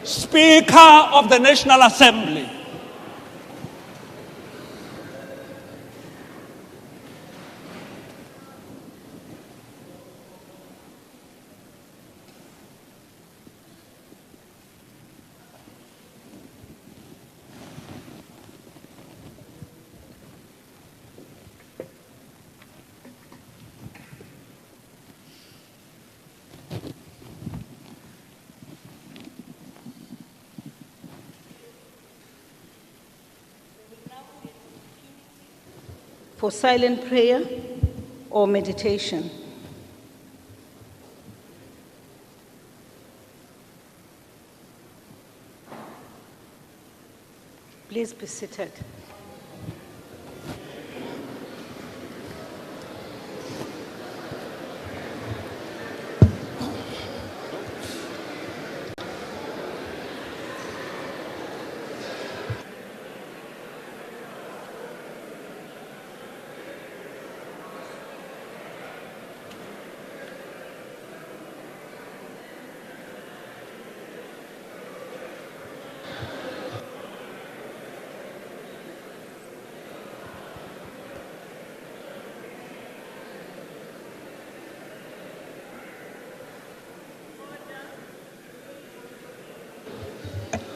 Speaker of the National Assembly. For silent prayer or meditation. Please be seated.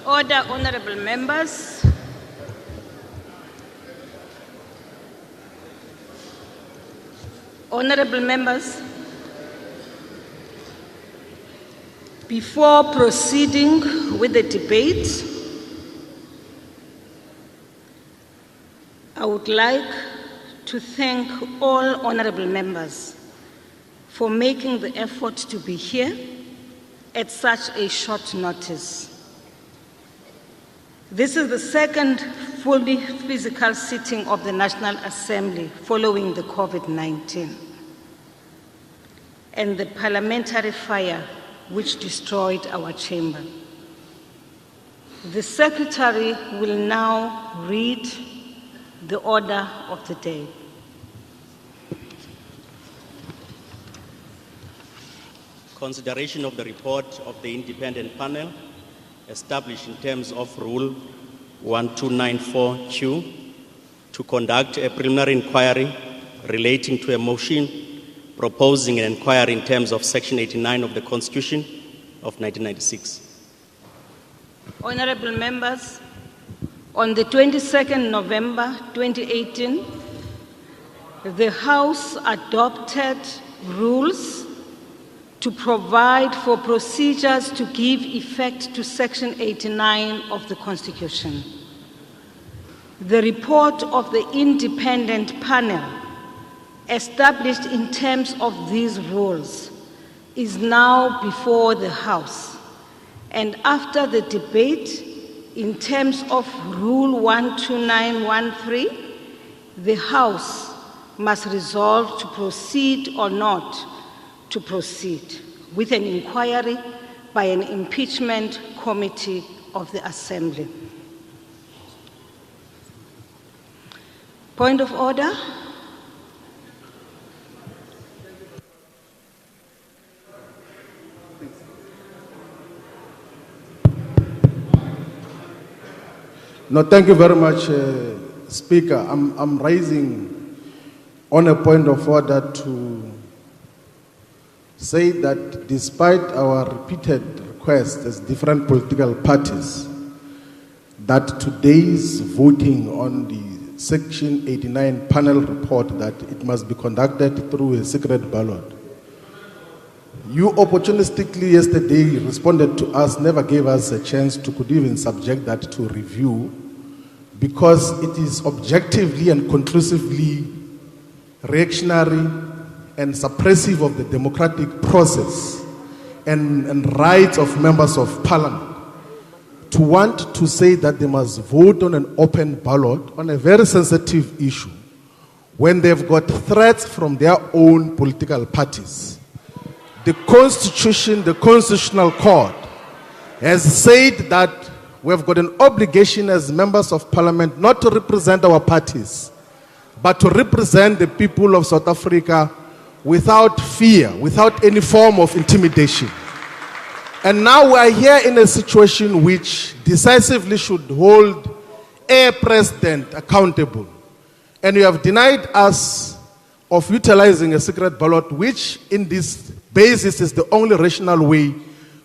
Order, honorable members. Honorable members, before proceeding with the debate, I would like to thank all honorable members for making the effort to be here at such a short notice. This is the second fully physical sitting of the National Assembly following the COVID-19 and the parliamentary fire which destroyed our chamber. The Secretary will now read the order of the day. Consideration of the report of the independent panel established in terms of Rule 1294Q to conduct a preliminary inquiry relating to a motion proposing an inquiry in terms of Section 89 of the Constitution of 1996. Honorable members, on the 22nd November 2018, the House adopted rules to provide for procedures to give effect to Section 89 of the Constitution. The report of the independent panel established in terms of these rules is now before the House, and after the debate in terms of Rule 12913, the House must resolve to proceed or not to proceed with an inquiry by an impeachment committee of the Assembly. Point of order. No, thank you very much, Speaker. I'm raising on a point of order to say that despite our repeated requests as different political parties that today's voting on the Section 89 panel report, that it must be conducted through a secret ballot. You opportunistically yesterday responded to us, never gave us a chance to could even subject that to review, because it is objectively and conclusively reactionary and suppressive of the democratic process and rights of members of parliament to want to say that they must vote on an open ballot on a very sensitive issue when they've got threats from their own political parties. The Constitution, the Constitutional Court, has said that we've got an obligation as members of Parliament not to represent our parties, but to represent the people of South Africa without fear, without any form of intimidation. And now we are here in a situation which decisively should hold a president accountable. And you have denied us of utilizing a secret ballot, which in this basis is the only rational way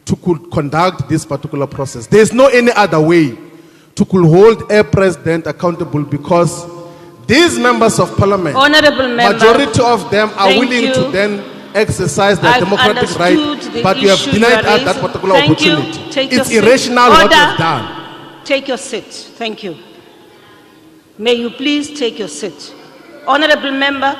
to conduct this particular process. There is no any other way to hold a president accountable, because these members of Parliament, Honorable member, majority of them are thank willing you. to then exercise their I've democratic right, understood but the you have issue denied you are us that raising. particular Thank you. opportunity. Take your It's seat. irrational what Order. you've done. Take your seat. Thank you. May you please take your seat. Honorable member,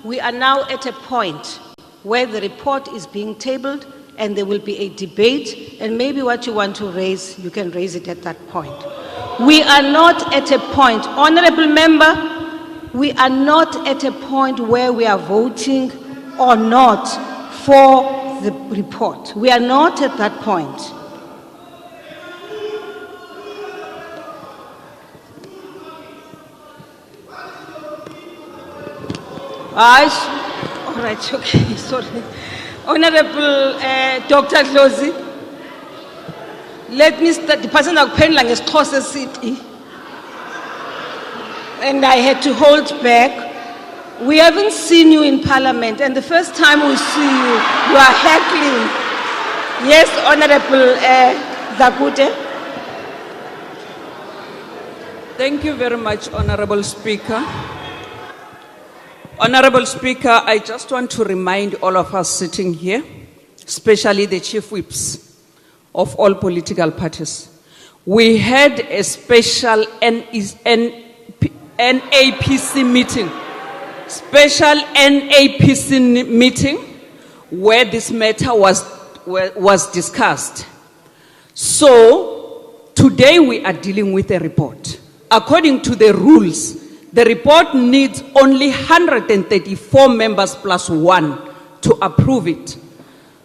we are now at a point where the report is being tabled and there will be a debate, and maybe what you want to raise, you can raise it at that point. We are not at a point, honorable member, we are not at a point where we are voting or not for the report. We are not at that point. All right, okay, sorry. Honorable Dr. Dlozi, let me start. The person akuphendula ngesixhosa sithi, and I had to hold back. We haven't seen you in Parliament, and the first time we see you, you are heckling. Yes, Honorable Zakute. Thank you very much, Honorable Speaker. Honorable Speaker, I just want to remind all of us sitting here, especially the chief whips of all political parties. We had a special NAPC meeting where this matter was discussed. So today we are dealing with a report. According to the rules, the report needs only 134 members plus 1 to approve it.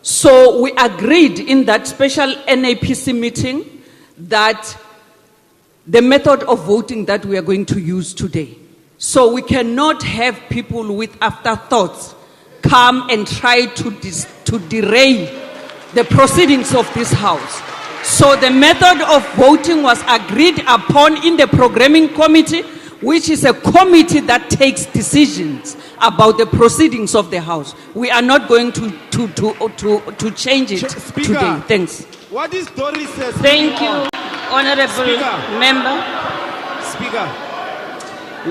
So we agreed in that special NAPC meeting that the method of voting that we are going to use today. So we cannot have people with afterthoughts come and try to derail the proceedings of this House. So the method of voting was agreed upon in the programming committee, which is a committee that takes decisions about the proceedings of the House. We are not going to change it today. Thanks. What is Doris says? Thank you, Honorable Member. Speaker,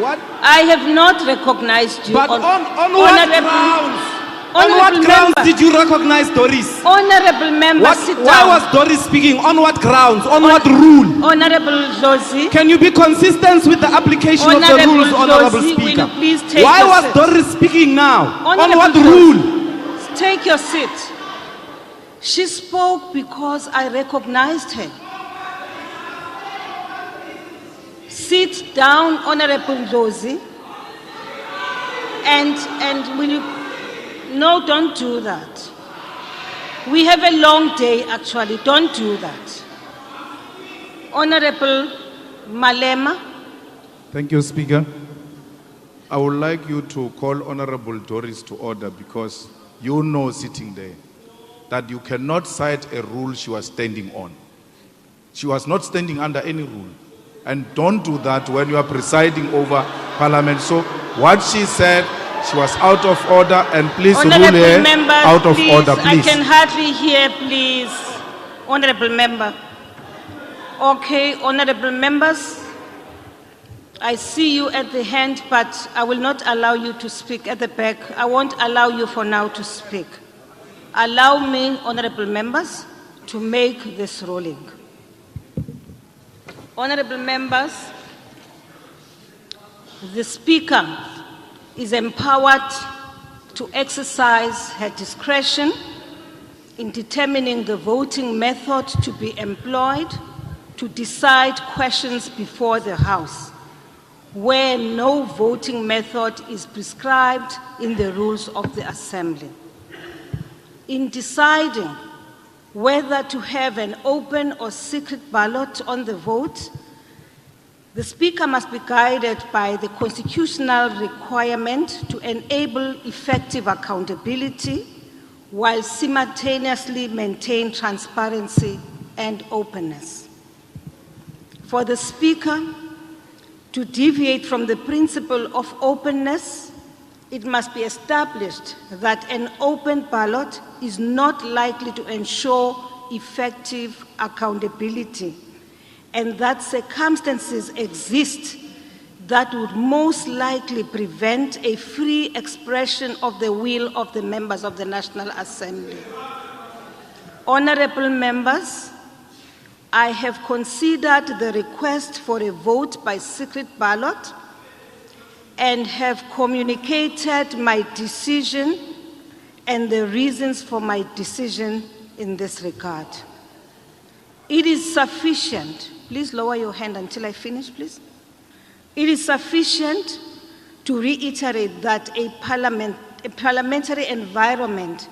what? I have not recognized you. But on what grounds? On Honorable what grounds member. did you recognize Doris? Honorable Member, sit down. Why was Doris speaking? On what grounds? On what rule? Honorable Dlozi. Can you be consistent with the application of the rules, Honorable Dlozi, will Speaker? you please take Why your was seat? Doris speaking now? On Honorable what Dlozi, rule? Take your seat. She spoke because I recognized her. Sit down, Honorable Dlozi. And will you... No, don't do that. We have a long day, actually. Don't do that. Honorable Malema. Thank you, Speaker. I would like you to call Honorable Doris to order, because you know, sitting there, that you cannot cite a rule she was standing on. She was not standing under any rule. And don't do that when you are presiding over Parliament. So what she said, she was out of order, and please rule her members, out of please, order, please. I can hardly hear, please. Honorable member. Okay, honorable members, I see you at the hand, but I will not allow you to speak at the back. I won't allow you for now to speak. Allow me, honorable members, to make this ruling. Honorable members, the Speaker is empowered to exercise her discretion in determining the voting method to be employed to decide questions before the House, where no voting method is prescribed in the rules of the Assembly. In deciding whether to have an open or secret ballot on the vote, the Speaker must be guided by the constitutional requirement to enable effective accountability while simultaneously maintain transparency and openness. For the Speaker to deviate from the principle of openness, it must be established that an open ballot is not likely to ensure effective accountability, and that circumstances exist that would most likely prevent a free expression of the will of the members of the National Assembly. Honorable members, I have considered the request for a vote by secret ballot and have communicated my decision and the reasons for my decision in this regard. It is sufficient. Please lower your hand until I finish, please. It is sufficient to reiterate that a parliamentary environment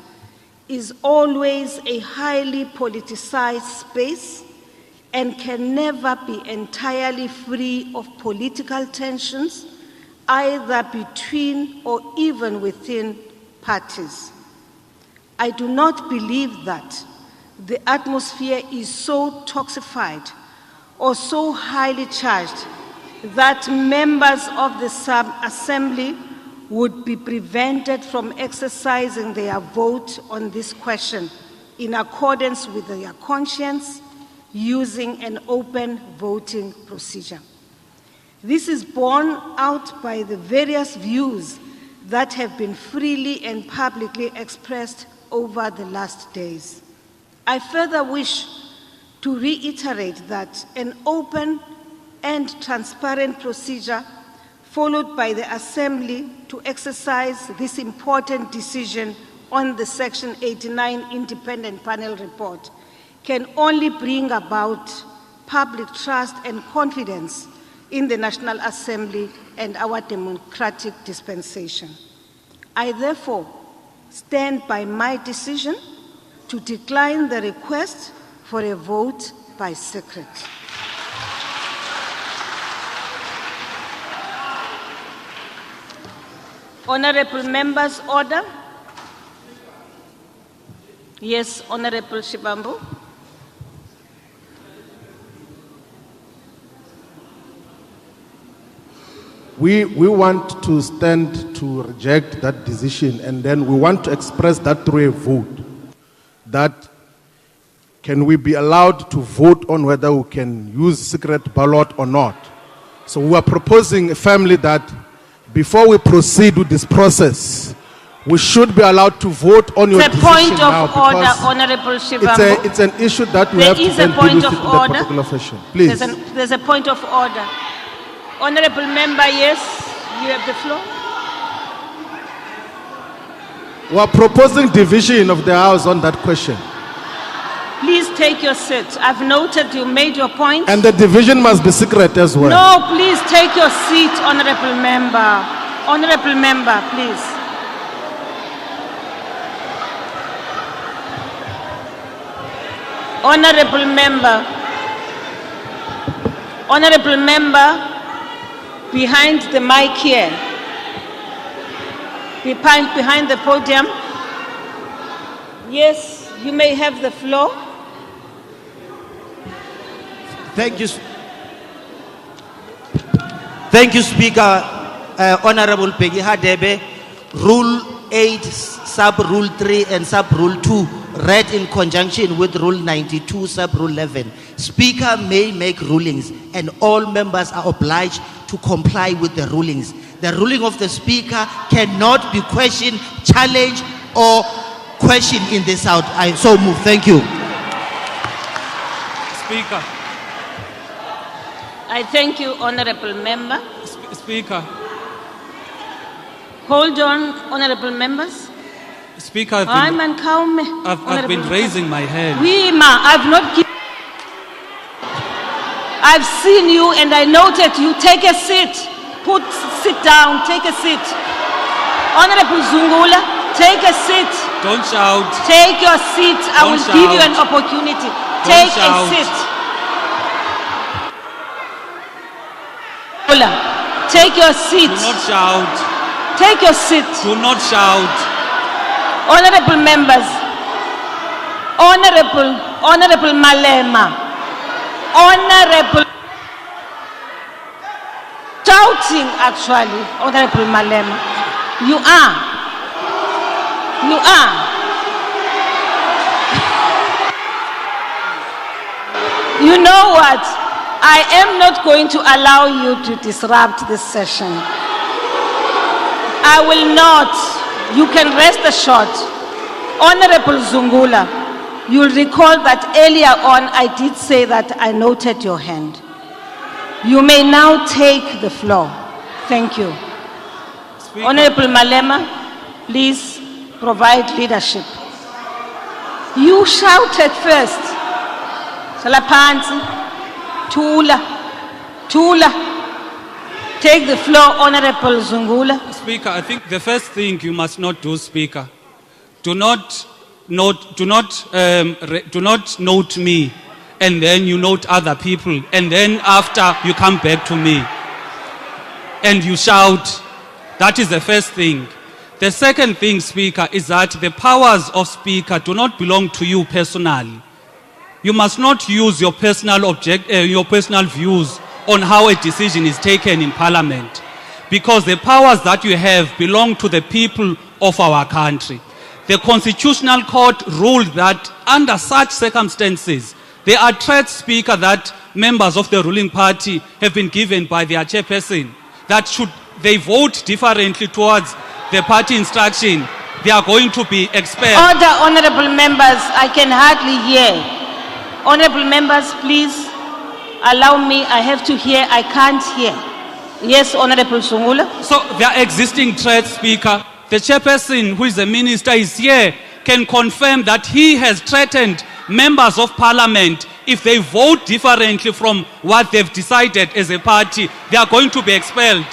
is always a highly politicized space and can never be entirely free of political tensions, either between or even within parties. I do not believe that the atmosphere is so toxified or so highly charged that members of the sub-assembly would be prevented from exercising their vote on this question in accordance with their conscience using an open voting procedure. This is borne out by the various views that have been freely and publicly expressed over the last days. I further wish to reiterate that an open and transparent procedure followed by the Assembly to exercise this important decision on the Section 89 Independent Panel Report can only bring about public trust and confidence in the National Assembly and our democratic dispensation. I therefore stand by my decision to decline the request for a vote by secret. Honorable members, order. Yes, Honorable Shivambu. We want to stand to reject that decision, and then we want to express that through a vote. That can we be allowed to vote on whether we can use secret ballot or not. So we are proposing a family that before we proceed with this process, we should be allowed to vote on your decision now. It's a point of order, Honorable Shivambu. It's an issue that we have to then deal with in the particular fashion. Please. There's a point of order. Honorable member, yes, you have the floor. We are proposing division of the House on that question. Please take your seat. I've noted you made your point. And the division must be secret as well. No, please take your seat, Honorable member. Honorable member, please. Honorable member. Honorable member, behind the mic here. Behind the podium. Yes, you may have the floor. Thank you. Thank you, Speaker. Honorable Peggy Hadebe, Rule 8, Sub-Rule 3 and Sub-Rule 2, read in conjunction with Rule 92, Sub-Rule 11. Speaker may make rulings and all members are obliged to comply with the rulings. The ruling of the Speaker cannot be questioned, challenged or questioned in this House. I so move. Thank you. Speaker. I thank you, Honorable Member. Speaker. Hold on, Honorable Members. Speaker, I've been raising my hand. I've not given. I've seen you and I noted you. Take a seat. Sit down. Take a seat. Honorable Zungula, take a seat. Don't shout. Take your seat. I Don't will give you an shout. opportunity. Don't Take shout. a seat. Take your seat. Do not shout. Take your seat. Do not shout. Honorable members, Honorable Malema, Honorable shouting actually, Honorable Malema, you are. You know what? I am not going to allow you to disrupt this session. I will not. You can rest assured. Honorable Zungula, you'll recall that earlier on I did say that I noted your hand. You may now take the floor. Thank you. Speaker, Honorable Malema, please provide leadership. You shouted first. Salapansi, Tula. Take the floor, Honorable Zungula. Speaker, I think the first thing you must not do, Speaker, do not note me, and then you note other people, and then after you come back to me, and you shout. That is the first thing. The second thing, Speaker, is that the powers of Speaker do not belong to you personally. You must not use your personal views on how a decision is taken in Parliament, because the powers that you have belong to the people of our country. The Constitutional Court ruled that under such circumstances, there are threats, Speaker, that members of the ruling party have been given by their chairperson, that should they vote differently towards the party instruction, they are going to be expelled. Order, honorable members, I can hardly hear. Honorable members, please allow me, I have to hear, I can't hear. Yes, Honorable Zungula. So there are existing threats, Speaker. The chairperson, who is the minister, is here, can confirm that he has threatened members of Parliament. If they vote differently from what they've decided as a party, they are going to be expelled.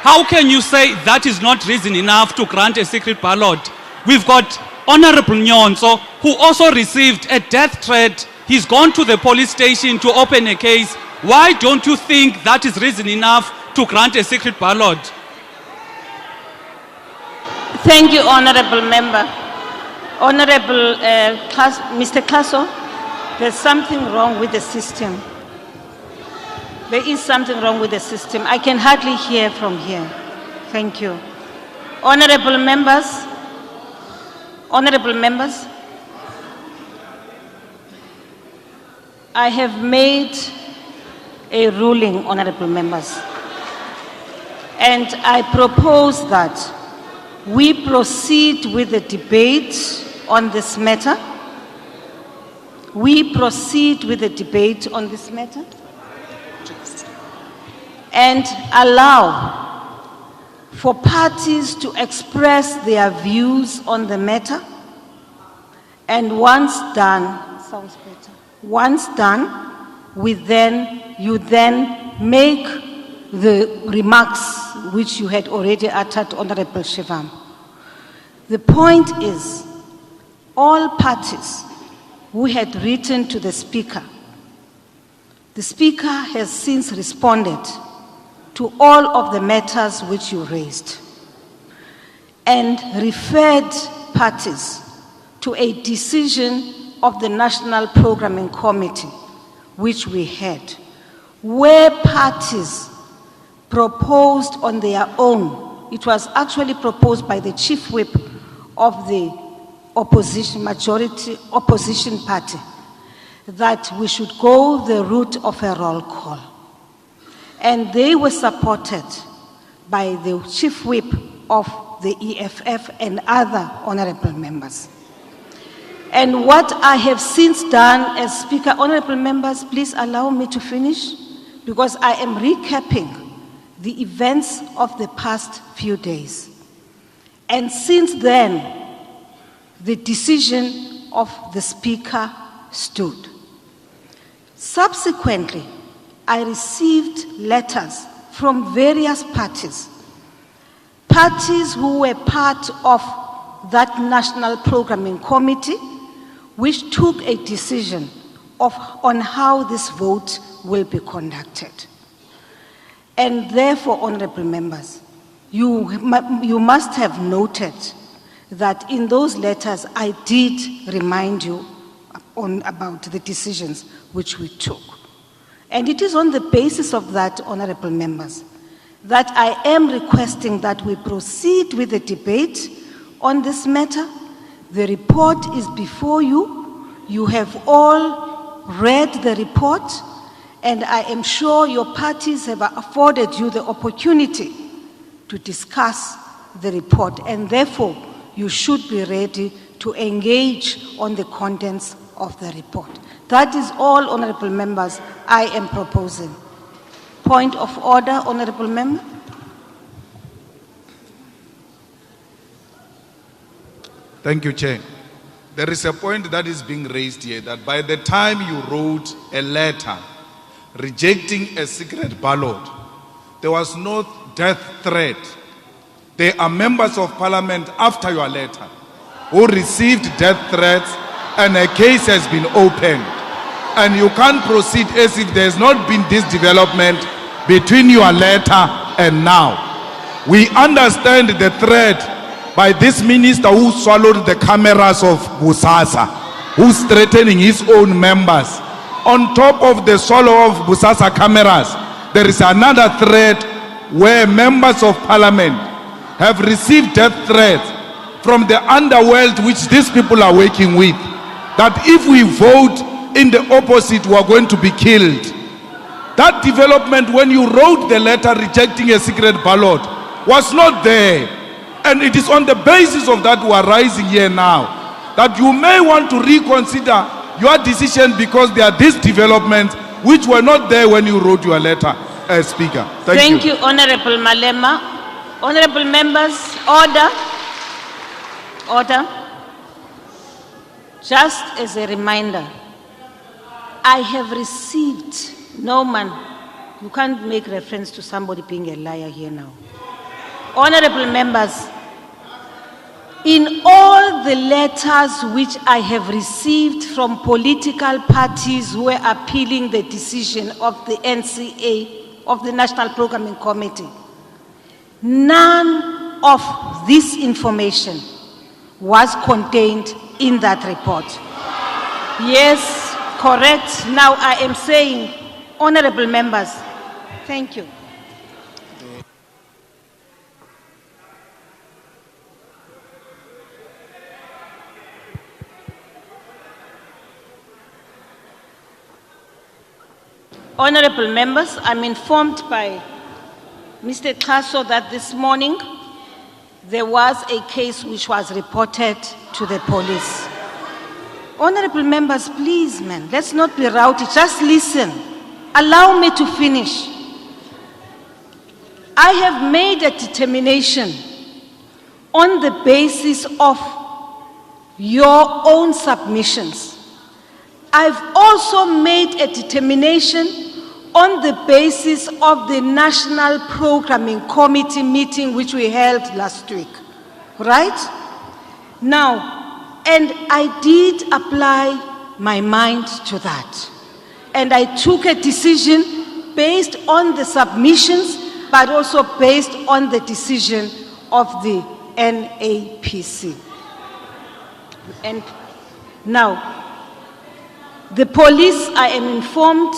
How can you say that is not reason enough to grant a secret ballot? We've got Honorable Nyonso, who also received a death threat. He's gone to the police station to open a case. Why don't you think that is reason enough to grant a secret ballot? Thank you, honorable member. Honorable Mr. Klaso, there's something wrong with the system. There is something wrong with the system. I can hardly hear from here. Thank you. Honorable members, I have made a ruling, honorable members, and I propose that we proceed with the debate on this matter. And allow for parties to express their views on the matter. And once done, you then make the remarks which you had already uttered, Honorable Shivam. The point is, all parties who had written to the Speaker has since responded to all of the matters which you raised and referred parties to a decision of the National Programming Committee, which we had, where parties proposed on their own. It was actually proposed by the chief whip of the majority opposition party, that we should go the route of a roll call. And they were supported by the chief whip of the EFF and other honorable members. And what I have since done as Speaker, honorable members, please allow me to finish, because I am recapping the events of the past few days. And since then, the decision of the Speaker stood. Subsequently, I received letters from various parties, parties who were part of that National Programming Committee, which took a decision on how this vote will be conducted. And therefore, honorable members, you must have noted that in those letters I did remind you about the decisions which we took. And it is on the basis of that, honorable members, that I am requesting that we proceed with the debate on this matter. The report is before you. You have all read the report, and I am sure your parties have afforded you the opportunity to discuss the report, and therefore you should be ready to engage on the contents of the report. That is all, honorable members, I am proposing. Point of order, honorable member. Thank you, Chair. There is a point that is being raised here, that by the time you wrote a letter rejecting a secret ballot, there was no death threat. There are members of parliament after your letter who received death threats, and a case has been opened. And you can't proceed as if there's not been this development between your letter and now. We understand the threat by this minister who swallowed the cameras of Busasa, who's threatening his own members. On top of the swallow of Busasa cameras, there is another threat where members of parliament have received death threats from the underworld which these people are working with, that if we vote in the opposite, we are going to be killed. That development, when you wrote the letter rejecting a secret ballot, was not there. And it is on the basis of that we are rising here now, that you may want to reconsider your decision because there are these developments which were not there when you wrote your letter, Speaker. Thank you. Honorable Malema. Honorable members, order. Order. Just as a reminder, I have received, no man, you can't make reference to somebody being a liar here now. Honorable members, in all the letters which I have received from political parties who are appealing the decision of the NCA, of the National Programming Committee, none of this information was contained in that report. Yes, correct. Now I am saying, honorable members, thank you. Honorable members, I'm informed by Mr. Kaso that this morning there was a case which was reported to the police. Honorable members, please, man, let's not be rowdy. Just listen. Allow me to finish. I have made a determination on the basis of your own submissions. I've also made a determination on the basis of the National Programming Committee meeting which we held last week, right? Now, and I did apply my mind to that. And I took a decision based on the submissions, but also based on the decision of the NAPC. And now, the police, I am informed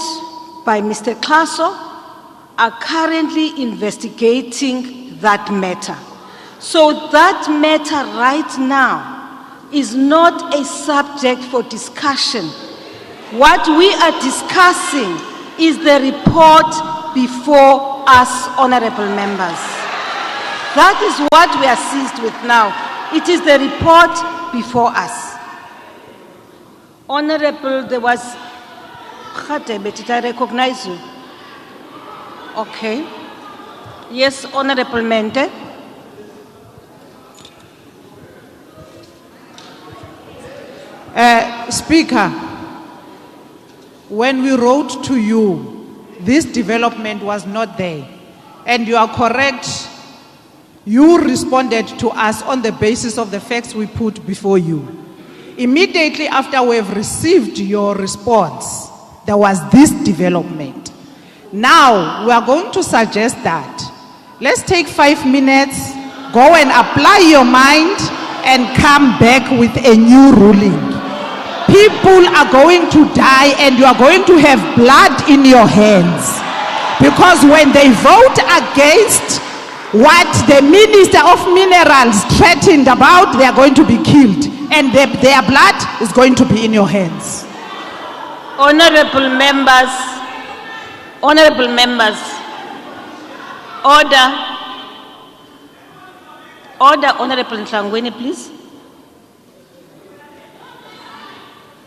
by Mr. Kaso, are currently investigating that matter. So that matter right now is not a subject for discussion. What we are discussing is the report before us, honorable members. That is what we are seized with now. It is the report before us. Honorable, there was, did I recognize you? Okay. Yes, Honorable Mente. Speaker, when we wrote to you this development was not there. And you are correct, you responded to us on the basis of the facts we put before you. Immediately after we have received your response, there was this development. Now, we are going to suggest that let's take 5 minutes, go and apply your mind and come back with a new ruling. People are going to die and you are going to have blood in your hands. Because when they vote against what the Minister of Minerals threatened about, they are going to be killed. And their blood is going to be in your hands. Honorable members, order, Honorable Ntlangwini, please.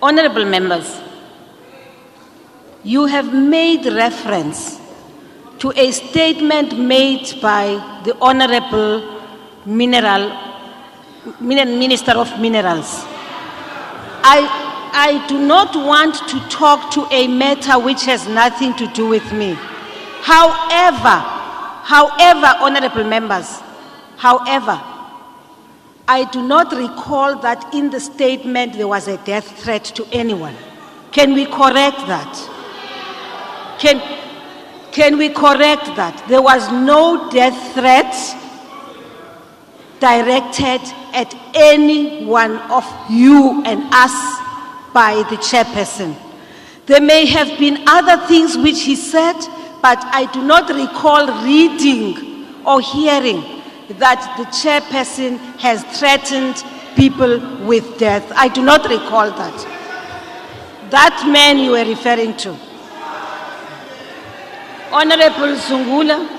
Honorable members, you have made reference to a statement made by the Honorable Minister of Minerals. I do not want to talk to a matter which has nothing to do with me. However, honorable members, I do not recall that in the statement there was a death threat to anyone. Can we correct that? Can we correct that? There was no death threat directed at any one of you and us by the chairperson. There may have been other things which he said, but I do not recall reading or hearing that the chairperson has threatened people with death. I do not recall that. That man you were referring to. Honorable Zungula.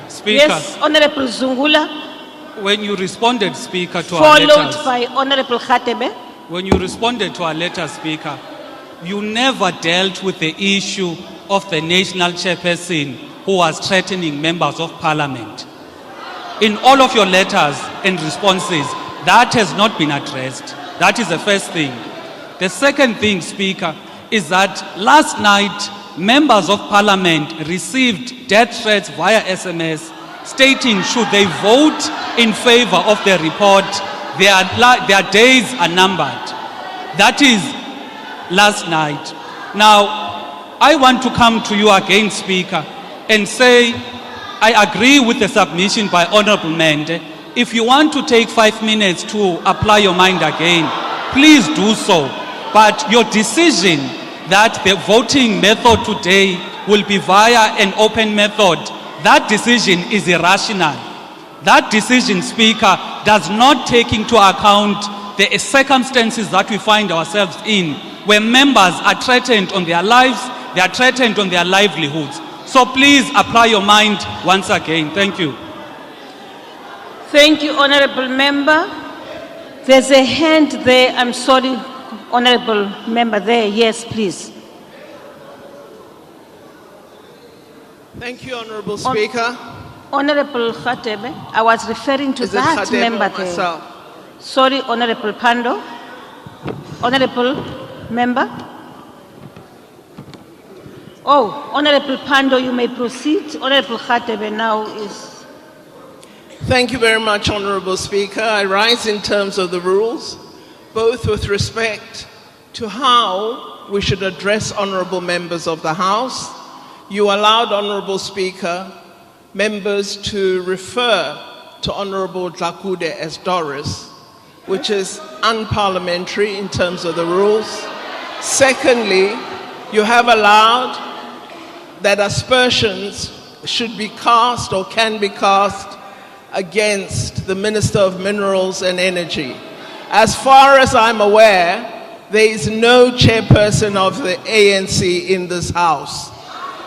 Speaker, Yes, Honorable Zungula, when you responded, Speaker, to our followed letters, by Honorable Khatebe. when you responded to our letter, Speaker, you never dealt with the issue of the national chairperson who was threatening members of parliament. In all of your letters and responses, that has not been addressed. That is the first thing. The second thing, Speaker, is that last night, members of parliament received death threats via SMS stating should they vote in favor of the report, their days are numbered. That is last night. Now, I want to come to you again, Speaker, and say I agree with the submission by Honorable Mende. If you want to take 5 minutes to apply your mind again, please do so. But your decision that the voting method today will be via an open method, that decision is irrational. That decision, Speaker, does not take into account the circumstances that we find ourselves in, where members are threatened on their lives, they are threatened on their livelihoods. So please apply your mind once again. Thank you. Thank you, Honorable Member. There's a hand there. I'm sorry, Honorable Member there. Yes, please. Thank you, Honorable Speaker. Honorable Khatebe, I was referring to Is it that Khatebe member or there. myself? Sorry, Honorable Pando. Honorable Member. Oh, Honorable Pando, you may proceed. Honorable Khatebe now is... Thank you very much, Honorable Speaker. I rise in terms of the rules, both with respect to how we should address honorable members of the House. You allowed, Honorable Speaker, members to refer to Honorable Dlakude as Doris, which is unparliamentary in terms of the rules. Secondly, you have allowed that aspersions should be cast or can be cast against the Minister of Minerals and Energy. As far as I'm aware, there is no chairperson of the ANC in this House.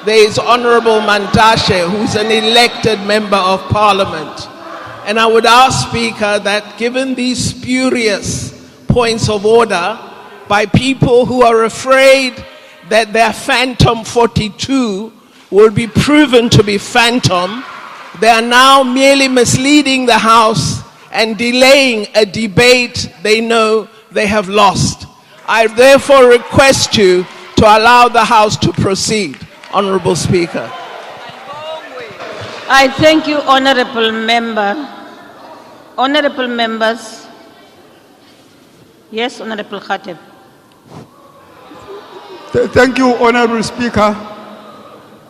There is Honorable Mandashe, who's an elected member of Parliament. And I would ask, Speaker, that given these spurious points of order by people who are afraid that their Phantom 42 will be proven to be phantom, they are now merely misleading the House and delaying a debate they know they have lost. I therefore request you to allow the House to proceed, Honorable Speaker. I thank you, Honorable Member. Honorable Members. Yes, Honorable Khatib. Thank you, Honorable Speaker.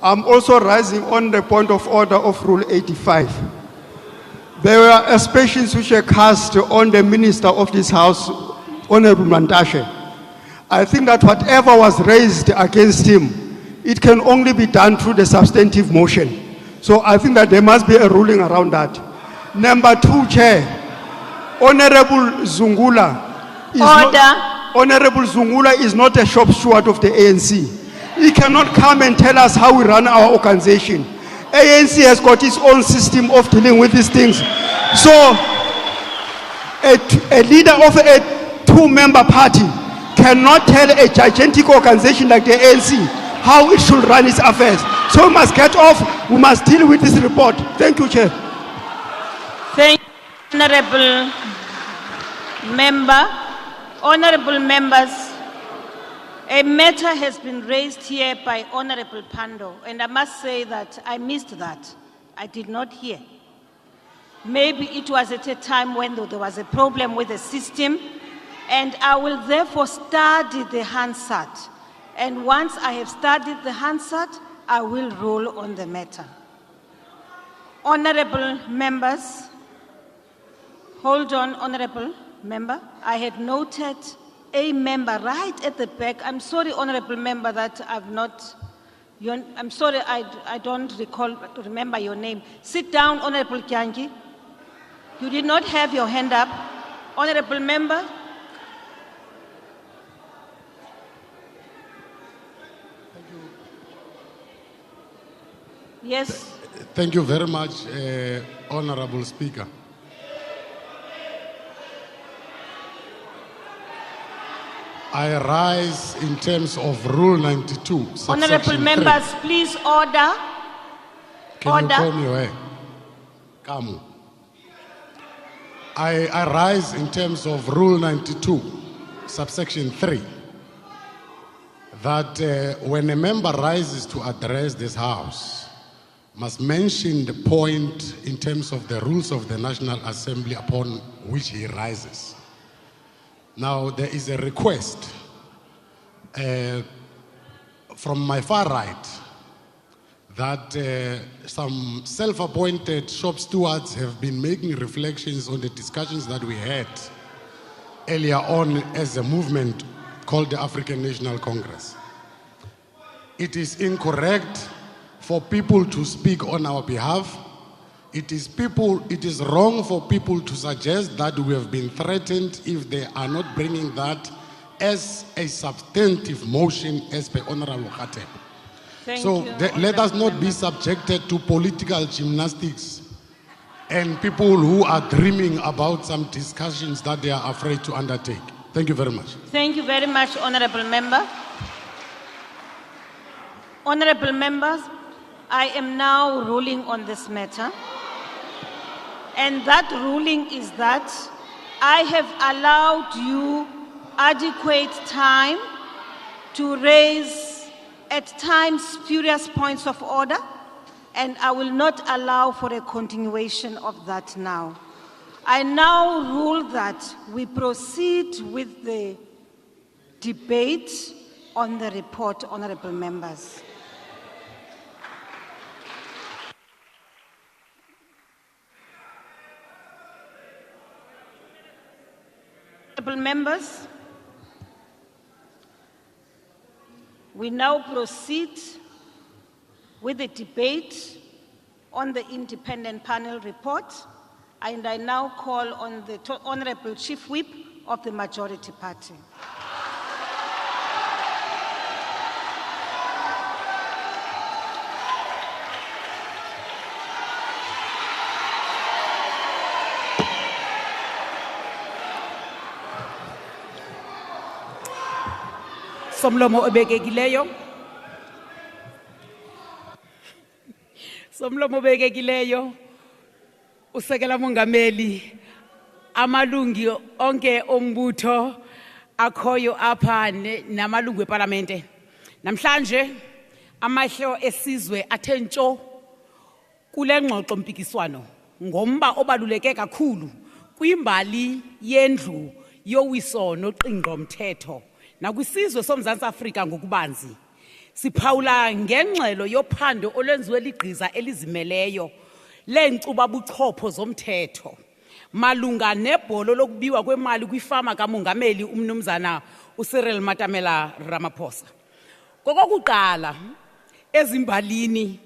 I'm also rising on the point of order of Rule 85. There were aspersions which were cast on the Minister of this House, Honorable Mantashe. I think that whatever was raised against him, it can only be done through the substantive motion. So I think that there must be a ruling around that. Number 2, Chair, Honorable Zungula is not a shop steward of the ANC. He cannot come and tell us how we run our organization. ANC has got its own system of dealing with these things. So a leader of a 2-member party cannot tell a gigantic organization like the ANC how it should run its affairs. So we must get off, we must deal with this report. Thank you, Chair. Thank you, Honorable Member. Honorable Members, a matter has been raised here by Honorable Pando, and I must say that I missed that. I did not hear. Maybe it was at a time when there was a problem with the system, and I will therefore study the Hansard. And once I have studied the Hansard, I will rule on the matter. Honorable Members, hold on, Honorable Member. I had noted a member right at the back. I'm sorry, Honorable Member, that I've not, I'm sorry, I don't remember your name. Sit down, Honorable Kyangi. You did not have your hand up. Honorable Member. Thank you. Yes. Thank you very much, Honorable Speaker. I rise in terms of Rule 92. Honorable Members, please order. Can you call me away? Come. I rise in terms of Rule 92, subsection 3, that when a member rises to address this House, must mention the point in terms of the rules of the National Assembly upon which he rises. Now, there is a request from my far right that some self-appointed shop stewards have been making reflections on the discussions that we had earlier on as a movement called the African National Congress. It is incorrect for people to speak on our behalf. It is wrong for people to suggest that we have been threatened if they are not bringing that as a substantive motion as per Honorable Khatib. Let us not be subjected to political gymnastics and people who are dreaming about some discussions that they are afraid to undertake. Thank you very much. Thank you very much, Honorable Member. Honorable Members, I am now ruling on this matter. And that ruling is that I have allowed you adequate time to raise at times spurious points of order, and I will not allow for a continuation of that now. I now rule that we proceed with the debate on the report, Honorable Members. Honorable Members, we now proceed with the debate on the Independent Panel Report, and I now call on the Honorable Chief Whip of the Majority Party. Somlomo obekekileyo. Somlomo obekekileyo. Usekela Mongameli amalungi onke ombutho akhoyo apha namalungu eParlamente. Namhlanje amahlo esizwe athentsho kule ngxoxo mpikiswano ngomba obaluleke kakhulu kwimbali yendlu yowiso noqingqo mthetho nakwisizwe soMzantsi Afrika ngokubanzi. Siphawula ngengxelo yophando olwenziwe ligqiza elizimeleyo leenkcuba buchopho zomthetho malunga nebholo lokubiwa kwemali kwifama kamongameli umnumzana uCyril Matamela Ramaphosa. Kokokuqala ezimbalini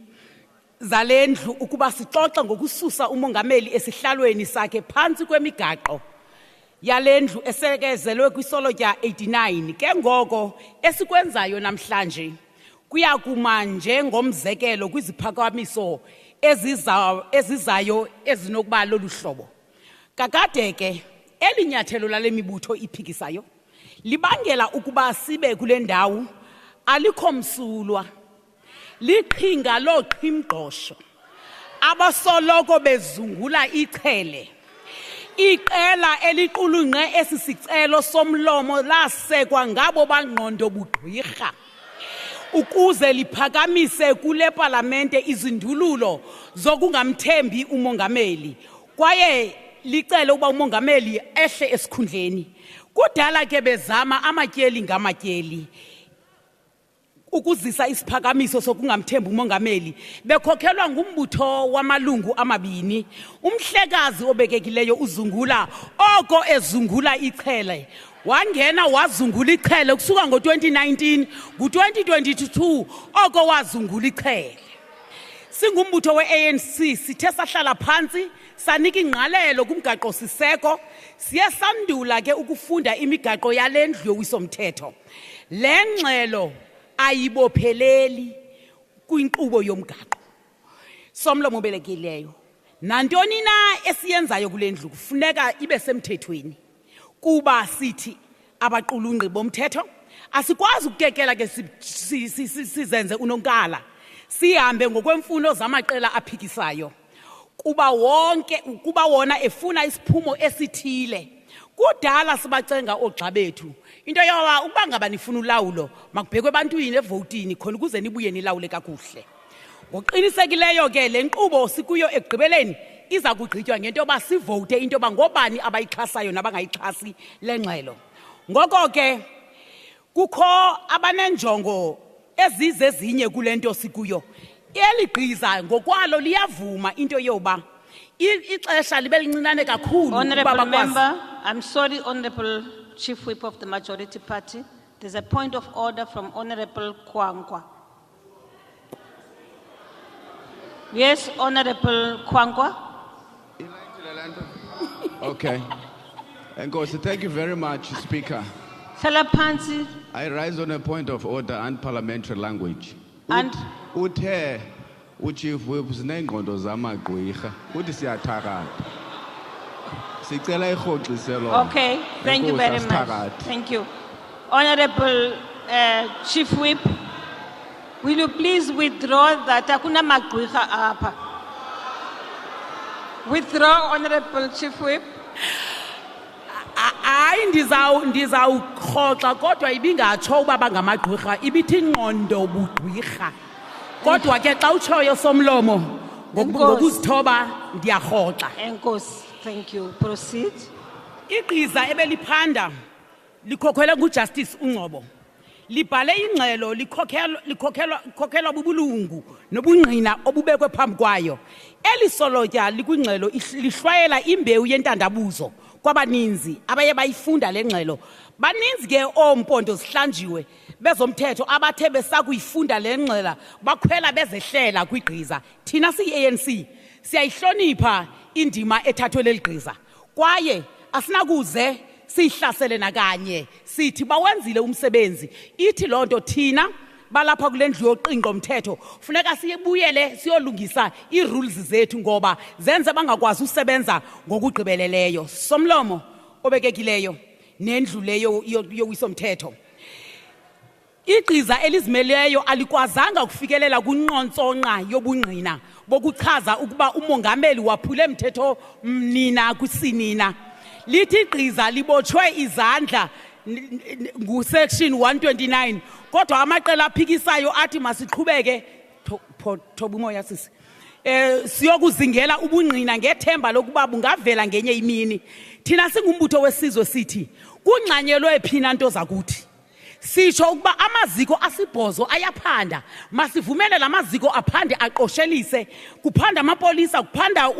zalendlu ukuba sixoxe ngokususa umongameli esihlalweni sakhe phantsi kwemigaqo yalendlu esekezelwe kwisolotya 89. Ke ngoko esikwenzayo namhlanje kuya kuma njengomzekelo kwiziphakamiso ezizayo ezinokuba lolu hlobo. Kakade ke elinyathelo lale mibutho iphikisayo libangela ukuba sibe kule ndawo alikho msulwa liqhinga loqhimgqosho abasoloko bezungula ichele. Iqela eliqulunqe esisicelo somlomo lasekwa ngabo bangqondo bugqirha ukuze liphakamise kule Palamente izindululo zokungamthembi umongameli kwaye licele uba umongameli ehle esikhundleni. Kudala ke bezama amatyeli ngamatyeli ukuzisa isiphakamiso sokungamthembi umongameli bekhokhelwa ngumbutho wamalungu amabini. Umhlekazi obekekileyo uzungula oko ezungula ichele wangena wazungula ichele kusuka ngo2019 ngo2022 oko wazungula ichele. Singumbutho weANC sithe sahlala phansi sanika ingqalelo kumgaqo siseko siye sandula ke ukufunda imigaqo yalendlu yowisomthetho. Le ngxelo ayibopheleli kwinkqubo yomgaqo somlomo obelekileyo. Nantoni na esiyenzayo kule ndlu kufuneka ibe semthethweni kuba sithi abaqulunqi bomthetho asikwazi ukukekela ke sizenze unonkala sihambe ngokwemfuno zamaqela aphikisayo kuba wona efuna isiphumo esithile. Kudala sibacenga ogxa bethu into yoba ukuba ngaba nifuna ulawulo makubhekwe ebantwini evotini khona ukuze nibuye nilawule kakuhle. Ngoqinisekileyo ke le nkqubo sikuyo ekugqibeleni iza kugqitywa ngento yoba sivote into yoba ngobani abayixhasayo nabangayixhasi le ngxelo. Ngoko ke kukho abanenjongo ezizezinye kule nto sikuyo. Eli gqiza ngokwalo liyavuma into yoba ixesha libe lincinane kakhulu. Honorable Member, I'm sorry, Honorable Chief Whip of the Majority Party. There's a point of order from Honorable Kwangwa. Yes, Honorable Kwangwa. Okay. And thank you very much, Speaker. Salapansi. I rise on a point of order and parliamentary language. And Uthe uchief whip zinengqondo zamagqwirha uthi siyathakatha. Sicela irhoxiselo. Okay, thank you very much. Thank you. Honorable Chief Whip, will you please withdraw that akuna magqwirha apha? Withdraw, Honorable Chief Whip. Hayi ndizawurhoxa kodwa ibingatsho uba bangamagqwirha ibithi ingqondo bugqwirha. Kodwa ke xa utshoyo somlomo ngokuzithoba ndiyarhoxa. Enkosi, thank you. Proceed. Igqiza ebeliphanda likhokelwa nguJustice Ungcobo. Libhale ingxelo likhokhelwa bubulungu nobungqina obubekwe phambi kwayo. Eli solotya likwingxelo lihlwayela imbewu yentandabuzo kwabaninzi abaye bayifunda le ngxelo. Baninzi ke ompondo sihlanjiwe bezomthetho abathe besakuyifunda le ngxela bakhwela bezehlela kwigqiza. Thina siyi-ANC siyayihlonipha indima ethathwe leli gqiza kwaye asinakuze sihlasele nakanye sithi bawenzile umsebenzi. Ithi loo nto thina balapha kule ndlu yoqingqo mthetho funeka siyebuyele siyolungisa ii-rules zethu ngoba zenze bangakwazi usebenza ngokugqibeleleyo. Somlomo obekekileyo nendlu leyo yowisomthetho. Igqiza elizimeleyo alikwazanga ukufikelela kwinqontsonqa yobungqina bokuchaza ukuba umongameli waphule mthetho mnina kwisinina. lithi igqiza libotshwe izandla ngu-section 129 kodwa amaqela aphikisayo athi masiqhubeke thoba umoya sisi siyokuzingela ubungqina ngethemba lokuba bungavela ngenye imini thina singumbutho wesizwe sithi kungxanyelwe phina nto zakuthi sitsho ukuba amaziko asibhozo ayaphanda masivumele lamaziko aphande aqoshelise kuphanda amapolisa kuphanda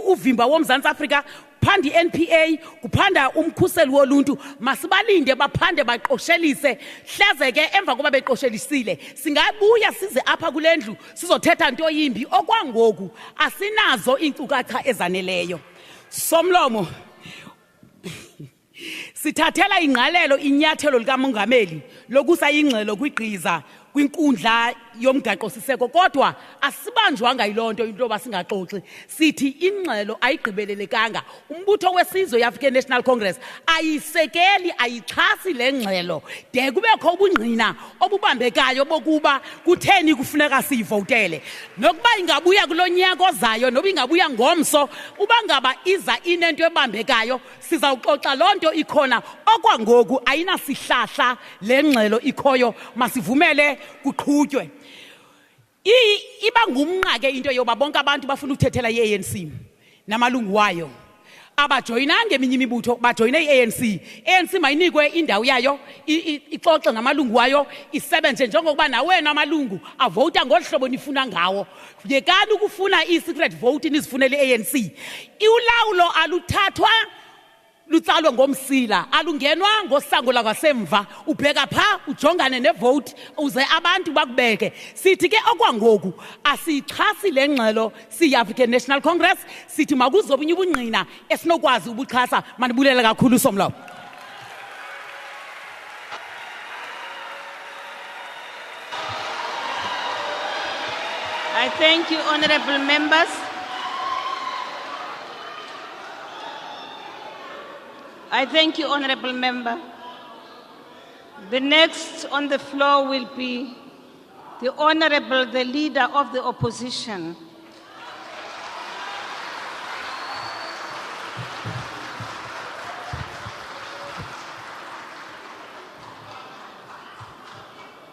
uvimba womzantsi Afrika kuphanda iNPA kuphanda umkhuseli woluntu masibalinde baphande baqoshelise hleze ke emva kuba beqoshelisile singabuya size apha kulendlu sizothetha into yimbi okwangoku asinazo iinkcukacha ezaneleyo somlomo sithathela ingqalelo inyathelo likamongameli lokusa ingxelo kwigqiza kwinkundla yomgaqo siseko kodwa asibanjwanga yilonto into basingaxoxi sithi ingxelo ayigqibelelekanga umbutho wesizwe yeAfrican National Congress ayisekeli ayixhasi lengxelo de kubekho ubungqina obubambekayo bokuba kutheni kufuneka siyivotele nokuba ingabuya kulonyaka ozayo noba ingabuya ngomso uba ngaba iza inento ebambekayo sizawuxoxa lonto ikhona okwangoku ayinasihlahla lengxelo ikhoyo masivumele kuqhutywe iba ngumnqa ke into yoba bonke abantu bafuna ukuthethela iANC namalungu wayo abajoyinanga eminye imibutho bajoyine iANC mayinikwe indawo yayo ixoxe namalungu wayo isebenze njengokuba nawena amalungu avota ngolhlobo nifuna ngawo yekani ukufuna i-secret vote nizifunele iANC ulawulo aluthathwa lutsalwe ngomsila alungenwa ngosango lakwasemva ubheka pha ujongane nevote uze abantu bakubeke sithi ke okwangoku asixhasi lengxelo siyi-African National Congress sithi makuzobunye ubungqina esinokwazi ubuxhasa manibulele kakhulu somlomo I thank you, honorable members. I thank you, honorable member. The next on the floor will be the honorable, the leader of the opposition.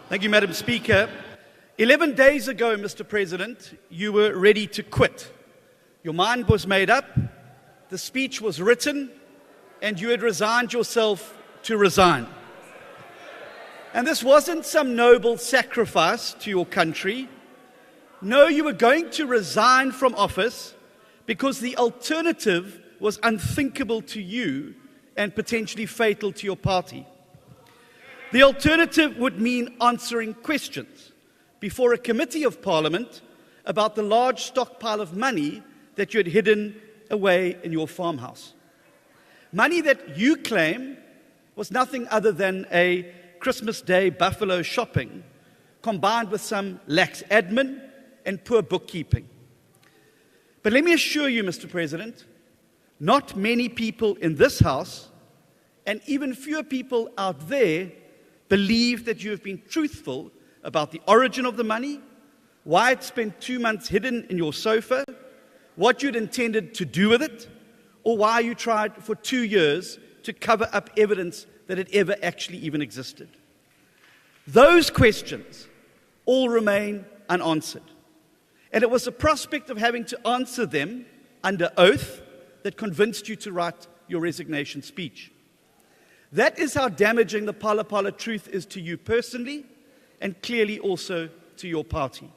Thank you, Madam Speaker. 11 days ago, Mr. President, you were ready to quit. Your mind was made up, the speech was written, and you had resigned yourself to resign. And this wasn't some noble sacrifice to your country. No, you were going to resign from office because the alternative was unthinkable to you and potentially fatal to your party. The alternative would mean answering questions before a committee of Parliament about the large stockpile of money that you had hidden away in your farmhouse. Money that you claim was nothing other than a Christmas Day buffalo shopping, combined with some lax admin and poor bookkeeping. But let me assure you, Mr. President, not many people in this House, and even fewer people out there, believe that you have been truthful about the origin of the money, why it spent 2 months hidden in your sofa, what you'd intended to do with it, or why you tried for 2 years to cover up evidence that it ever actually even existed. Those questions all remain unanswered. And it was the prospect of having to answer them under oath that convinced you to write your resignation speech. That is how damaging the Phala Phala truth is to you personally and clearly also to your party.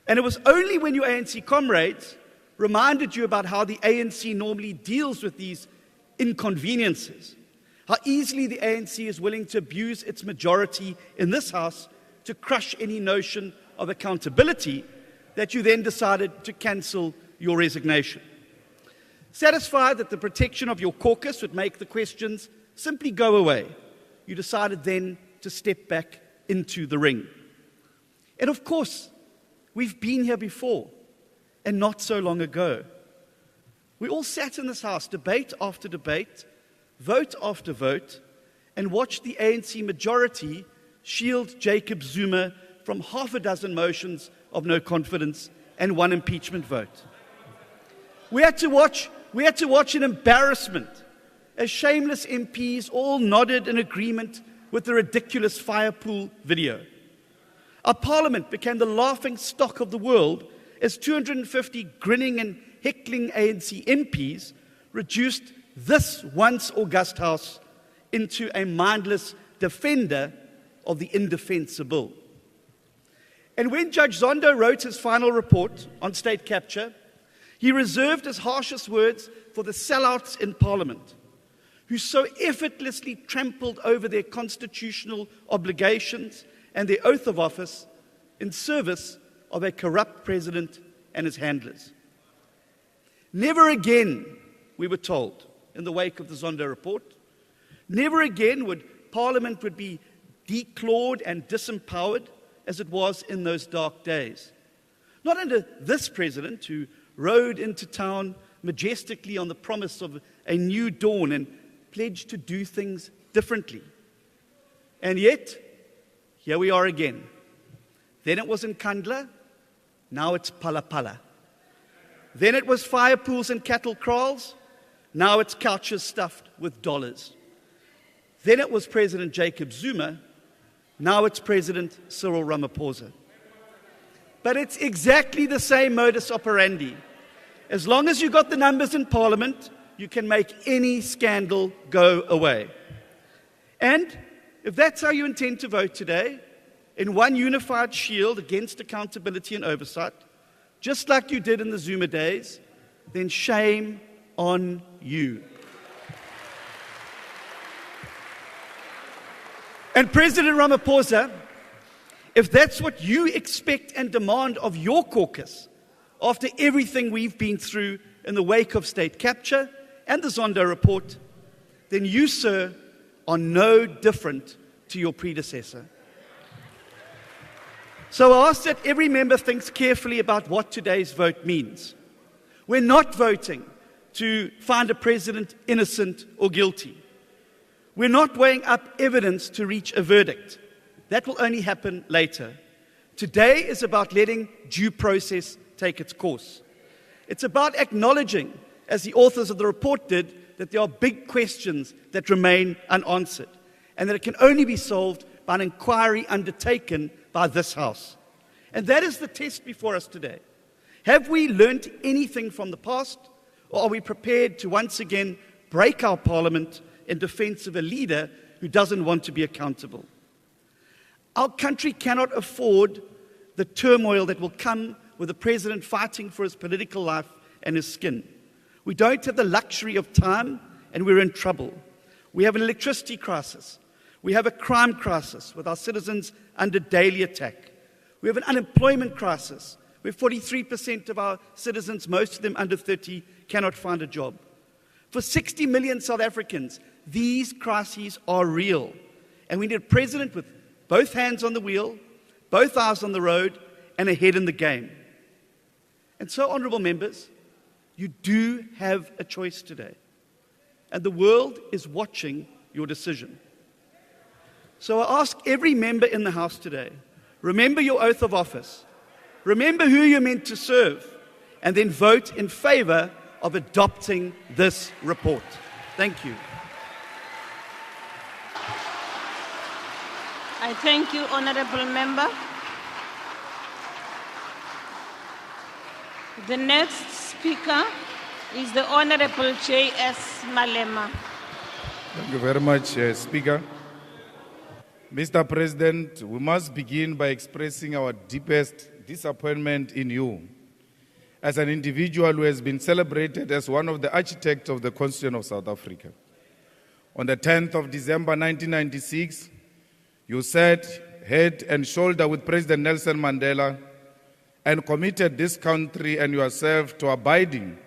And it was only when your ANC comrades reminded you about how the ANC normally deals with these inconveniences, how easily the ANC is willing to abuse its majority in this House to crush any notion of accountability, that you then decided to cancel your resignation. Satisfied that the protection of your caucus would make the questions simply go away, you decided then to step back into the ring. And of course, we've been here before, and not so long ago. We all sat in this House, debate after debate, vote after vote, and watched the ANC majority shield Jacob Zuma from half a dozen motions of no confidence and one impeachment vote. We had to watch an embarrassment as shameless MPs all nodded in agreement with the ridiculous fire pool video. Our parliament became the laughing stock of the world as 250 grinning and heckling ANC MPs reduced this once august house into a mindless defender of the indefensible. And when Judge Zondo wrote his final report on state capture, he reserved his harshest words for the sellouts in Parliament, who so effortlessly trampled over their constitutional obligations and their oath of office in service of a corrupt president and his handlers. Never again, we were told in the wake of the Zondo report, never again would Parliament be declawed and disempowered as it was in those dark days. Not under this president who rode into town majestically on the promise of a new dawn and pledged to do things differently. And yet, here we are again. Then it was in Kandla, now it's Phala Phala. Then it was fire pools and cattle kraals, now it's couches stuffed with dollars. Then it was President Jacob Zuma, now it's President Cyril Ramaphosa. But it's exactly the same modus operandi. As long as you got the numbers in Parliament, you can make any scandal go away. And if that's how you intend to vote today, in one unified shield against accountability and oversight, just like you did in the Zuma days, then shame on you. And President Ramaphosa, if that's what you expect and demand of your caucus, after everything we've been through in the wake of state capture and the Zondo report, then you, sir, are no different to your predecessor. So I ask that every member thinks carefully about what today's vote means. We're not voting to find a president innocent or guilty. We're not weighing up evidence to reach a verdict. That will only happen later. Today is about letting due process take its course. It's about acknowledging, as the authors of the report did, that there are big questions that remain unanswered, and that it can only be solved by an inquiry undertaken by this House. And that is the test before us today. Have we learnt anything from the past, or are we prepared to once again break our Parliament in defense of a leader who doesn't want to be accountable? Our country cannot afford the turmoil that will come with the president fighting for his political life and his skin. We don't have the luxury of time, and we're in trouble. We have an electricity crisis. We have a crime crisis with our citizens under daily attack. We have an unemployment crisis where 43% of our citizens, most of them under 30, cannot find a job. For 60 million South Africans, these crises are real. And we need a president with both hands on the wheel, both eyes on the road, and a head in the game. And so, honourable members, you do have a choice today. And the world is watching your decision. So I ask every member in the House today, remember your oath of office. Remember who you're meant to serve. And then vote in favour of adopting this report. Thank you. I thank you, Honourable Member. The next speaker is the Honourable J.S. Malema. Thank you very much, Speaker. Mr. President, we must begin by expressing our deepest disappointment in you as an individual who has been celebrated as one of the architects of the Constitution of South Africa. On the 10th of December 1996, you sat head and shoulder with President Nelson Mandela and committed this country and yourself to abiding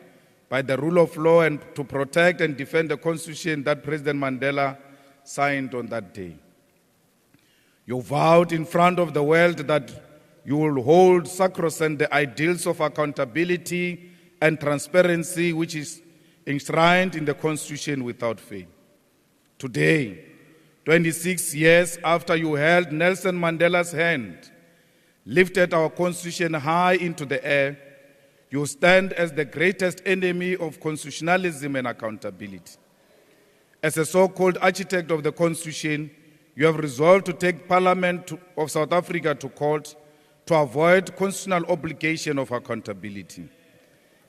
by the rule of law and to protect and defend the Constitution that President Mandela signed on that day. You vowed in front of the world that you will hold sacrosanct the ideals of accountability and transparency which is enshrined in the Constitution without fail. Today, 26 years after you held Nelson Mandela's hand, lifted our Constitution high into the air, you stand as the greatest enemy of constitutionalism and accountability. As a so-called architect of the Constitution, you have resolved to take Parliament of South Africa to court to avoid constitutional obligation of accountability.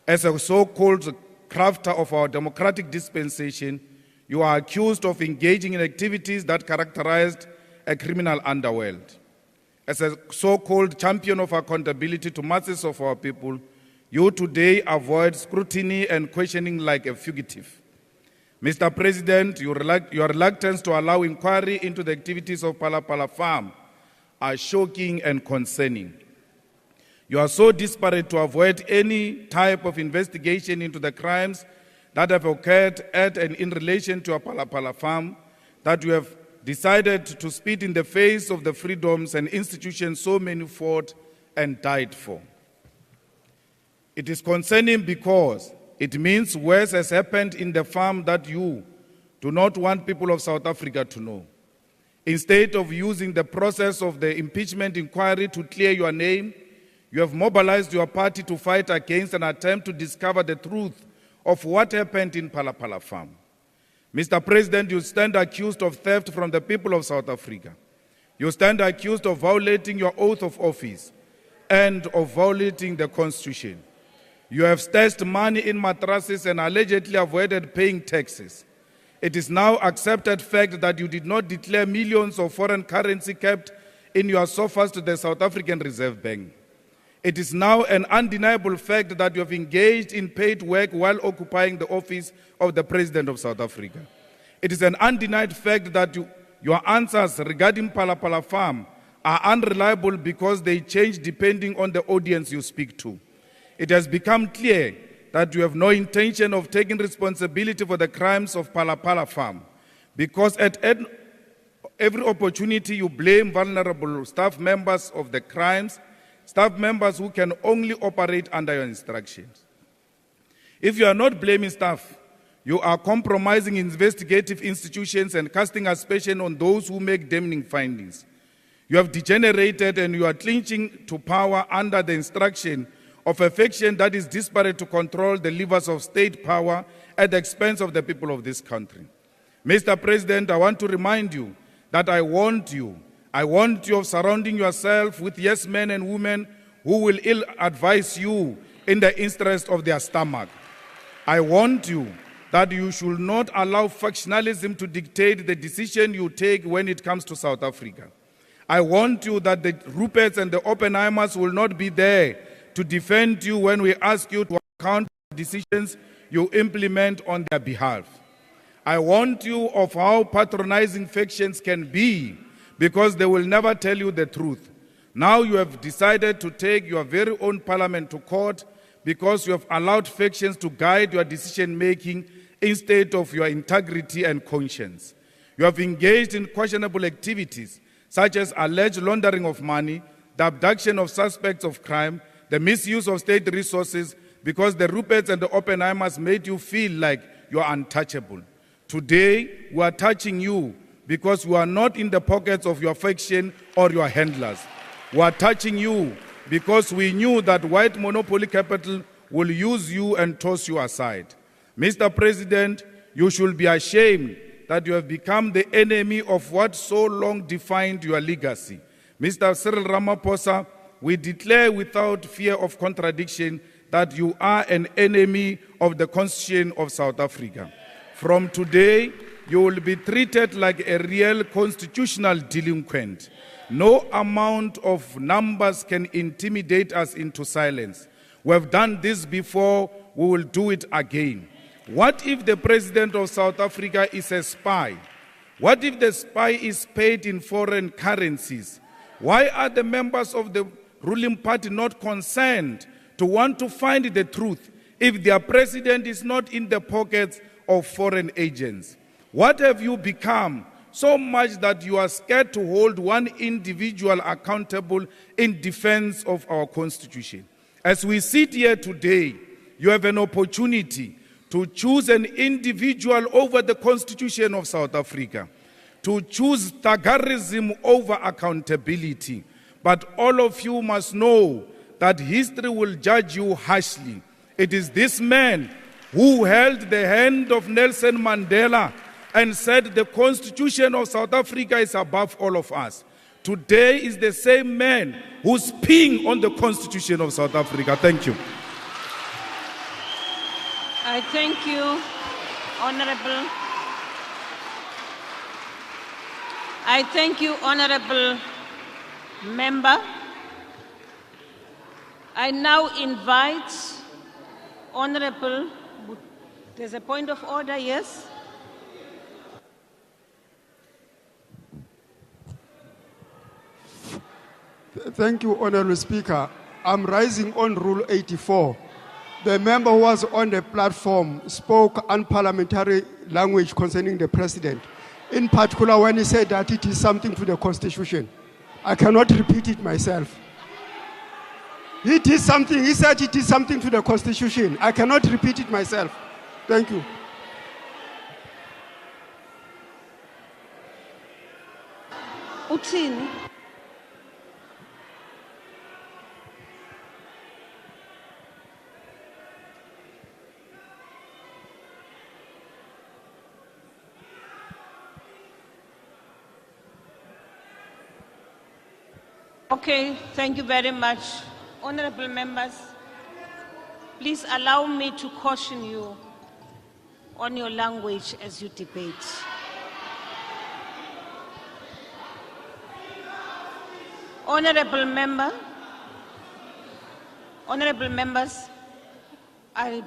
As a so-called crafter of our democratic dispensation, you are accused of engaging in activities that characterized a criminal underworld. As a so-called champion of accountability to masses of our people, you today avoid scrutiny and questioning like a fugitive. Mr. President, your reluctance to allow inquiry into the activities of Phala Phala farm are shocking and concerning. You are so desperate to avoid any type of investigation into the crimes that have occurred at and in relation to a Phala Phala farm that you have decided to spit in the face of the freedoms and institutions so many fought and died for. It is concerning because it means worse has happened in the farm that you do not want people of South Africa to know. Instead of using the process of the impeachment inquiry to clear your name, you have mobilized your party to fight against an attempt to discover the truth of what happened in Phala Phala farm. Mr. President, you stand accused of theft from the people of South Africa. You stand accused of violating your oath of office and of violating the Constitution. You have stashed money in mattresses and allegedly avoided paying taxes. It is now accepted fact that you did not declare millions of foreign currency kept in your sofas to the South African Reserve Bank. It is now an undeniable fact that you have engaged in paid work while occupying the office of the President of South Africa. It is an undenied fact that your answers regarding Phala Phala farm are unreliable because they change depending on the audience you speak to. It has become clear that you have no intention of taking responsibility for the crimes of Phala Phala farm because at every opportunity you blame vulnerable staff members of the crimes, staff members who can only operate under your instructions. If you are not blaming staff, you are compromising investigative institutions and casting aspersion on those who make damning findings. You have degenerated and you are clinching to power under the instruction of a faction that is desperate to control the levers of state power at the expense of the people of this country. Mr. President, I want to remind you that I warned you of surrounding yourself with yes men and women who will ill-advise you in the interest of their stomach. I warned you that you should not allow factionalism to dictate the decision you take when it comes to South Africa. I warned you that the Ruperts and the Oppenheimers will not be there to defend you when we ask you to account for decisions you implement on their behalf. I warned you of how patronizing factions can be because they will never tell you the truth. Now you have decided to take your very own parliament to court because you have allowed factions to guide your decision-making instead of your integrity and conscience. You have engaged in questionable activities such as alleged laundering of money, the abduction of suspects of crime, the misuse of state resources because the Ruperts and the Oppenheimers made you feel like you are untouchable. Today, we are touching you because you are not in the pockets of your faction or your handlers. We are touching you because we knew that white monopoly capital will use you and toss you aside. Mr. President, you should be ashamed that you have become the enemy of what so long defined your legacy. Mr. Cyril Ramaphosa, we declare without fear of contradiction that you are an enemy of the Constitution of South Africa. From today, you will be treated like a real constitutional delinquent. No amount of numbers can intimidate us into silence. We have done this before, we will do it again. What if the President of South Africa is a spy? What if the spy is paid in foreign currencies? Why are the members of the ruling party not concerned to want to find the truth if their president is not in the pockets of foreign agents? What have you become so much that you are scared to hold one individual accountable in defense of our Constitution? As we sit here today, you have an opportunity to choose an individual over the Constitution of South Africa, to choose thuggerism over accountability. But all of you must know that history will judge you harshly. It is this man who held the hand of Nelson Mandela and said the Constitution of South Africa is above all of us. Today is the same man who's peeing on the Constitution of South Africa. Thank you. I thank you, Honorable. I thank you, Honorable Member. I now invite Honorable, there's a point of order, yes? Thank you, Honorable Speaker. I'm rising on Rule 84. The member who was on the platform spoke unparliamentary language concerning the President. In particular, when he said that it is something to the Constitution. I cannot repeat it myself. It is something, he said it is something to the Constitution. I cannot repeat it myself. Thank you. Uthini? Okay, thank you very much. Honorable members, please allow me to caution you on your language as you debate. Honorable members, I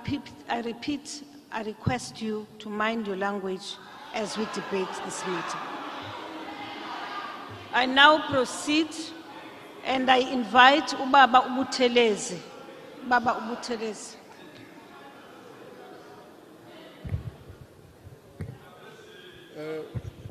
request you to mind your language as we debate this matter. I now proceed and I invite Ubaba Ubuthelezi. Baba Ubuthelezi.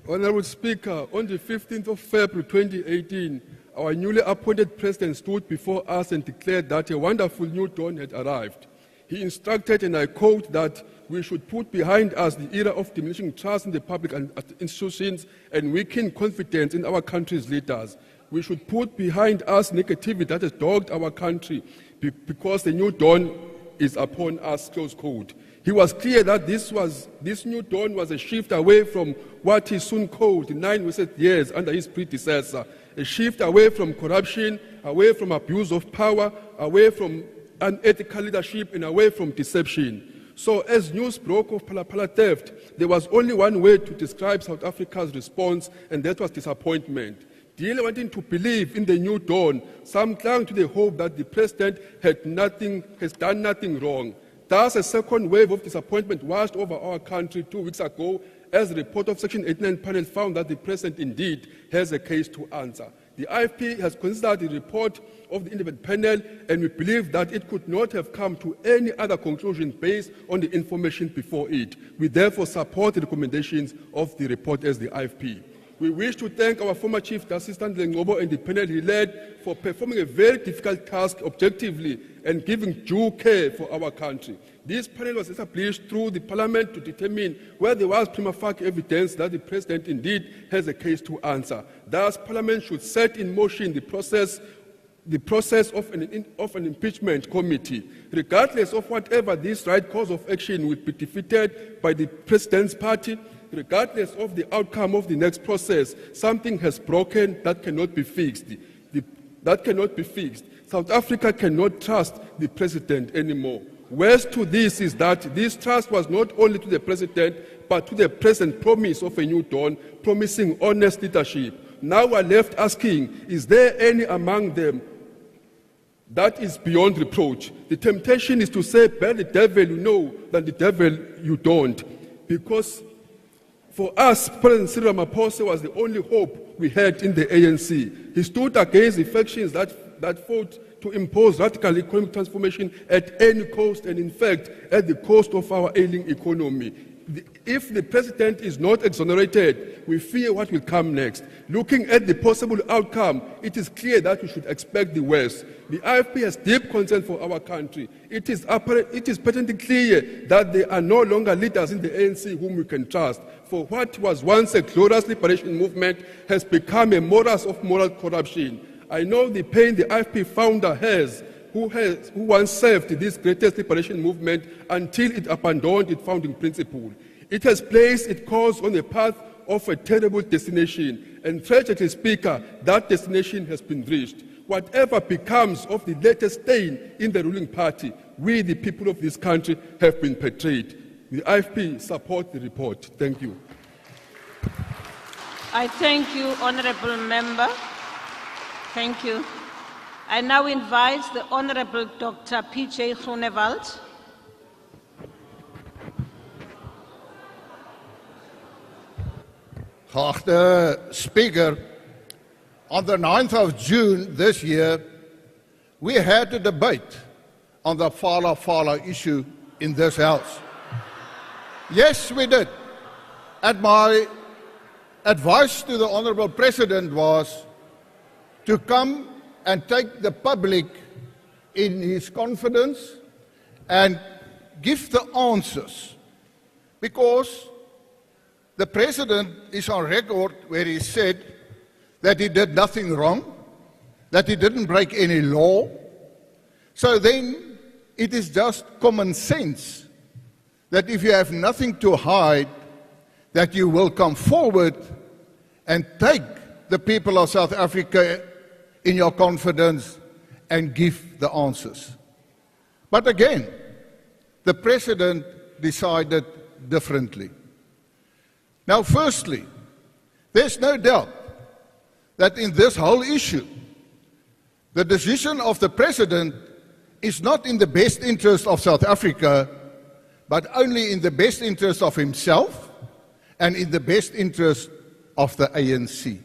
Honorable Speaker, on the 15th of February 2018, our newly appointed president stood before us and declared that a wonderful new dawn had arrived. He instructed, and I quote, that we should put behind us the era of diminishing trust in the public and institutions and weakened confidence in our country's leaders. We should put behind us negativity that has dogged our country because the new dawn is upon us, close quote. He was clear that this new dawn was a shift away from what he soon called 9 wasted years under his predecessor, a shift away from corruption, away from abuse of power, away from unethical leadership, and away from deception. So as news broke of Phala Phala theft, there was only one way to describe South Africa's response, and that was disappointment. Dearly wanting to believe in the new dawn, some clung to the hope that the president has done nothing wrong. Thus, a second wave of disappointment washed over our country 2 weeks ago as the report of Section 89 panel found that the president indeed has a case to answer. The IFP has considered the report of the independent panel, and we believe that it could not have come to any other conclusion based on the information before it. We therefore support the recommendations of the report as the IFP. We wish to thank our former Chief Justice Ngobo and the panel he led for performing a very difficult task objectively and giving due care for our country. This panel was established through the Parliament to determine where there was prima facie evidence that the President indeed has a case to answer. Thus, Parliament should set in motion the process of an impeachment committee. Regardless of whatever this right course of action will be defeated by the President's party, regardless of the outcome of the next process, something has broken that cannot be fixed. South Africa cannot trust the president anymore. Worse to this is that this trust was not only to the president, but to the present promise of a new dawn, promising honest leadership. Now we're left asking, is there any among them that is beyond reproach? The temptation is to say, bear the devil you know than the devil you don't. Because for us, President Cyril Ramaphosa was the only hope we had in the ANC. He stood against the factions that fought to impose radical economic transformation at any cost, and in fact, at the cost of our ailing economy. If the president is not exonerated, we fear what will come next. Looking at the possible outcome, it is clear that we should expect the worst. The IFP has deep concern for our country. It is patently clear that there are no longer leaders in the ANC whom we can trust. For what was once a glorious liberation movement has become a morass of moral corruption. I know the pain the IFP founder has, who once served this greatest liberation movement until it abandoned its founding principle. It has placed its course on a path of a terrible destination, and tragically, Speaker, that destination has been reached. Whatever becomes of the latest stain in the ruling party, we, the people of this country, have been betrayed. The IFP support the report. Thank you. I thank you, Honourable Member. Thank you. I now invite the Honourable Dr. P.J. Groenewald. Geachte Speaker, on the 9th of June this year, we had a debate on the Phala Phala issue in this House. Yes, we did. And my advice to the Honourable President was to come and take the public in his confidence and give the answers. Because the President is on record where he said that he did nothing wrong, that he didn't break any law. So then it is just common sense that if you have nothing to hide, that you will come forward and take the people of South Africa in your confidence and give the answers. But again, the President decided differently. Now, firstly, there's no doubt that in this whole issue, the decision of the President is not in the best interest of South Africa, but only in the best interest of himself and in the best interest of the ANC.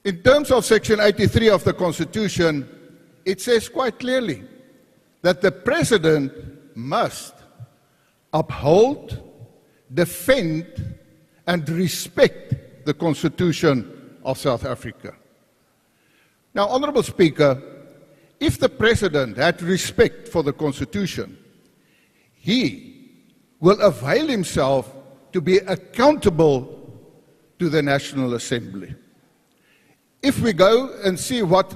In terms of Section 83 of the Constitution, it says quite clearly that the President must uphold, defend, and respect the Constitution of South Africa. Now, Honourable Speaker, if the President had respect for the Constitution, he will avail himself to be accountable to the National Assembly. If we go and see what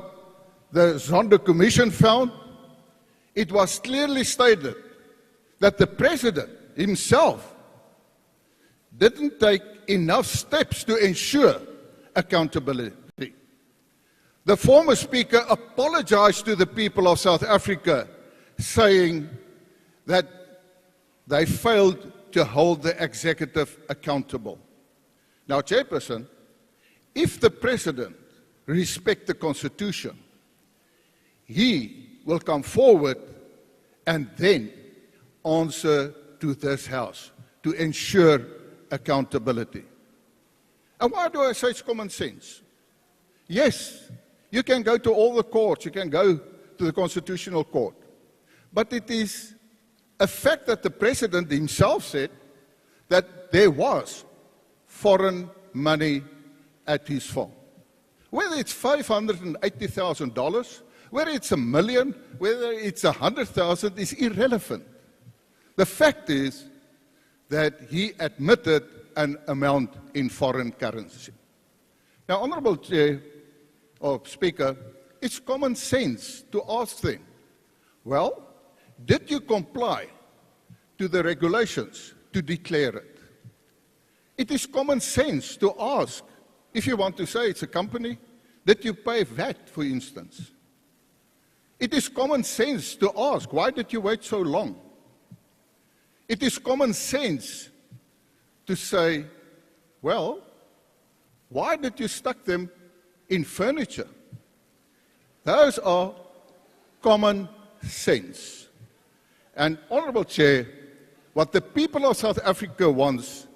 the Zondo Commission found, it was clearly stated that the President himself didn't take enough steps to ensure accountability. The former Speaker apologized to the people of South Africa, saying that they failed to hold the executive accountable. Now, Chairperson, if the President respects the Constitution, he will come forward and then answer to this House to ensure accountability. And why do I say it's common sense? Yes, you can go to all the courts, you can go to the Constitutional Court, but it is a fact that the President himself said that there was foreign money at his farm. Whether it's $580,000, whether it's $1 million, whether it's 100,000 is irrelevant. The fact is that he admitted an amount in foreign currency. Now, Honourable Chair, or Speaker, it's common sense to ask them, well, did you comply to the regulations to declare it? It is common sense to ask, if you want to say it's a company, did you pay VAT, for instance? It is common sense to ask, why did you wait so long? It is common sense to say, well, why did you stuck them in furniture? Those are common sense. And Honourable Chair, what the people of South Africa wants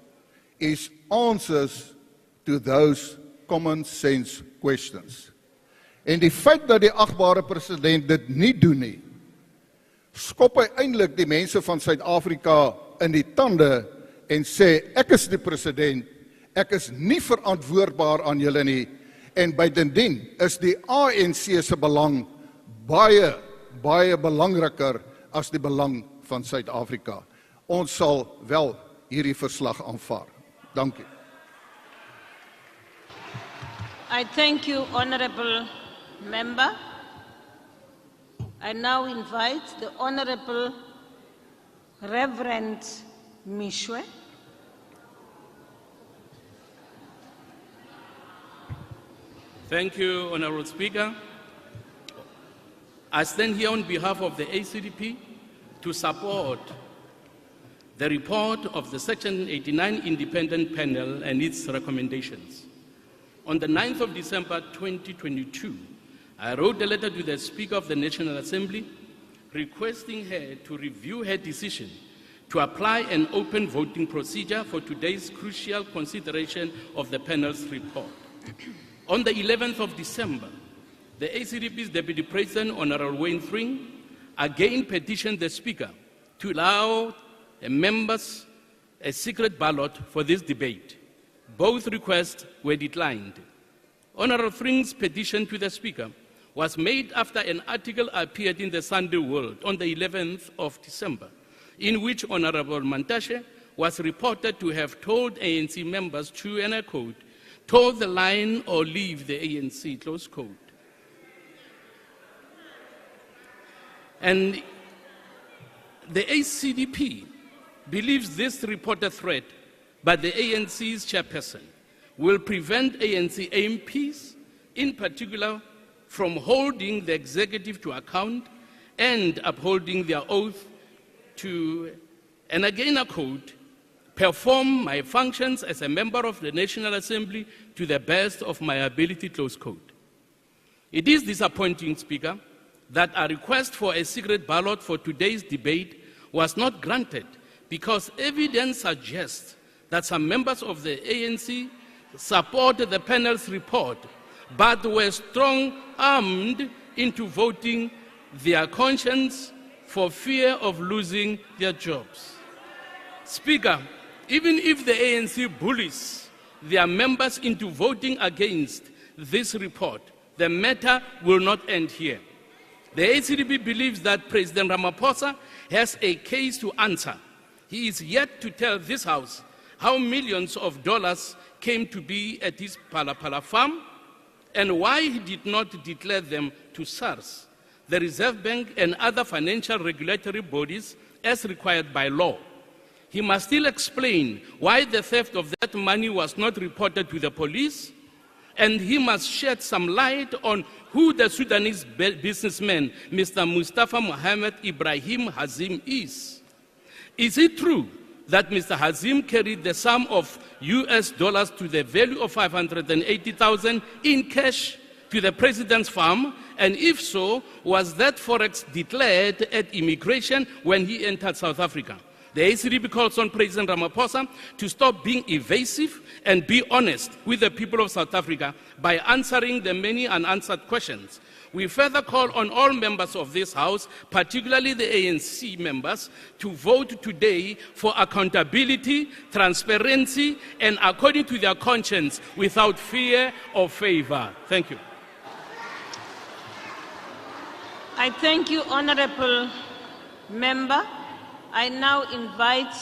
is answers to those common sense questions. En die feit dat die agbare president dit nie doen nie, skop hy eintlik die mense van Suid-Afrika in die tande en sê, ek is die president, ek is nie verantwoordbaar aan julle nie, en buitendien is die ANC se belang baie, baie belangriker as die belang van Suid-Afrika. Ons sal wel hierdie verslag aanvaar. Dankie. I thank you, Honourable Member. I now invite the Honourable Reverend Mishwe. Thank you, Honorable Speaker. I stand here on behalf of the ACDP to support the report of the Section 89 Independent Panel and its recommendations. On the 9th of December 2022, I wrote a letter to the Speaker of the National Assembly requesting her to review her decision to apply an open voting procedure for today's crucial consideration of the panel's report. On the 11th of December, the ACDP's Deputy President, Honorable Wayne Thring, again petitioned the Speaker to allow members a secret ballot for this debate. Both requests were declined. Honorable Thring's petition to the Speaker was made after an article appeared in the Sunday World on the 11th of December, in which Honorable Mantashe was reported to have told ANC members to, and I quote, toe the line or leave the ANC, close quote. And the ACDP believes this reported threat by the ANC's chairperson will prevent ANC MPs, in particular, from holding the executive to account and upholding their oath to, and again I quote, perform my functions as a member of the National Assembly to the best of my ability, close quote. It is disappointing, Speaker, that a request for a secret ballot for today's debate was not granted because evidence suggests that some members of the ANC supported the panel's report but were strong-armed into voting their conscience for fear of losing their jobs. Speaker, even if the ANC bullies their members into voting against this report, the matter will not end here. The ACDP believes that President Ramaphosa has a case to answer. He is yet to tell this House how millions of dollars came to be at his Phala Phala farm and why he did not declare them to SARS, the Reserve Bank, and other financial regulatory bodies as required by law. He must still explain why the theft of that money was not reported to the police, and he must shed some light on who the Sudanese businessman, Mr. Mustafa Mohammed Ibrahim Hazim is. Is it true that Mr. Hazim carried the sum of US dollars to the value of 580,000 in cash to the president's farm? And if so, was that forex declared at immigration when he entered South Africa? The ACDP calls on President Ramaphosa to stop being evasive and be honest with the people of South Africa by answering the many unanswered questions. We further call on all members of this House, particularly the ANC members, to vote today for accountability, transparency, and according to their conscience, without fear or favor. Thank you. I thank you, Honorable Member. I now invite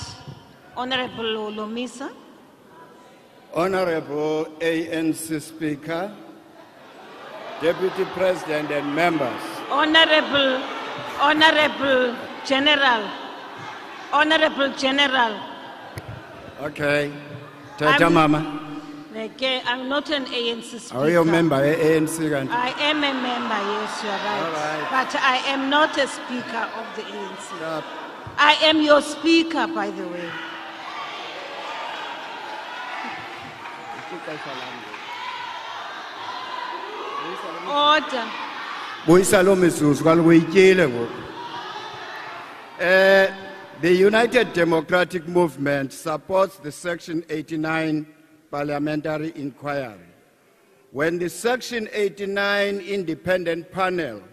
Honorable Olomisa. Honorable ANC Speaker, Deputy President and members. Honorable General. Okay. Tata Mama. Okay, I'm not an ANC speaker. Are you a member of ANC? I am a member, yes, you are right. All right. But I am not a speaker of the ANC. Stop. I am your speaker, by the way. Order. The United Democratic Movement supports the Section 89 parliamentary inquiry. When the Section 89 Independent Panel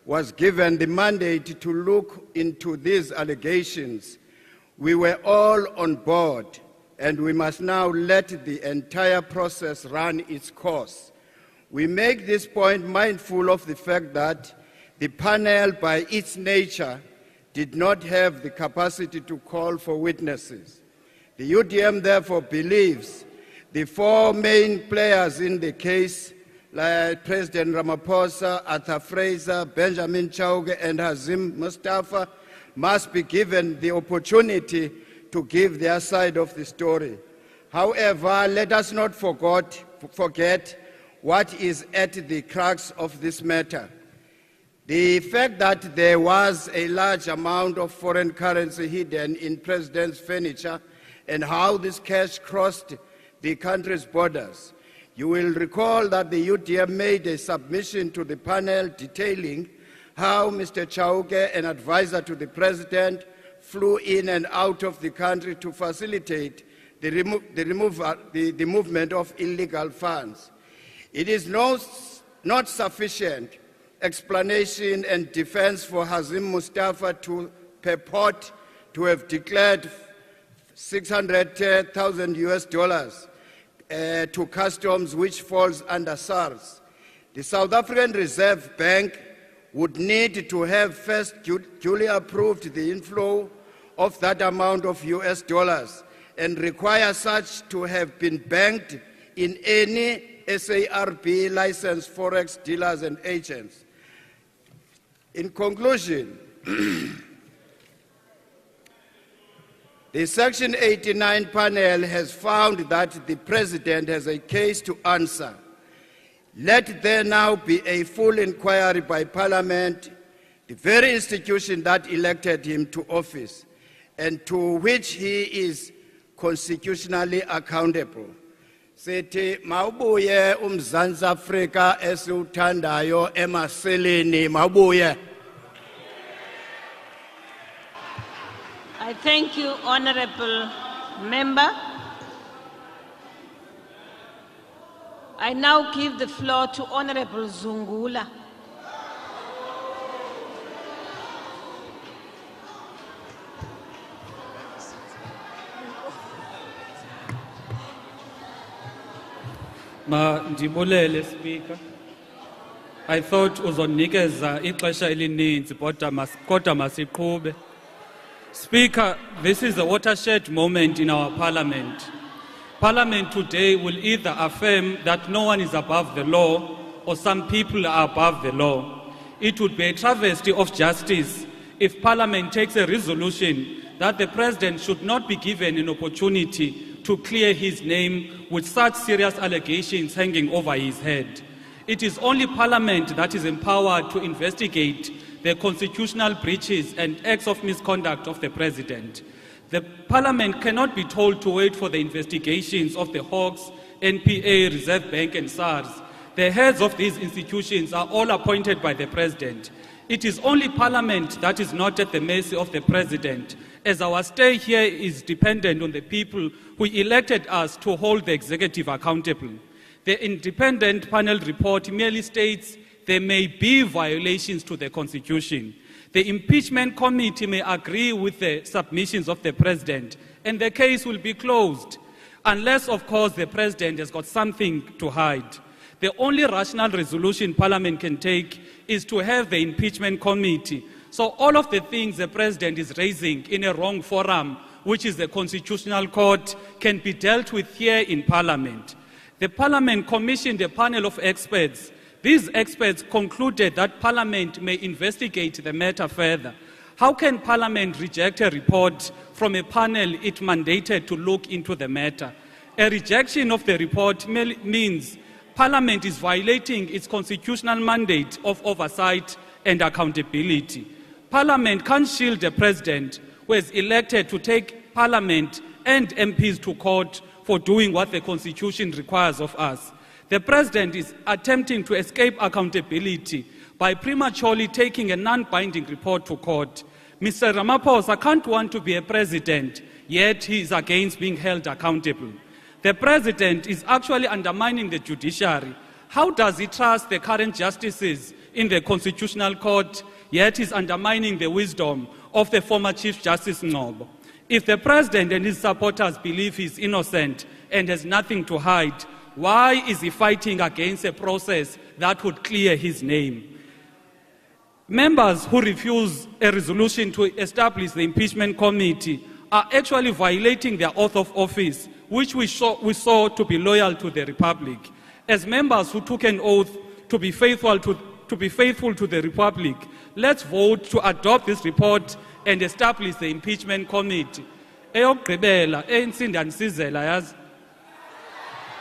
was given the mandate to look into these allegations, we were all on board, and we must now let the entire process run its course. We make this point mindful of the fact that the panel, by its nature, did not have the capacity to call for witnesses. The UDM therefore believes the four main players in the case, like President Ramaphosa, Arthur Fraser, Benjamin Chauke, and Hazim Mustafa, must be given the opportunity to give their side of the story. However, let us not forget what is at the crux of this matter. The fact that there was a large amount of foreign currency hidden in President's furniture and how this cash crossed the country's borders. You will recall that the UDM made a submission to the panel detailing how Mr. Chauke, an advisor to the President, flew in and out of the country to facilitate the movement of illegal funds. It is not sufficient explanation and defense for Hazim Mustafa to purport to have declared $600,000 US to customs, which falls under SARS. The South African Reserve Bank would need to have first duly approved the inflow of that amount of US dollars and require such to have been banked in any SARB licensed forex dealers and agents. In conclusion, the Section 89 panel has found that the President has a case to answer. Let there now be a full inquiry by Parliament, the very institution that elected him to office, and to which he is constitutionally accountable. Sithi mawubuye uMzantsi Afrika esiwuthandayo emaseleni mawubuye. I thank you, Honorable Member. I now give the floor to Honorable Zungula. Mandibulele Speaker. I thought uzonikeza ixesha elininzi kodwa masiqhube. Speaker, this is a watershed moment in our Parliament. Parliament today will either affirm that no one is above the law or some people are above the law. It would be a travesty of justice if Parliament takes a resolution that the President should not be given an opportunity to clear his name with such serious allegations hanging over his head. It is only Parliament that is empowered to investigate the constitutional breaches and acts of misconduct of the President. The Parliament cannot be told to wait for the investigations of the Hawks, NPA, Reserve Bank and SARS. The heads of these institutions are all appointed by the President. It is only Parliament that is not at the mercy of the President, as our stay here is dependent on the people who elected us to hold the executive accountable. The independent panel report merely states there may be violations to the Constitution. The impeachment committee may agree with the submissions of the President, and the case will be closed, unless, of course, the President has got something to hide. The only rational resolution Parliament can take is to have the impeachment committee. So all of the things the President is raising in a wrong forum, which is the Constitutional Court, can be dealt with here in Parliament. The Parliament commissioned a panel of experts. These experts concluded that Parliament may investigate the matter further. How can Parliament reject a report from a panel it mandated to look into the matter? A rejection of the report means Parliament is violating its constitutional mandate of oversight and accountability. Parliament can't shield the President who is elected to take Parliament and MPs to court for doing what the Constitution requires of us. The President is attempting to escape accountability by prematurely taking a non-binding report to court. Mr. Ramaphosa can't want to be a president, yet he is against being held accountable. The President is actually undermining the judiciary. How does he trust the current justices in the Constitutional Court, yet is undermining the wisdom of the former Chief Justice Ngcobo? If the President and his supporters believe he is innocent and has nothing to hide, why is he fighting against a process that would clear his name? Members who refuse a resolution to establish the impeachment committee are actually violating their oath of office, which we saw to be loyal to the Republic. As members who took an oath to be faithful to the Republic, let's vote to adopt this report and establish the impeachment committee. eyokugqibela eyintsimbi yandisizela yazi.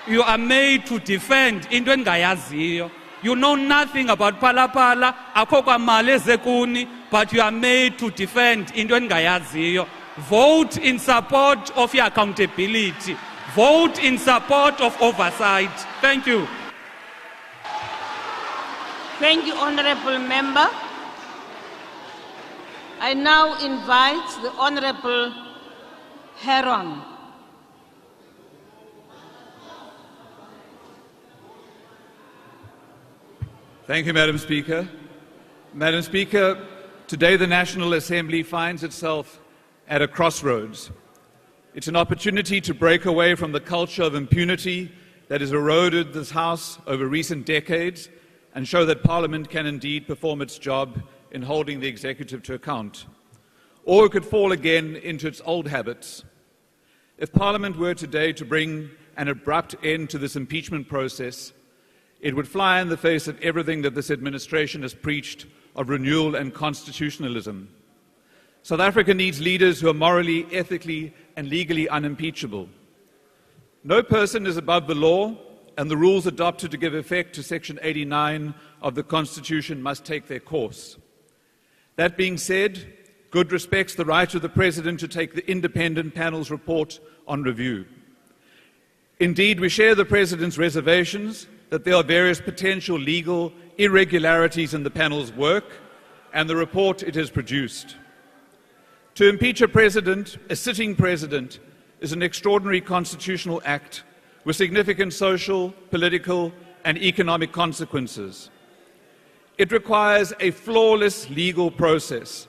You are made to defend into engayaziyo. You know nothing about Phala Phala, akho kwamali ezekuni, but you are made to defend into engayaziyo. Vote in support of your accountability. Vote in support of oversight. Thank you. Thank you, Honorable Member. I now invite the Honorable Heron. Thank you, Madam Speaker. Madam Speaker, today the National Assembly finds itself at a crossroads. It's an opportunity to break away from the culture of impunity that has eroded this House over recent decades and show that Parliament can indeed perform its job in holding the executive to account. Or it could fall again into its old habits. If Parliament were today to bring an abrupt end to this impeachment process, it would fly in the face of everything that this administration has preached of renewal and constitutionalism. South Africa needs leaders who are morally, ethically, and legally unimpeachable. No person is above the law, and the rules adopted to give effect to Section 89 of the Constitution must take their course. That being said, good respects the right of the President to take the independent panel's report on review. Indeed, we share the President's reservations that there are various potential legal irregularities in the panel's work and the report it has produced. To impeach a president, a sitting president, is an extraordinary constitutional act with significant social, political, and economic consequences. It requires a flawless legal process,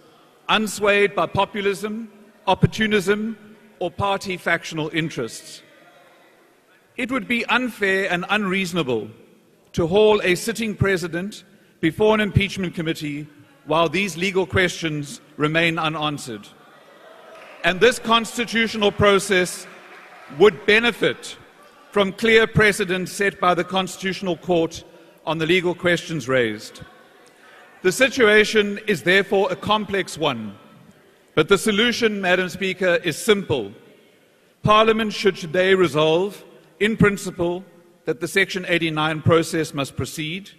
unswayed by populism, opportunism, or party factional interests. It would be unfair and unreasonable to haul a sitting president before an impeachment committee while these legal questions remain unanswered. And this constitutional process would benefit from clear precedents set by the Constitutional Court on the legal questions raised. The situation is therefore a complex one, but the solution, Madam Speaker, is simple. Parliament should today resolve, in principle, that the Section 89 process must proceed,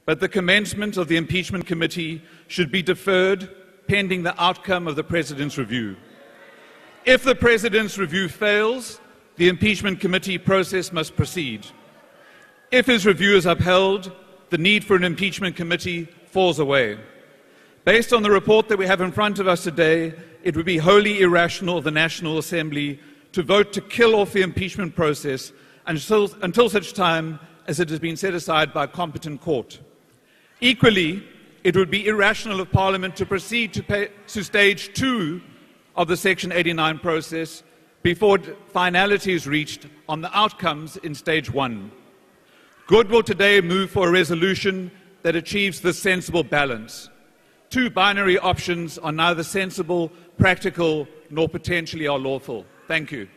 but the commencement of the impeachment committee should be deferred pending the outcome of the President's review. If the President's review fails, the impeachment committee process must proceed. If his review is upheld, the need for an impeachment committee falls away. Based on the report that we have in front of us today, it would be wholly irrational of the National Assembly to vote to kill off the impeachment process until such time as it has been set aside by a competent court. Equally, it would be irrational of Parliament to proceed to stage 2 of the Section 89 process before finality is reached on the outcomes in stage 1. Good will today move for a resolution that achieves this sensible balance. Two binary options are neither sensible, practical, nor potentially are lawful. Thank you.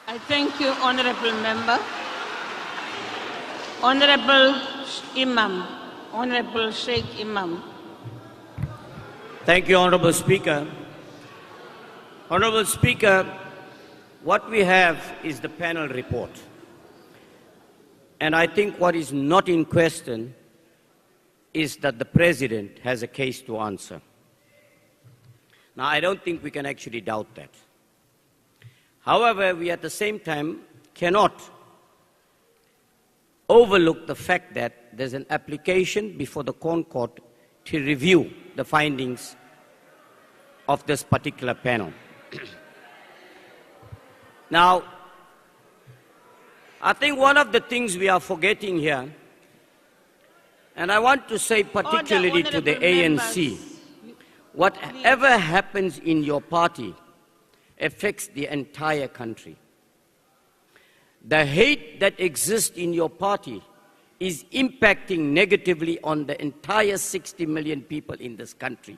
I thank you, Honorable Member. Honorable Imam, Honorable Sheikh Imam. Thank you, Honorable Speaker. Honorable Speaker, what we have is the panel report. And I think what is not in question is that the President has a case to answer. Now, I don't think we can actually doubt that. However, we at the same time cannot overlook the fact that there's an application before the Court to review the findings of this particular panel. Now, I think one of the things we are forgetting here, and I want to say particularly to the ANC, whatever happens in your party affects the entire country. The hate that exists in your party is impacting negatively on the entire 60 million people in this country.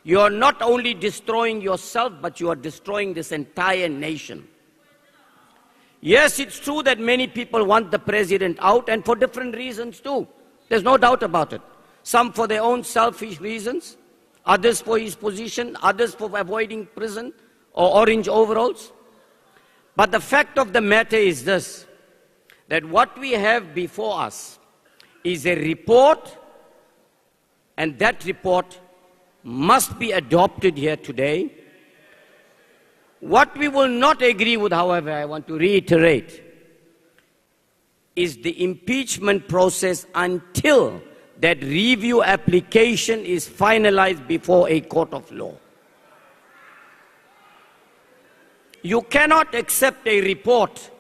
You are not only destroying yourself, but you are destroying this entire nation. Yes, it's true that many people want the president out, and for different reasons too. There's no doubt about it. Some for their own selfish reasons, others for his position, others for avoiding prison, or orange overalls. But the fact of the matter is this, that what we have before us is a report, and that report must be adopted here today. What we will not agree with, however, I want to reiterate, is the impeachment process until that review application is finalized before a court of law. You cannot accept a report,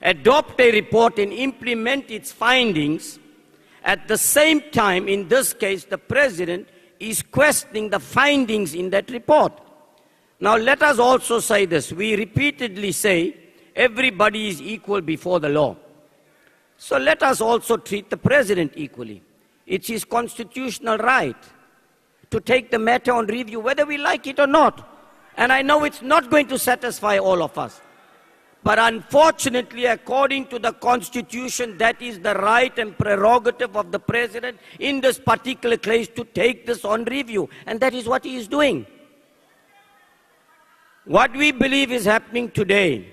adopt a report and implement its findings. At the same time, in this case, the President is questioning the findings in that report. Now let us also say this. We repeatedly say everybody is equal before the law. So let us also treat the President equally. It's his constitutional right to take the matter on review, whether we like it or not. And I know it's not going to satisfy all of us. But unfortunately, according to the Constitution, that is the right and prerogative of the President in this particular case to take this on review. And that is what he is doing. What we believe is happening today,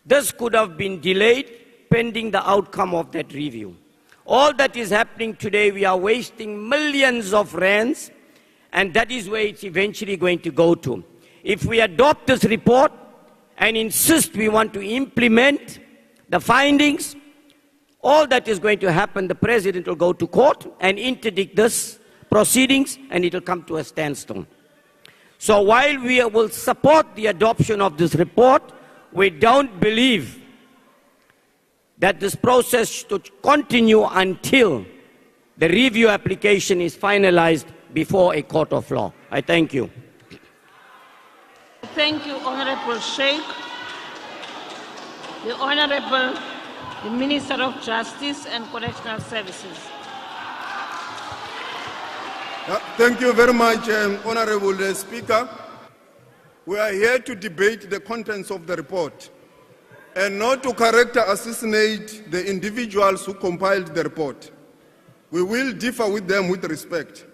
this could have been delayed pending the outcome of that review. All that is happening today, we are wasting millions of rands, and that is where it's eventually going to go to. If we adopt this report and insist we want to implement the findings, all that is going to happen, the President will go to court and interdict this proceedings, and it will come to a standstill. So while we will support the adoption of this report, we don't believe that this process should continue until the review application is finalized before a court of law. I thank you. Thank you, Honorable Sheikh. The Honorable the Minister of Justice and Correctional Services. Thank you very much, Honorable Speaker. We are here to debate the contents of the report and not to character assassinate the individuals who compiled the report. We will differ with them with respect.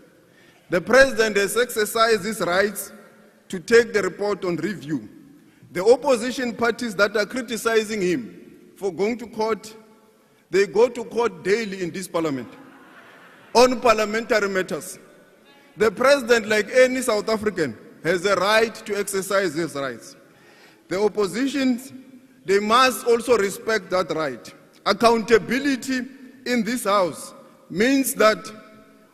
The President has exercised his rights to take the report on review. The opposition parties that are criticizing him for going to court, they go to court daily in this parliament on parliamentary matters. The President, like any South African, has a right to exercise his rights. The opposition, they must also respect that right. Accountability in this House means that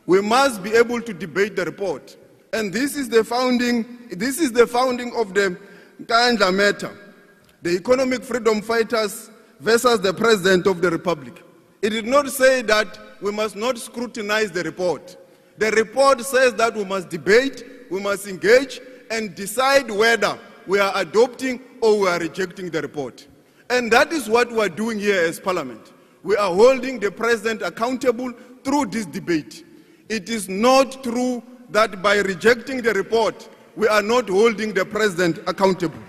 we must be able to debate the report. And this is the founding of the Nkandla matter, the economic freedom fighters versus the President of the Republic. It did not say that we must not scrutinize the report. The report says that we must debate, we must engage, and decide whether we are adopting or we are rejecting the report. And that is what we are doing here as Parliament. We are holding the President accountable through this debate. It is not true that by rejecting the report, we are not holding the President accountable.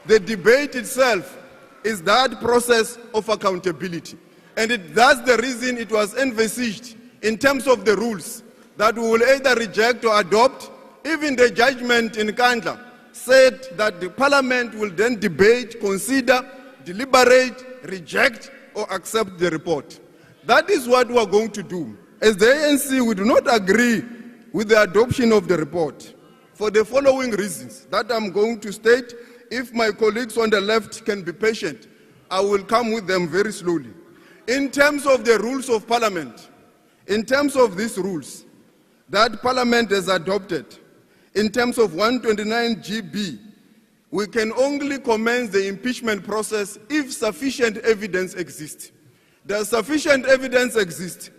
The debate itself is that process of accountability. And that's the reason it was envisaged in terms of the rules that we will either reject or adopt. Even the judgment in Nkandla said that the Parliament will then debate, consider, deliberate, reject, or accept the report. That is what we are going to do. As the ANC, we do not agree with the adoption of the report for the following reasons that I'm going to state. If my colleagues on the left can be patient, I will come with them very slowly. In terms of the rules of Parliament, in terms of these rules that Parliament has adopted, in terms of 129 GB, we can only commence the impeachment process if sufficient evidence exists. Does sufficient evidence exist?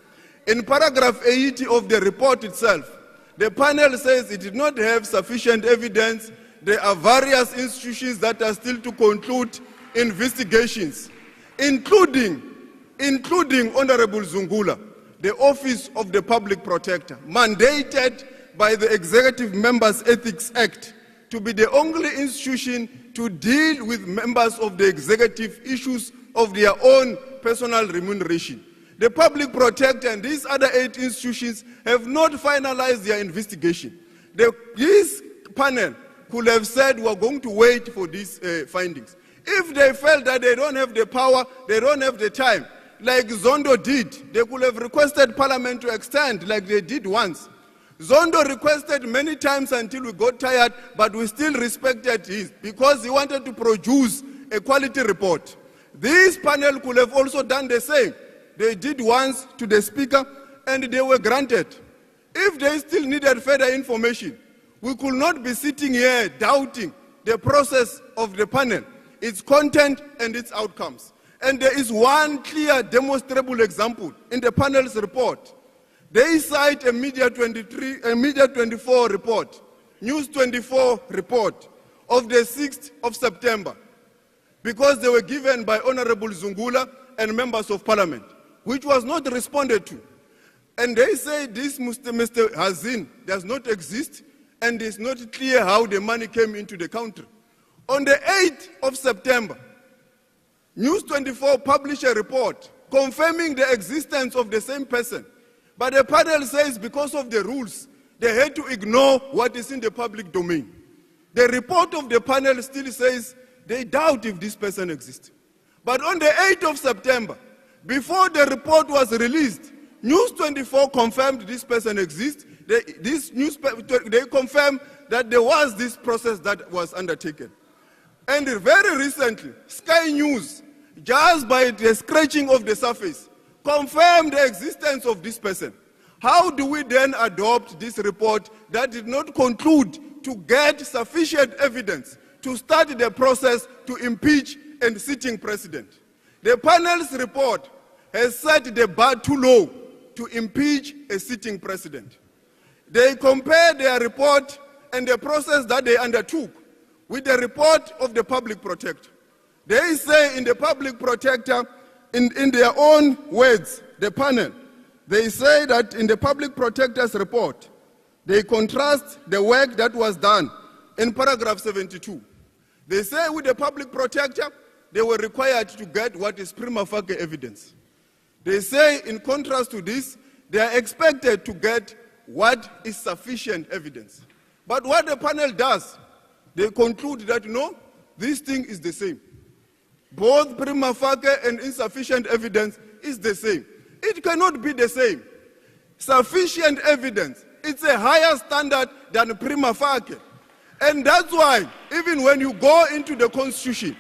In paragraph 80 of the report itself, the panel says it did not have sufficient evidence. There are various institutions that are still to conclude investigations, including Honorable Zungula, the Office of the Public Protector, mandated by the Executive Members Ethics Act to be the only institution to deal with members of the executive issues of their own personal remuneration. The Public Protector and these other 8 institutions have not finalized their investigation. This panel could have said we're going to wait for these findings. If they felt that they don't have the power, they don't have the time, like Zondo did, they could have requested Parliament to extend like they did once. Zondo requested many times until we got tired, but we still respected his because he wanted to produce a quality report. This panel could have also done the same. They did once to the Speaker and they were granted. If they still needed further information, we could not be sitting here doubting the process of the panel, its content and its outcomes. And there is one clear demonstrable example in the panel's report. They cite a Media 24 report, News 24 report of the 6th of September, because they were given by Honorable Zungula and members of Parliament, which was not responded to. And they say this Mr. Hazin does not exist and it's not clear how the money came into the country. On the 8th of September, News 24 published a report confirming the existence of the same person. But the panel says because of the rules, they had to ignore what is in the public domain. The report of the panel still says they doubt if this person exists. But on the 8th of September, before the report was released, News 24 confirmed this person exists. They confirmed that there was this process that was undertaken. And very recently, Sky News, just by the scratching of the surface, confirmed the existence of this person. How do we then adopt this report that did not conclude to get sufficient evidence to start the process to impeach a sitting president? The panel's report has set the bar too low to impeach a sitting president. They compare their report and the process that they undertook with the report of the public protector. They say in the public protector, in their own words, the panel, they say that in the public protector's report, they contrast the work that was done in paragraph 72. They say with the public protector, they were required to get what is prima facie evidence. They say in contrast to this, they are expected to get what is sufficient evidence. But what the panel does, they conclude that no, this thing is the same. Both prima facie and insufficient evidence is the same. It cannot be the same. Sufficient evidence, it's a higher standard than prima facie. And that's why, even when you go into the Constitution,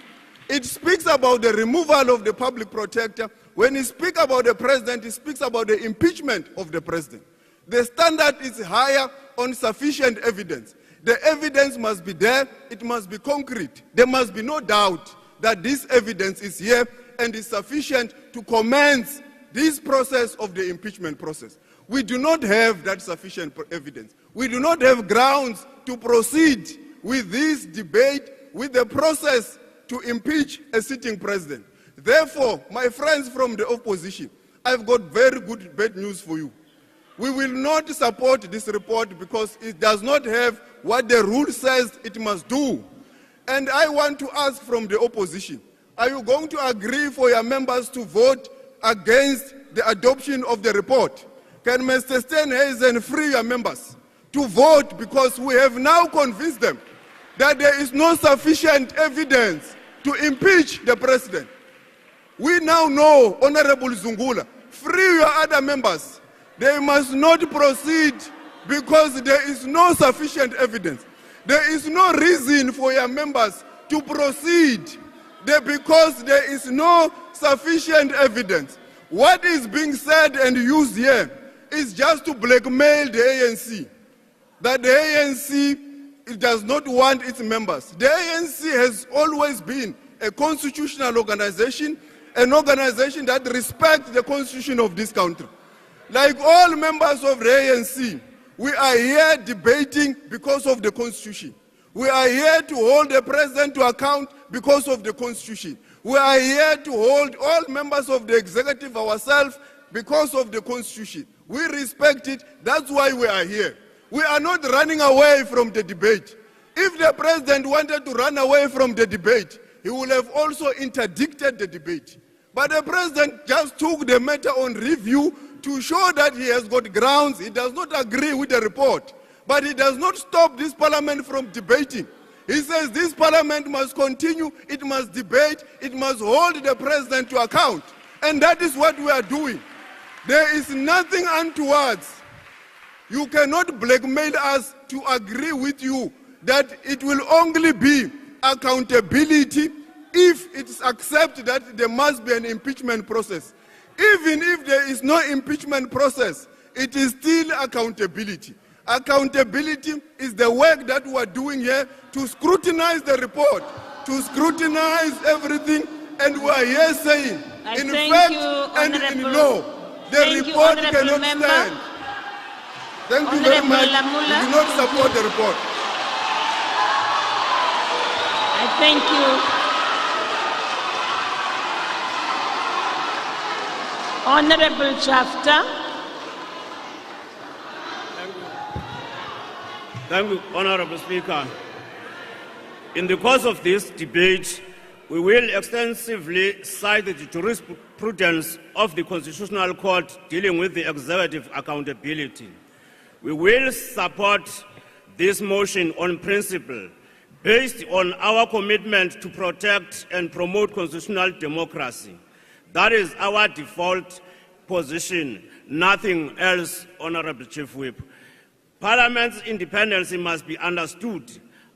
it speaks about the removal of the public protector. When it speaks about the president, it speaks about the impeachment of the president. The standard is higher on sufficient evidence. The evidence must be there, it must be concrete. There must be no doubt that this evidence is here and is sufficient to commence this process of the impeachment process. We do not have that sufficient evidence. We do not have grounds to proceed with this debate, with the process to impeach a sitting president. Therefore, my friends from the opposition, I've got very good bad news for you. We will not support this report because it does not have what the rule says it must do. And I want to ask from the opposition, are you going to agree for your members to vote against the adoption of the report? Can Mr. Steenhuisen free your members to vote, because we have now convinced them that there is no sufficient evidence to impeach the president. We now know, Honorable Zungula, free your other members. They must not proceed because there is no sufficient evidence. There is no reason for your members to proceed because there is no sufficient evidence. What is being said and used here is just to blackmail the ANC. That the ANC it does not want its members. The ANC has always been a constitutional organization, an organization that respects the constitution of this country. Like all members of the ANC, we are here debating because of the constitution. We are here to hold the president to account because of the constitution. We are here to hold all members of the executive ourselves because of the constitution. We respect it. That's why we are here. We are not running away from the debate. If the president wanted to run away from the debate, he would have also interdicted the debate. But the president just took the matter on review to show that he has got grounds. He does not agree with the report. But he does not stop this parliament from debating. He says this parliament must continue, it must debate, it must hold the president to account. And that is what we are doing. There is nothing untowards. You cannot blackmail us to agree with you that it will only be accountability if it's accepted that there must be an impeachment process. Even if there is no impeachment process, it is still accountability. Accountability is the work that we are doing here to scrutinize the report, to scrutinize everything, and we are here saying, in fact and in law, the report cannot stand. Thank you very much. We do not support the report. I thank you. Honorable Shafter. Thank you, Honorable Speaker. In the course of this debate, we will extensively cite the jurisprudence of the Constitutional Court dealing with the executive accountability. We will support this motion on principle, based on our commitment to protect and promote constitutional democracy. That is our default position, nothing else, Honorable Chief Whip. Parliament's independence must be understood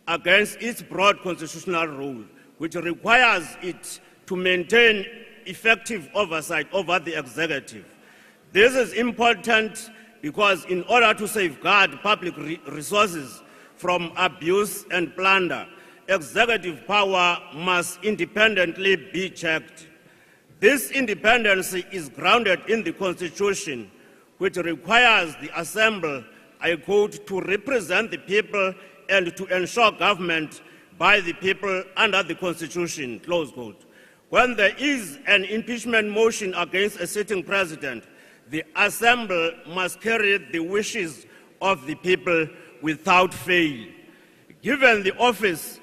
against its broad constitutional role, which requires it to maintain effective oversight over the executive. This is important because in order to safeguard public resources from abuse and plunder, executive power must independently be checked. This independence is grounded in the Constitution, which requires the Assembly, I quote, to represent the people and to ensure government by the people under the Constitution, close quote. When there is an impeachment motion against a sitting president, the Assembly must carry the wishes of the people without fail. Given the office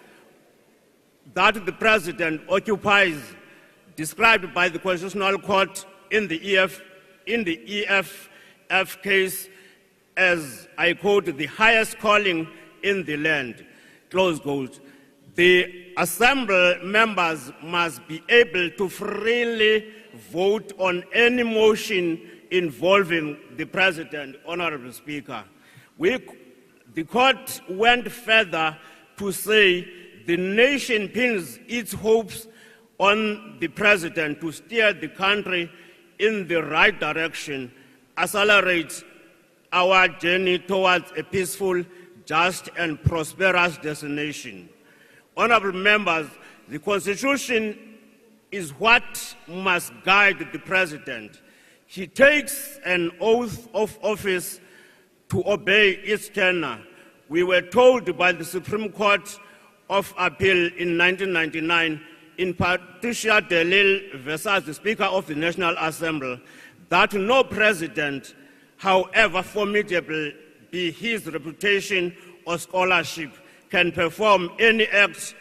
that the president occupies, described by the Constitutional Court in the EFF case as, I quote, the highest calling in the land, close quote, the Assembly members must be able to freely vote on any motion involving the President, Honorable Speaker. The court went further to say the nation pins its hopes on the President to steer the country in the right direction, accelerate our journey towards a peaceful, just, and prosperous destination. Honorable members, the Constitution is what must guide the President. He takes an oath of office to obey its tenor. We were told by the Supreme Court of Appeal in 1999 in Patricia DeLille versus the Speaker of the National Assembly that no president, however formidable be his reputation or scholarship, can perform any act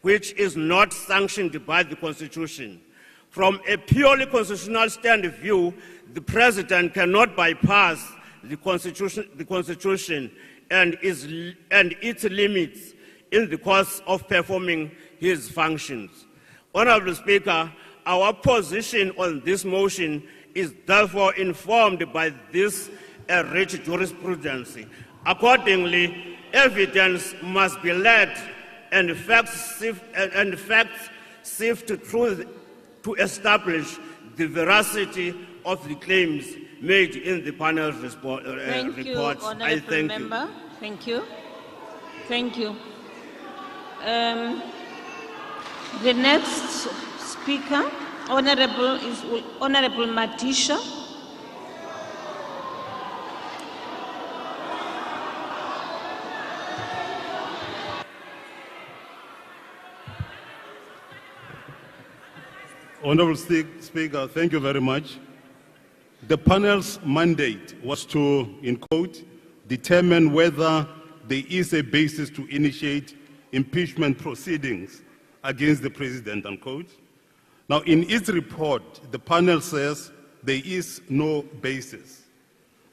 which is not sanctioned by the Constitution. From a purely constitutional stand of view, the President cannot bypass the Constitution and its limits in the course of performing his functions. Honorable Speaker, our position on this motion is therefore informed by this rich jurisprudence. Accordingly, evidence must be led and facts sift through to establish the veracity of the claims made in the panel report. Thank you, Honorable I thank Member. you. Thank you. Thank you. The next speaker, Honorable Matisha. Honorable Speaker, thank you very much. The panel's mandate was to, in quote, determine whether there is a basis to initiate impeachment proceedings against the president, unquote. Now, in its report, the panel says there is no basis.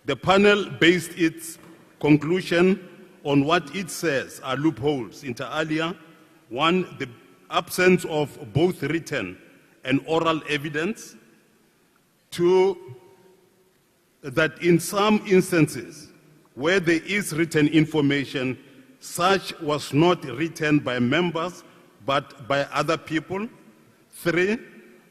The panel based its conclusion on what it says are loopholes, inter alia. One, the absence of both written and oral evidence. Two, that in some instances where there is written information, such was not written by members but by other people. Three,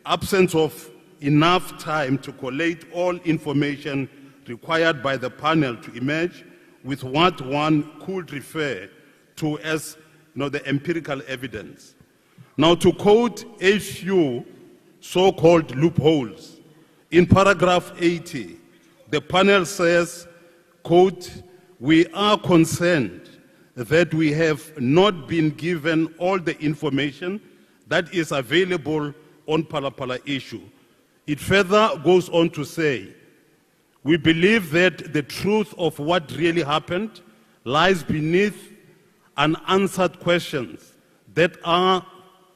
absence of enough time to collate all information required by the panel to emerge with what one could refer to as the empirical evidence. Now, to quote a few so-called loopholes, in paragraph 80, the panel says, quote, "We are concerned that we have not been given all the information that is available on Phala Phala issue." It further goes on to say, "We believe that the truth of what really happened lies beneath unanswered questions that are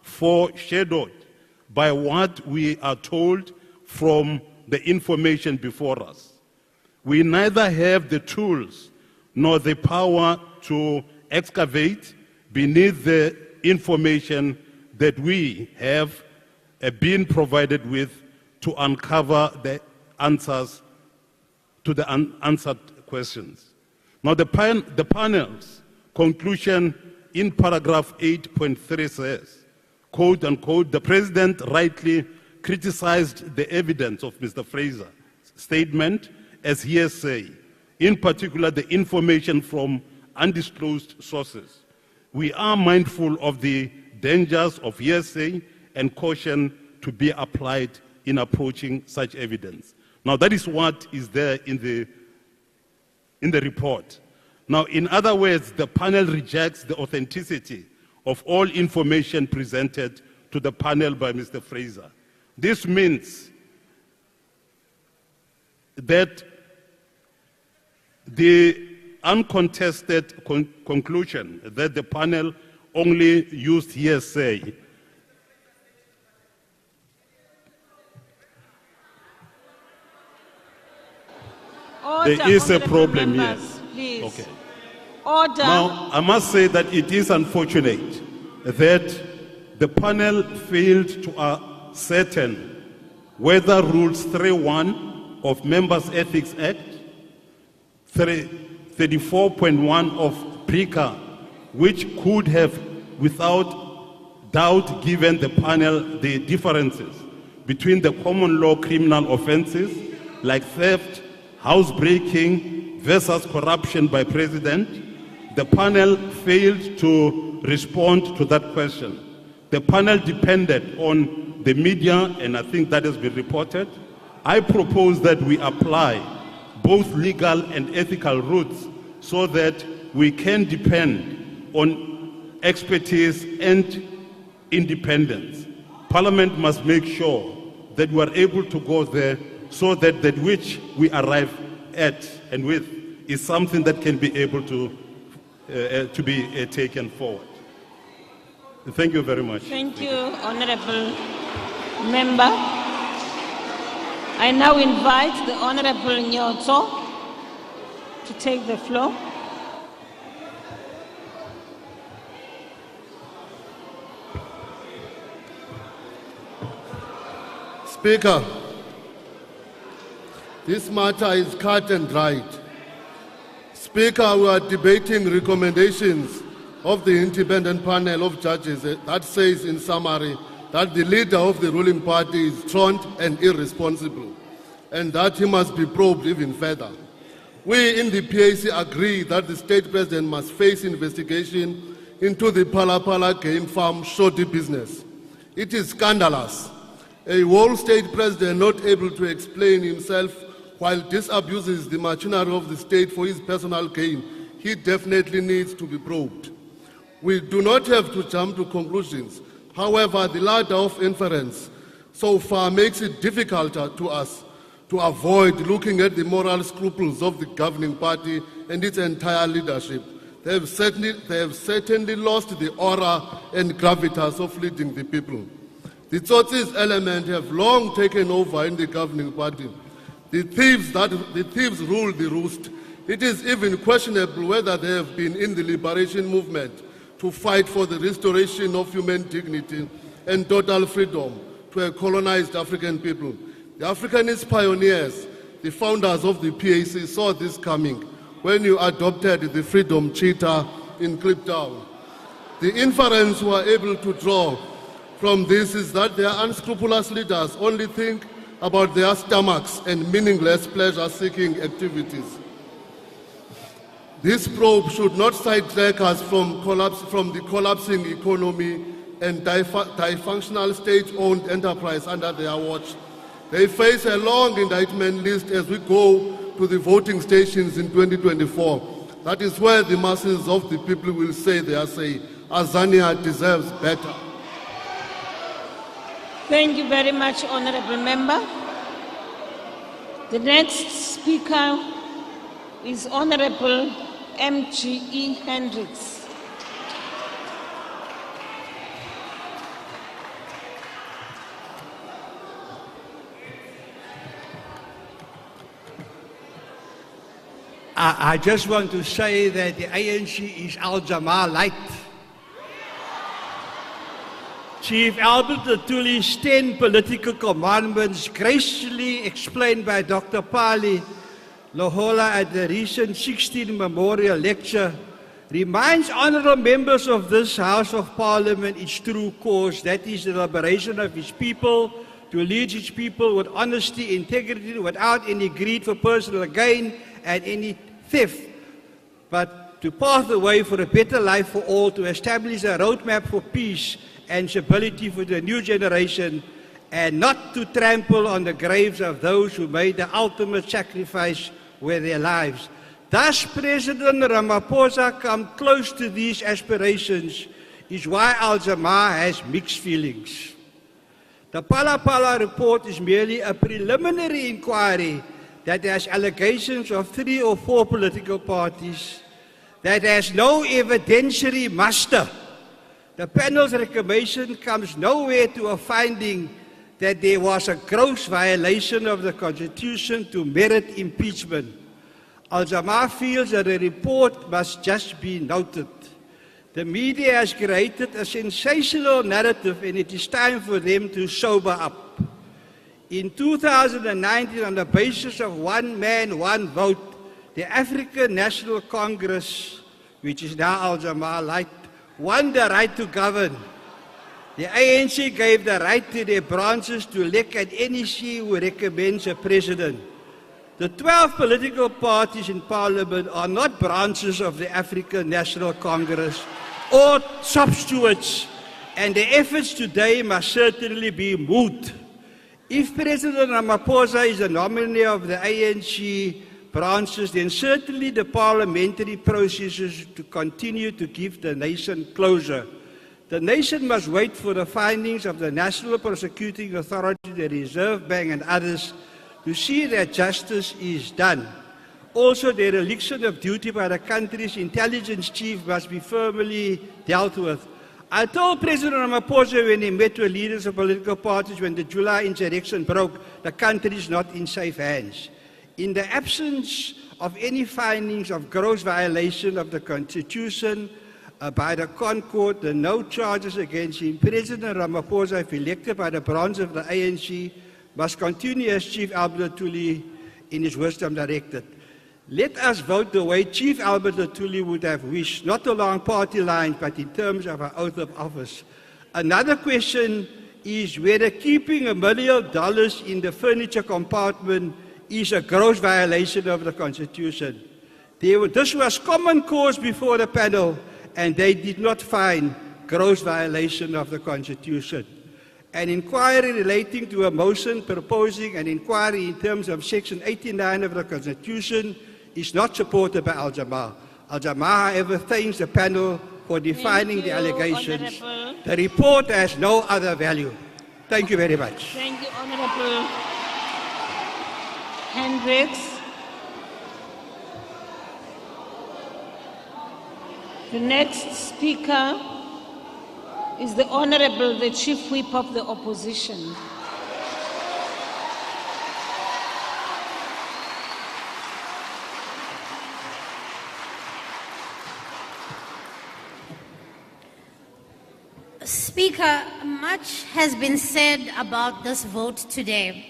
foreshadowed by what we are told from the information before us. We neither have the tools nor the power to excavate beneath the information that we have been provided with to uncover the answers to the unanswered questions." Now, the panel's conclusion in paragraph 8.3 says, quote unquote, "The President rightly criticized the evidence of Mr. Fraser's statement as hearsay, in particular the information from undisclosed sources. We are mindful of the dangers of hearsay and caution to be applied in approaching such evidence." Now, that is what is there in the report. Now, in other words, the panel rejects the authenticity of all information presented to the panel by Mr. Fraser. This means that the uncontested conclusion that the panel only used hearsay there is a problem here. Please. Okay. Order. Now, I must say that it is unfortunate that the panel failed to ascertain whether Rules 3.1 of Members' Ethics Act, 34.1 of PRICA, which could have without doubt given the panel the differences between the common law criminal offenses like theft, housebreaking versus corruption by president. The panel failed to respond to that question. The panel depended on the media, and I think that has been reported. I propose that we apply both legal and ethical routes so that we can depend on expertise and independence. Parliament must make sure that we are able to go there so that that which we arrive at and with is something that can be able to be taken forward. Thank you very much. Thank you, Honorable Member. I now invite the Honorable Nyoto to take the floor. Speaker, this matter is cut and dried. Speaker, we are debating recommendations of the independent panel of judges that says in summary that the leader of the ruling party is truant and irresponsible and that he must be probed even further. We in the PAC agree that the state president must face investigation into the Phala Phala game farm shoddy business. It is scandalous. A whole state president not able to explain himself while disabuses the machinery of the state for his personal gain, he definitely needs to be probed. We do not have to jump to conclusions. However, the ladder of inference so far makes it difficult to us to avoid looking at the moral scruples of the governing party and its entire leadership. They have certainly lost the aura and gravitas of leading the people. The Tsotsis element have long taken over in the governing party. The thieves rule the roost It is even questionable whether they have been in the liberation movement to fight for the restoration of human dignity and total freedom to a colonized African people. The Africanist pioneers, the founders of the PAC, saw this coming when you adopted the Freedom Charter in Kliptown. The inference we are able to draw from this is that their unscrupulous leaders only think about their stomachs and meaningless pleasure-seeking activities. This probe should not sidetrack us from the collapsing economy and dysfunctional state-owned enterprise under their watch. They face a long indictment list as we go to the voting stations in 2024. That is where the masses of the people will say their say. Azania deserves better. Thank you very much, Honorable Member. The next speaker is Honorable M.G.E. Hendricks. I just want to say that the ANC is Al-Jamaa light. Chief Albert Lutuli's 10 political commandments, gracefully explained by Dr. Pali Lohola at the recent 16th Memorial Lecture, reminds honourable members of this House of Parliament its true cause, that is the liberation of its people, to lead its people with honesty, integrity, without any greed for personal gain and any theft, but to pave the way for a better life for all, to establish a roadmap for peace and stability for the new generation, and not to trample on the graves of those who made the ultimate sacrifice with their lives. Thus, President Ramaphosa come close to these aspirations, is why Al-Jamaa has mixed feelings. The Phala Phala report is merely a preliminary inquiry that has allegations of 3 or 4 political parties, that has no evidentiary muster. The panel's recommendation comes nowhere to a finding that there was a gross violation of the Constitution to merit impeachment. Al-Jamaa feels that the report must just be noted. The media has created a sensational narrative, and it is time for them to sober up. In 2019, on the basis of one man, one vote, the African National Congress, which is now Al-Jamaa Light, won the right to govern. The ANC gave the right to their branches to elect an NEC who recommends a president. The 12 political parties in Parliament are not branches of the African National Congress or substitutes, and the efforts today must certainly be moot. If President Ramaphosa is the nominee of the ANC branches, then certainly the parliamentary processes to continue to give the nation closure. The nation must wait for the findings of the National Prosecuting Authority, the Reserve Bank and others to see that justice is done. Also, the dereliction of duty by the country's intelligence chief must be firmly dealt with. I told President Ramaphosa when he met with leaders of political parties when the July insurrection broke, the country is not in safe hands. In the absence of any findings of gross violation of the Constitution by the Concord, the no charges against him, President Ramaphosa, if elected by the branch of the ANC, must continue as Chief Albert Luthuli in his wisdom directed. Let us vote the way Chief Albert Luthuli would have wished, not along party lines, but in terms of our oath of office. Another question is whether keeping $1 million in the furniture compartment is a gross violation of the Constitution. This was common cause before the panel, and they did not find gross violation of the Constitution. An inquiry relating to a motion proposing an inquiry in terms of Section 89 of the Constitution is not supported by Al-Jamaa. Al-Jamaa, however, thanks the panel for defining the allegations. Honorable. The report has no other value. Thank you very much. Thank you, Honorable Hendricks. The next speaker is the Honorable, the Chief Whip of the Opposition. Speaker, much has been said about this vote today.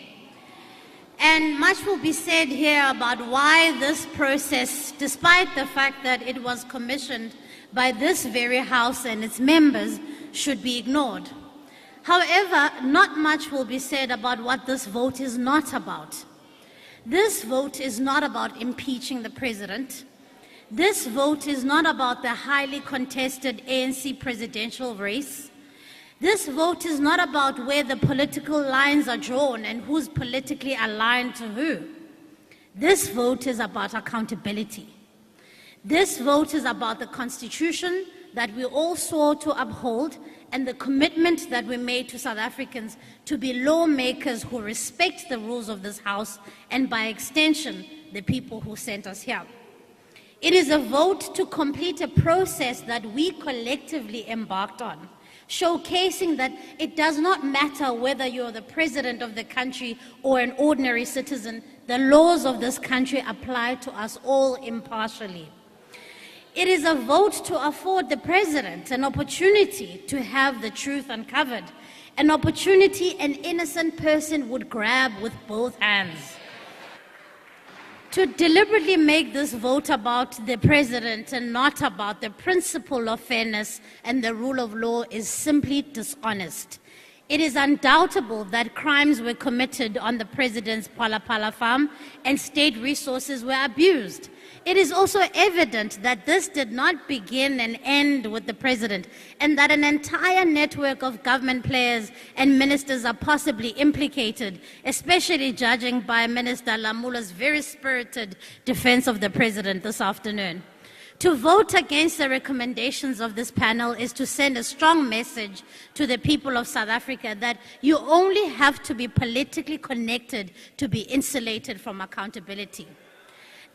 And much will be said here about why this process, despite the fact that it was commissioned by this very House and its members, should be ignored. However, not much will be said about what this vote is not about. This vote is not about impeaching the president. This vote is not about the highly contested ANC presidential race. This vote is not about where the political lines are drawn and who's politically aligned to who. This vote is about accountability. This vote is about the Constitution that we all swore to uphold and the commitment that we made to South Africans to be lawmakers who respect the rules of this House and, by extension, the people who sent us here. It is a vote to complete a process that we collectively embarked on, showcasing that it does not matter whether you're the president of the country or an ordinary citizen, the laws of this country apply to us all impartially. It is a vote to afford the president an opportunity to have the truth uncovered, an opportunity an innocent person would grab with both hands. To deliberately make this vote about the president and not about the principle of fairness and the rule of law is simply dishonest. It is undoubtable that crimes were committed on the president's Phala Phala farm and state resources were abused. It is also evident that this did not begin and end with the president, and that an entire network of government players and ministers are possibly implicated, especially judging by Minister Lamula's very spirited defense of the president this afternoon. To vote against the recommendations of this panel is to send a strong message to the people of South Africa that you only have to be politically connected to be insulated from accountability.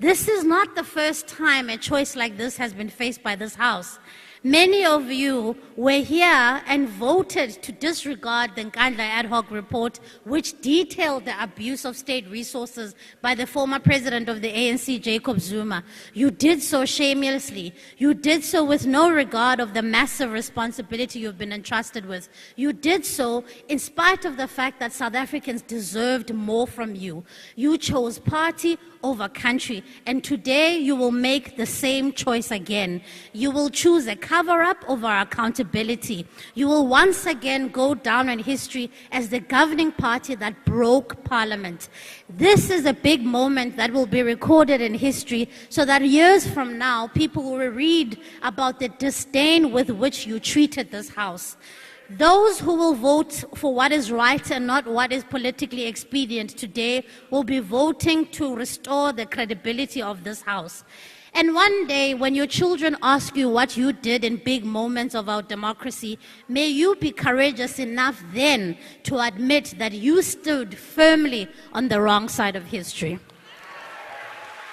This is not the first time a choice like this has been faced by this House. Many of you were here and voted to disregard the Nkandla ad hoc report, which detailed the abuse of state resources by the former president of the ANC, Jacob Zuma. You did so shamelessly. You did so with no regard of the massive responsibility you've been entrusted with. You did so in spite of the fact that South Africans deserved more from you. You chose party over country, and today you will make the same choice again. You will choose a cover-up over accountability. You will once again go down in history as the governing party that broke Parliament. This is a big moment that will be recorded in history so that years from now, people will read about the disdain with which you treated this House. Those who will vote for what is right and not what is politically expedient today will be voting to restore the credibility of this House. And one day, when your children ask you what you did in big moments of our democracy, may you be courageous enough then to admit that you stood firmly on the wrong side of history.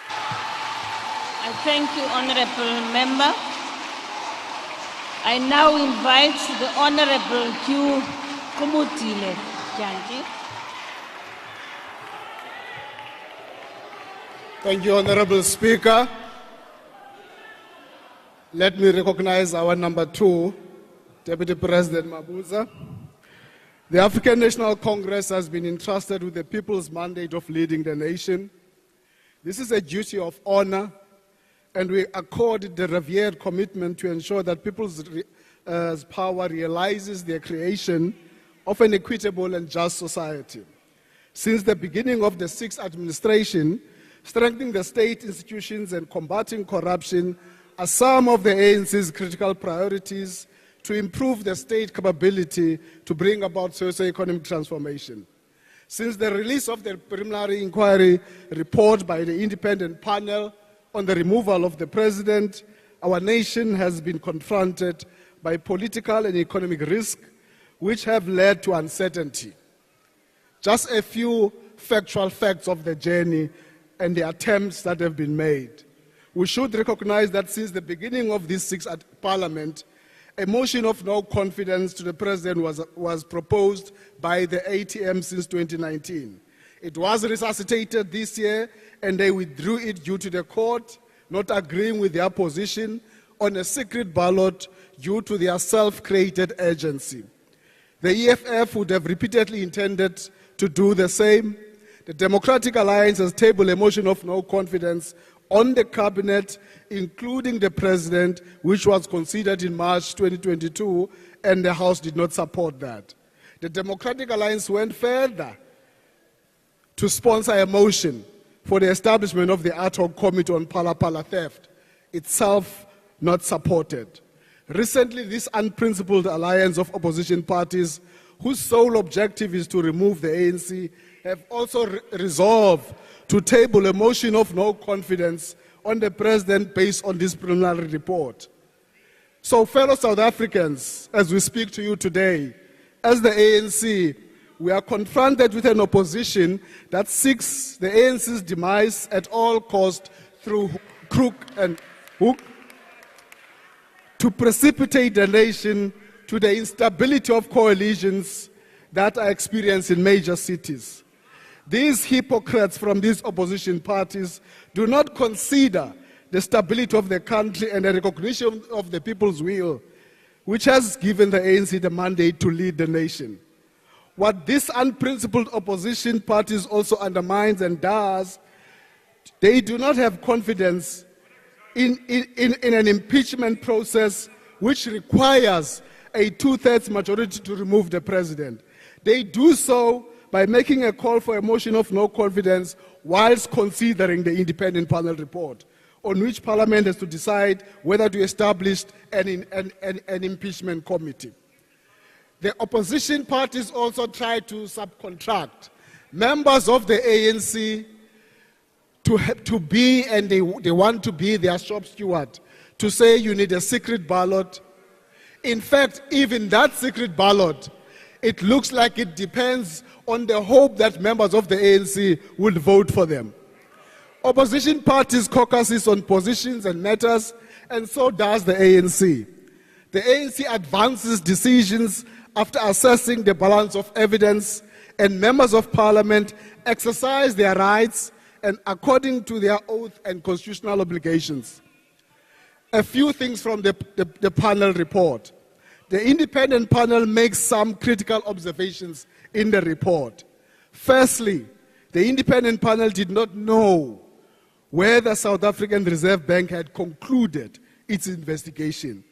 I thank you, Honourable Member. I now invite the Honourable Q. Kumutile Janji. Thank you, Honourable Speaker. Let me recognize our number 2, Deputy President Mabuza. The African National Congress has been entrusted with the people's mandate of leading the nation. This is a duty of honor, and we accord the revered commitment to ensure that people's power realizes their creation of an equitable and just society. Since the beginning of the Sixth administration, strengthening the state institutions and combating corruption are some of the ANC's critical priorities to improve the state capability to bring about socio-economic transformation. Since the release of the preliminary inquiry report by the independent panel on the removal of the president, our nation has been confronted by political and economic risks which have led to uncertainty. Just a few factual facts of the journey and the attempts that have been made. We should recognize that since the beginning of this Sixth Parliament, a motion of no confidence to the president was proposed by the ATM since 2019. It was resuscitated this year, and they withdrew it due to the court not agreeing with their position on a secret ballot due to their self-created urgency. The EFF would have repeatedly intended to do the same. The Democratic Alliance has tabled a motion of no confidence on the cabinet, including the president, which was considered in March 2022, and the House did not support that. The Democratic Alliance went further to sponsor a motion for the establishment of the ad hoc committee on Phala Phala theft, itself not supported. Recently, this unprincipled alliance of opposition parties, whose sole objective is to remove the ANC, have also resolved to table a motion of no confidence on the president based on this preliminary report. So, fellow South Africans, as we speak to you today, as the ANC, we are confronted with an opposition that seeks the ANC's demise at all costs through crook and hook to precipitate the nation to the instability of coalitions that are experienced in major cities. These hypocrites from these opposition parties do not consider the stability of the country and the recognition of the people's will, which has given the ANC the mandate to lead the nation. What this unprincipled opposition parties also undermines and does, they do not have confidence in an impeachment process which requires a two-thirds majority to remove the president. They do so by making a call for a motion of no confidence whilst considering the independent panel report, on which Parliament has to decide whether to establish an impeachment committee. The opposition parties also try to subcontract members of the ANC to be, and they want to be their shop steward, to say you need a secret ballot. In fact, even that secret ballot, it looks like it depends on the hope that members of the ANC will vote for them. Opposition parties caucuses on positions and matters, and so does the ANC. The ANC advances decisions after assessing the balance of evidence, and members of Parliament exercise their rights and according to their oath and constitutional obligations. A few things from the panel report. The independent panel makes some critical observations in the report. Firstly, the independent panel did not know whether the South African Reserve Bank had concluded its investigation.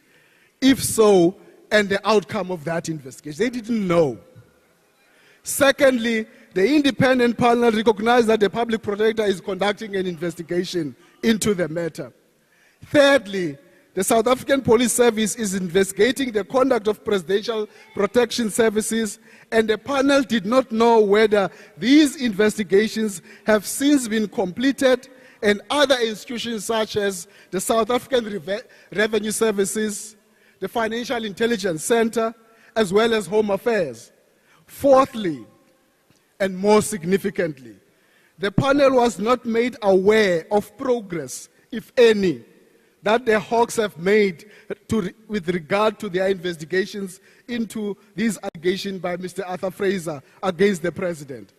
If so, and the outcome of that investigation. They didn't know. Secondly, the independent panel recognized that the public protector is conducting an investigation into the matter. Thirdly, the South African Police Service is investigating the conduct of presidential protection services, and the panel did not know whether these investigations have since been completed, and other institutions such as the South African Revenue Services, the Financial Intelligence Center, as well as Home Affairs. Fourthly, and more significantly, the panel was not made aware of progress, if any, that the Hawks have made with regard to their investigations into these allegations by Mr. Arthur Fraser against the president.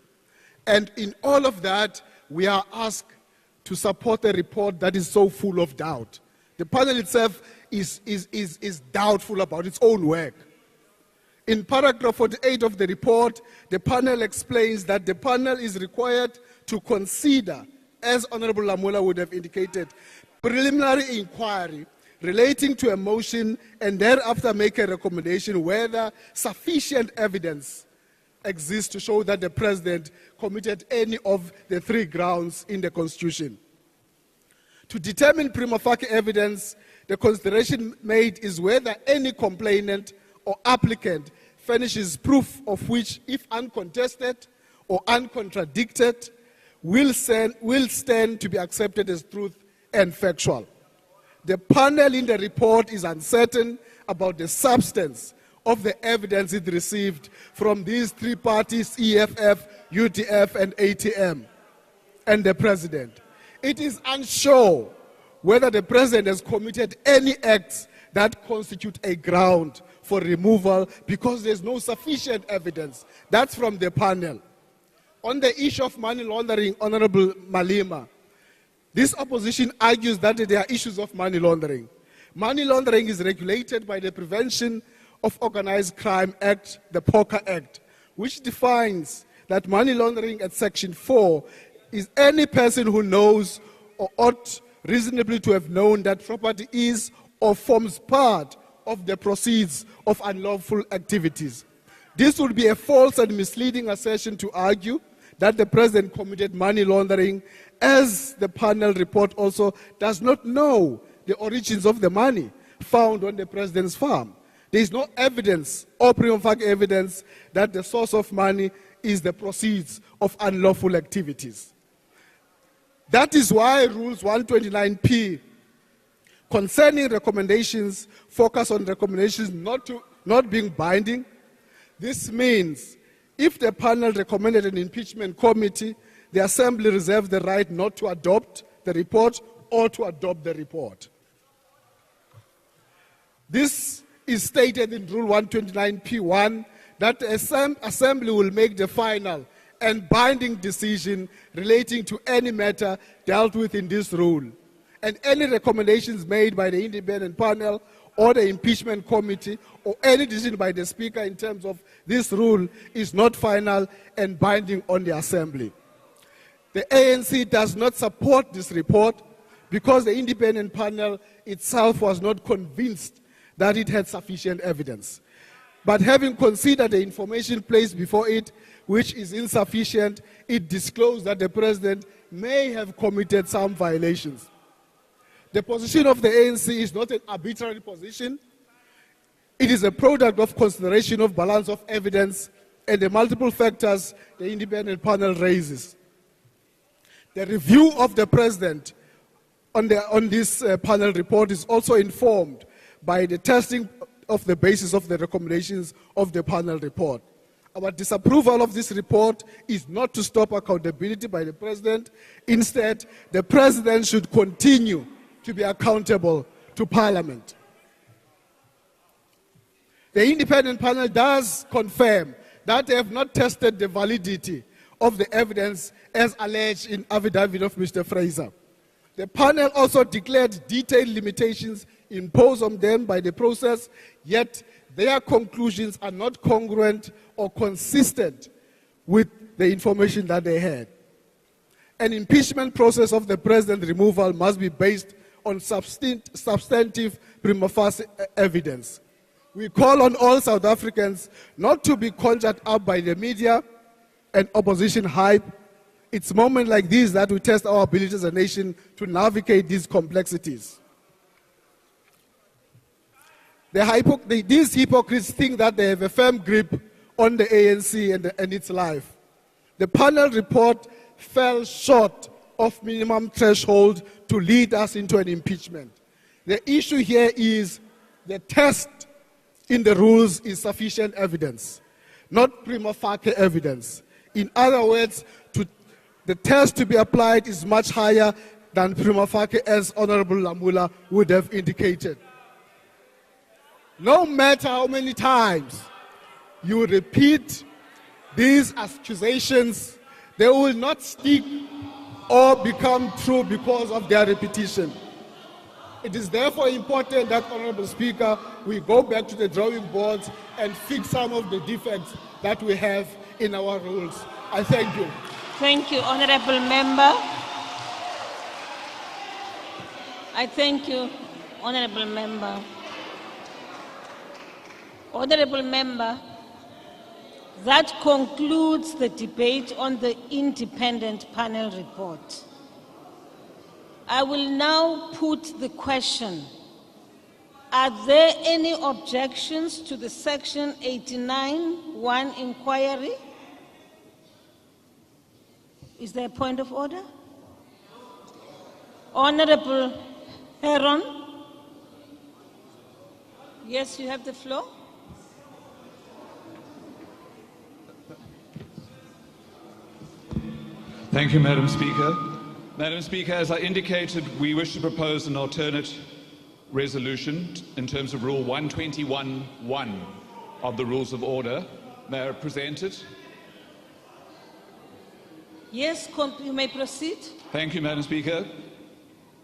And in all of that, we are asked to support a report that is so full of doubt. The panel itself is doubtful about its own work. In paragraph 48 of the report, the panel explains that the panel is required to consider, as Honorable Lamola would have indicated, preliminary inquiry relating to a motion and thereafter make a recommendation whether sufficient evidence exists to show that the president committed any of the three grounds in the Constitution. To determine prima facie evidence, the consideration made is whether any complainant or applicant furnishes proof of which, if uncontested or uncontradicted, will stand to be accepted as truth and factual. The panel in the report is uncertain about the substance of the evidence it received from these three parties, EFF, UTF, and ATM, and the president. It is unsure whether the president has committed any acts that constitute a ground for removal because there's no sufficient evidence. That's from the panel. On the issue of money laundering, Honorable Malema, this opposition argues that there are issues of money laundering. Money laundering is regulated by the Prevention of Organized Crime Act, the POCA Act, which defines that money laundering at Section 4 is any person who knows or ought reasonably to have known that property is or forms part of the proceeds of unlawful activities. This would be a false and misleading assertion to argue that the President committed money laundering, as the panel report also does not know the origins of the money found on the President's farm. There is no evidence or prima facie evidence that the source of money is the proceeds of unlawful activities. That is why Rules 129P concerning recommendations focus on recommendations not being binding. This means if the panel recommended an impeachment committee, the Assembly reserves the right not to adopt the report or to adopt the report. This is stated in Rule 129P1 that the Assembly will make the final and binding decision relating to any matter dealt with in this rule. And any recommendations made by the independent panel or the impeachment committee or any decision by the Speaker in terms of this rule is not final and binding on the Assembly. The ANC does not support this report because the independent panel itself was not convinced that it had sufficient evidence. But having considered the information placed before it, which is insufficient, it disclosed that the President may have committed some violations. The position of the ANC is not an arbitrary position. It is a product of consideration of balance of evidence and the multiple factors the independent panel raises. The review of the President on this panel report is also informed by the testing of the basis of the recommendations of the panel report. Our disapproval of this report is not to stop accountability by the President. Instead, the President should continue to be accountable to Parliament. The independent panel does confirm that they have not tested the validity of the evidence as alleged in affidavit of Mr. Fraser. The panel also declared detailed limitations imposed on them by the process, yet their conclusions are not congruent or consistent with the information that they had. An impeachment process of the President removal must be based on substantive prima facie evidence. We call on all South Africans not to be conjured up by the media and opposition hype. It's moments like these that we test our ability as a nation to navigate these complexities. These hypocrites think that they have a firm grip on the ANC and its life. The panel report fell short of minimum threshold to lead us into an impeachment. The issue here is the test in the rules is sufficient evidence, not prima facie evidence. In other words, the test to be applied is much higher than prima facie, as Honorable Lamula would have indicated. No matter how many times you repeat these accusations, they will not stick or become true because of their repetition. It is therefore important that, Honorable Speaker, we go back to the drawing boards and fix some of the defects that we have in our rules. I thank you. Thank you, Honorable Member. I thank you, Honorable Member. Honorable Member, that concludes the debate on the independent panel report. I will now put the question. Are there any objections to the Section 89(1) inquiry? Is there a point of order? Honorable Heron. Yes, you have the floor. Thank you, Madam Speaker. Madam Speaker, as I indicated, we wish to propose an alternate resolution in terms of Rule 121(1) of the Rules of Order. May I present it? Yes, you may proceed. Thank you, Madam Speaker.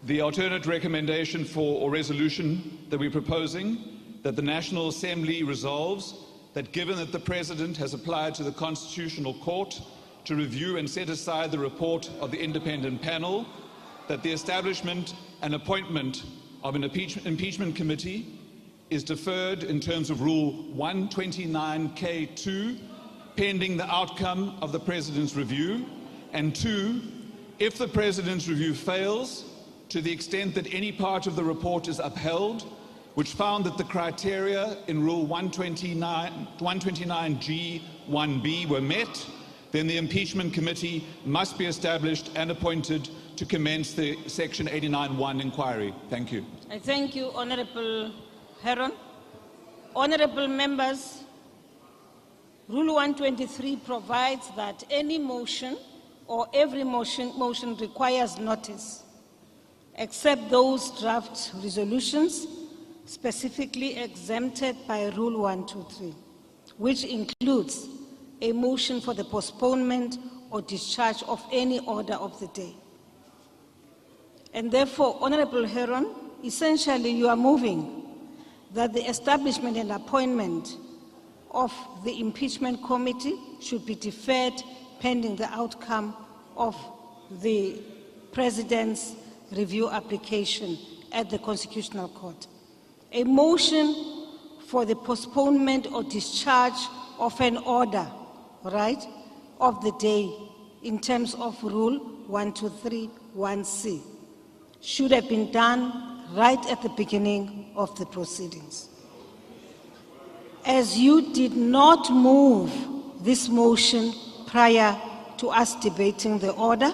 The alternate recommendation or resolution that we're proposing, that the National Assembly resolves that given that the President has applied to the Constitutional Court to review and set aside the report of the independent panel, that the establishment and appointment of an impeachment committee is deferred in terms of Rule 129K2, pending the outcome of the President's review, and 2, if the President's review fails, to the extent that any part of the report is upheld, which found that the criteria in Rule 129G1B were met, then the impeachment committee must be established and appointed to commence the Section 89(1) inquiry. Thank you. I thank you, Honorable Heron. Honorable members, Rule 123 provides that any motion or every motion requires notice, except those draft resolutions specifically exempted by Rule 123, which includes a motion for the postponement or discharge of any order of the day. And therefore, Honorable Heron, essentially you are moving that the establishment and appointment of the impeachment committee should be deferred pending the outcome of the President's review application at the Constitutional Court. A motion for the postponement or discharge of an order, right, of the day in terms of Rule 123(1)(c) should have been done right at the beginning of the proceedings. As you did not move this motion prior to us debating the order,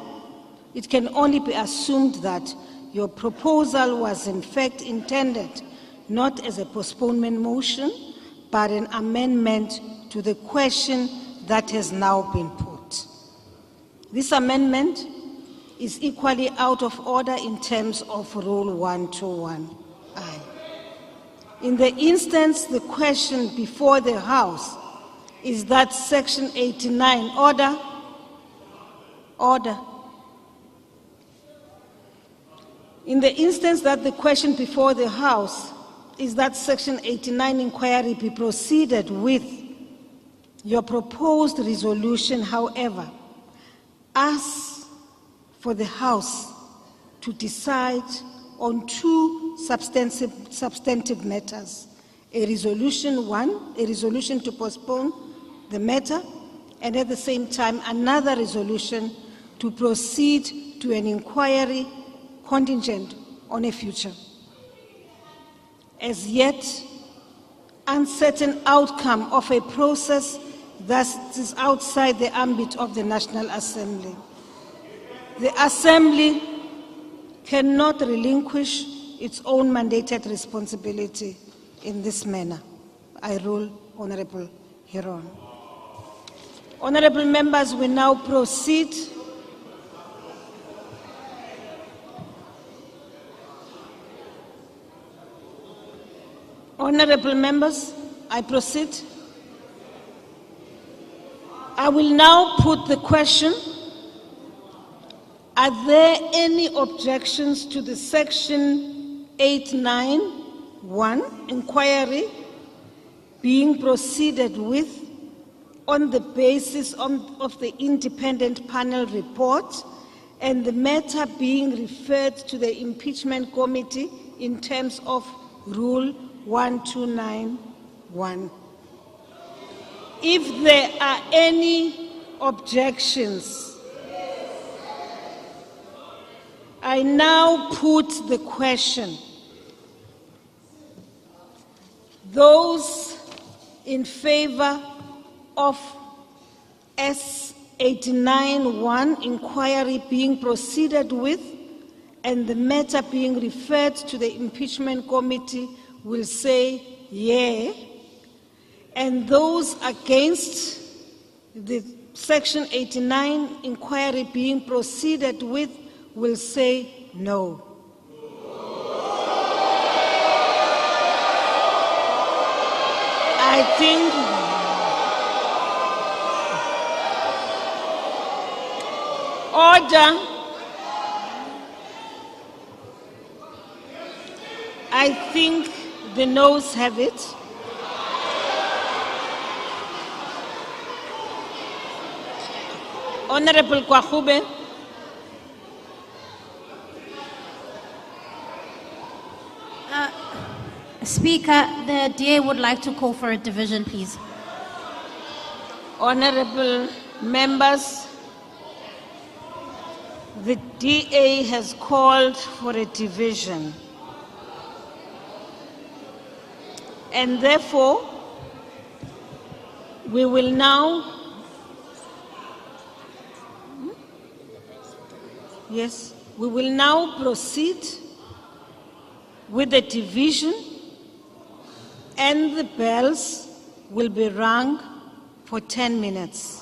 it can only be assumed that your proposal was in fact intended not as a postponement motion, but an amendment to the question that has now been put. This amendment is equally out of order in terms of Rule 121I. In the instance the question before the House is that Section 89, order. In the instance that the question before the House is that Section 89 inquiry be proceeded with, your proposed resolution, however, asks for the House to decide on two substantive matters: a resolution to postpone the matter, and at the same time another resolution to proceed to an inquiry contingent on a future. As yet, uncertain outcome of a process that is outside the ambit of the National Assembly. The Assembly cannot relinquish its own mandated responsibility in this manner. I rule, Honorable Heron. Honorable members, we now proceed Honorable members, I proceed. I will now put the question: are there any objections to the Section 89(1) inquiry being proceeded with on the basis of the independent panel report and the matter being referred to the impeachment committee in terms of Rule 129(1)? If there are any objections, I now put the question. Those in favor of S89(1) inquiry being proceeded with and the matter being referred to the impeachment committee will say yea, and those against the Section 89 inquiry being proceeded with will say no. I think order. I think the noes have it. Honorable Kwahube. Speaker, the DA would like to call for a division, please. Honorable members, the DA has called for a division. And therefore, we will now, we will now proceed with the division, and the bells will be rung for 10 minutes.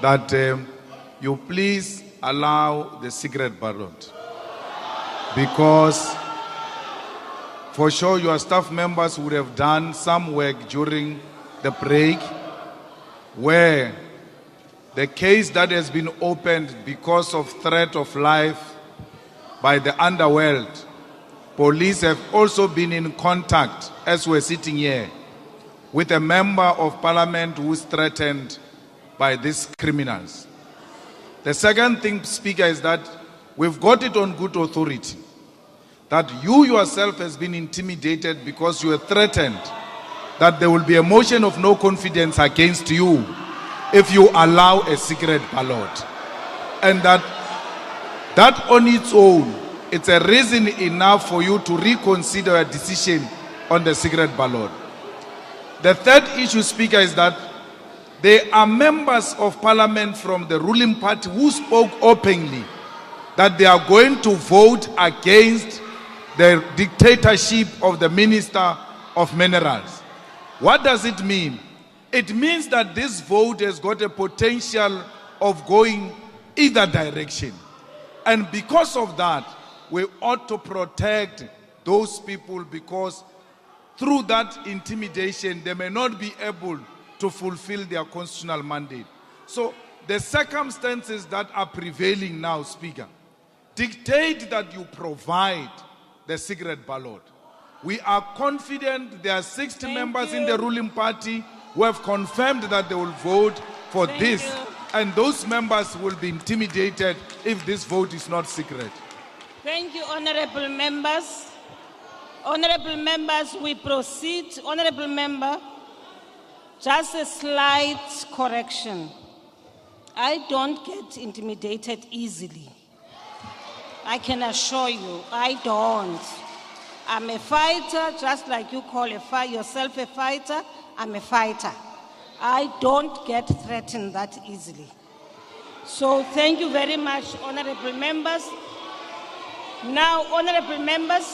that you please allow the secret ballot. Because for sure your staff members would have done some work during the break where the case that has been opened because of threat of life by the underworld, police have also been in contact, as we're sitting here, with a member of parliament who is threatened by these criminals. The second thing, Speaker, is that we've got it on good authority that you yourself has been intimidated because you were threatened that there will be a motion of no confidence against you if you allow a secret ballot. And that on its own, it's a reason enough for you to reconsider a decision on the secret ballot. The third issue, Speaker, is that there are members of parliament from the ruling party who spoke openly that they are going to vote against the dictatorship of the Minister of Minerals. What does it mean? It means that this vote has got a potential of going either direction. And because of that, we ought to protect those people, because through that intimidation, they may not be able to fulfill their constitutional mandate. So the circumstances that are prevailing now, Speaker, dictate that you provide the secret ballot. We are confident there are 60 members in the ruling party who have confirmed that they will vote for this. And those members will be intimidated if this vote is not secret. Thank you, honorable members. Honorable members, we proceed. Honorable member, just a slight correction. I don't get intimidated easily. I can assure you, I don't. I'm a fighter, just like you call yourself a fighter. I'm a fighter. I don't get threatened that easily. So thank you very much, honorable members. Now, honorable members,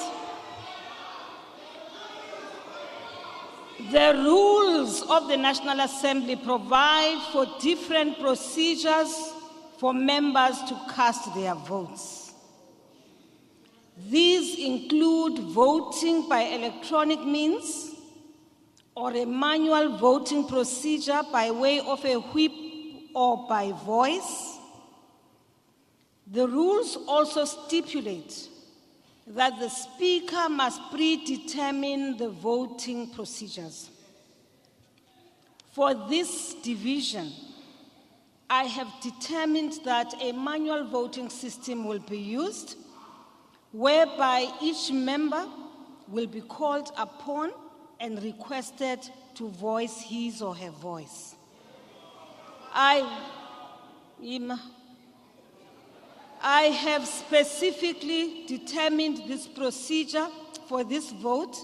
the rules of the National Assembly provide for different procedures for members to cast their votes. These include voting by electronic means or a manual voting procedure by way of a whip or by voice. The rules also stipulate that the Speaker must predetermine the voting procedures. For this division, I have determined that a manual voting system will be used, whereby each member will be called upon and requested to voice his or her voice. I have specifically determined this procedure for this vote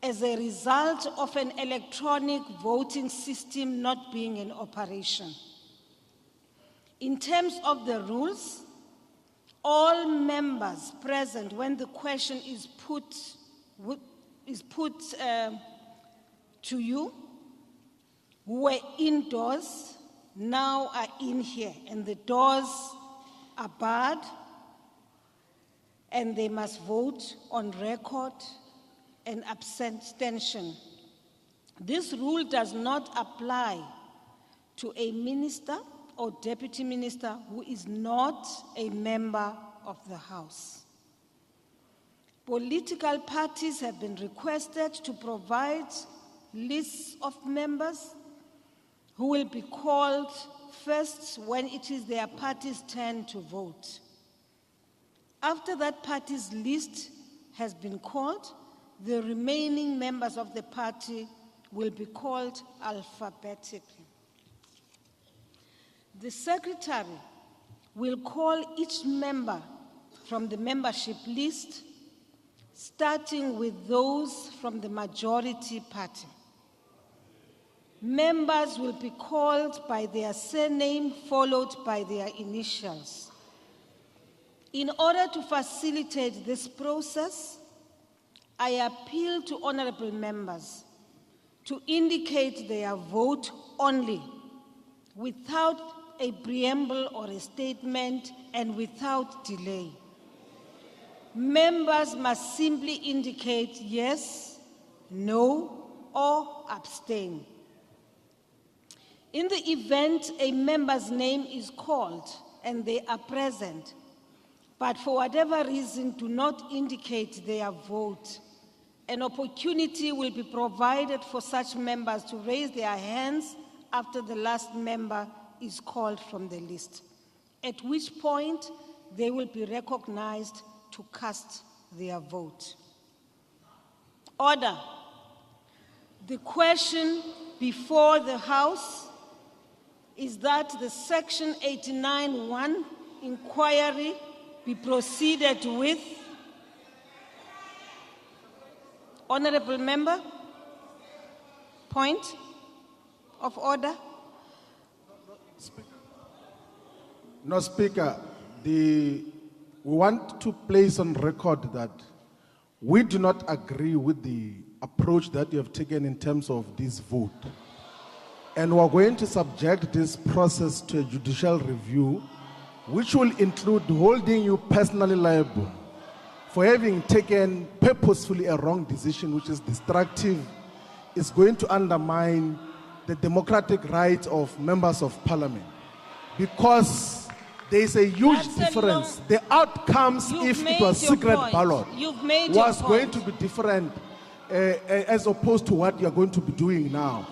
as a result of an electronic voting system not being in operation. In terms of the rules, all members present when the question is put to you, who were indoors, now are in here, and the doors are barred, and they must vote on record and abstention. This rule does not apply to a minister or deputy minister who is not a member of the House. Political parties have been requested to provide lists of members who will be called first when it is their party's turn to vote. After that party's list has been called, the remaining members of the party will be called alphabetically. The secretary will call each member from the membership list, starting with those from the majority party. Members will be called by their surname followed by their initials. In order to facilitate this process, I appeal to honorable members to indicate their vote only without a preamble or a statement and without delay. Members must simply indicate yes, no, or abstain. In the event a member's name is called and they are present, but for whatever reason do not indicate their vote, an opportunity will be provided for such members to raise their hands after the last member is called from the list, at which point they will be recognized to cast their vote. Order. The question before the House is that the Section 89(1) inquiry be proceeded with. Honorable Member, point of order. No, Speaker, we want to place on record that we do not agree with the approach that you have taken in terms of this vote. And we're going to subject this process to a judicial review, which will include holding you personally liable for having taken purposefully a wrong decision, which is destructive, is going to undermine the democratic rights of members of parliament. Because there is a huge difference. The outcomes, if it was secret ballot, was going to be different as opposed to what you're going to be doing now.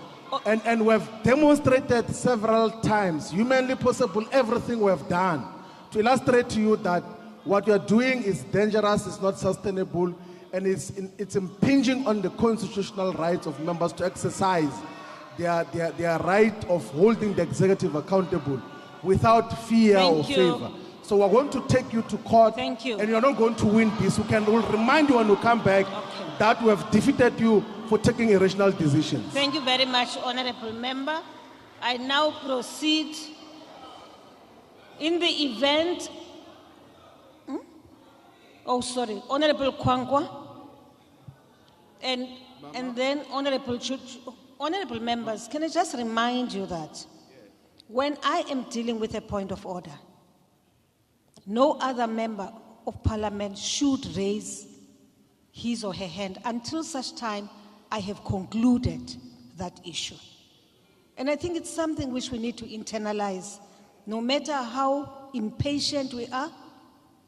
And we've demonstrated several times, humanly possible, everything we've done to illustrate to you that what you're doing is dangerous, it's not sustainable, and it's impinging on the constitutional rights of members to exercise their right of holding the executive accountable without fear or favor. So we're going to take you to court, and you're not going to win this. We'll remind you when you come back that we have defeated you for taking irrational decisions. Thank you very much, Honorable Member. I now proceed. In the event, Honorable Kwangwa, and then Honorable Members, can I just remind you that when I am dealing with a point of order, no other member of parliament should raise his or her hand until such time I have concluded that issue. And I think it's something which we need to internalize. No matter how impatient we are,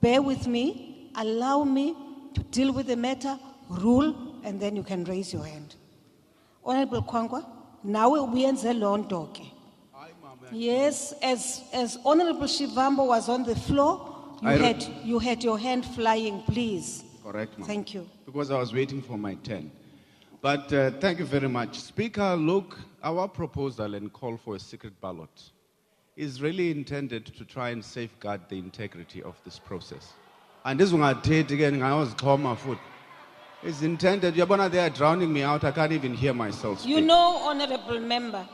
bear with me, allow me to deal with the matter, rule, and then you can raise your hand. Honorable Kwangwa, now we are in. Yes, as Honorable Shivambo was on the floor, you had your hand flying, please. Correct, ma'am. Thank you. Because I was waiting for my turn. But thank you very much. Speaker, look, our proposal and call for a secret ballot is really intended to try and safeguard the integrity of this process. And this one I did again, I was calm foot. It's intended, they are drowning me out, I can't even hear myself speak. You know, Honorable Member,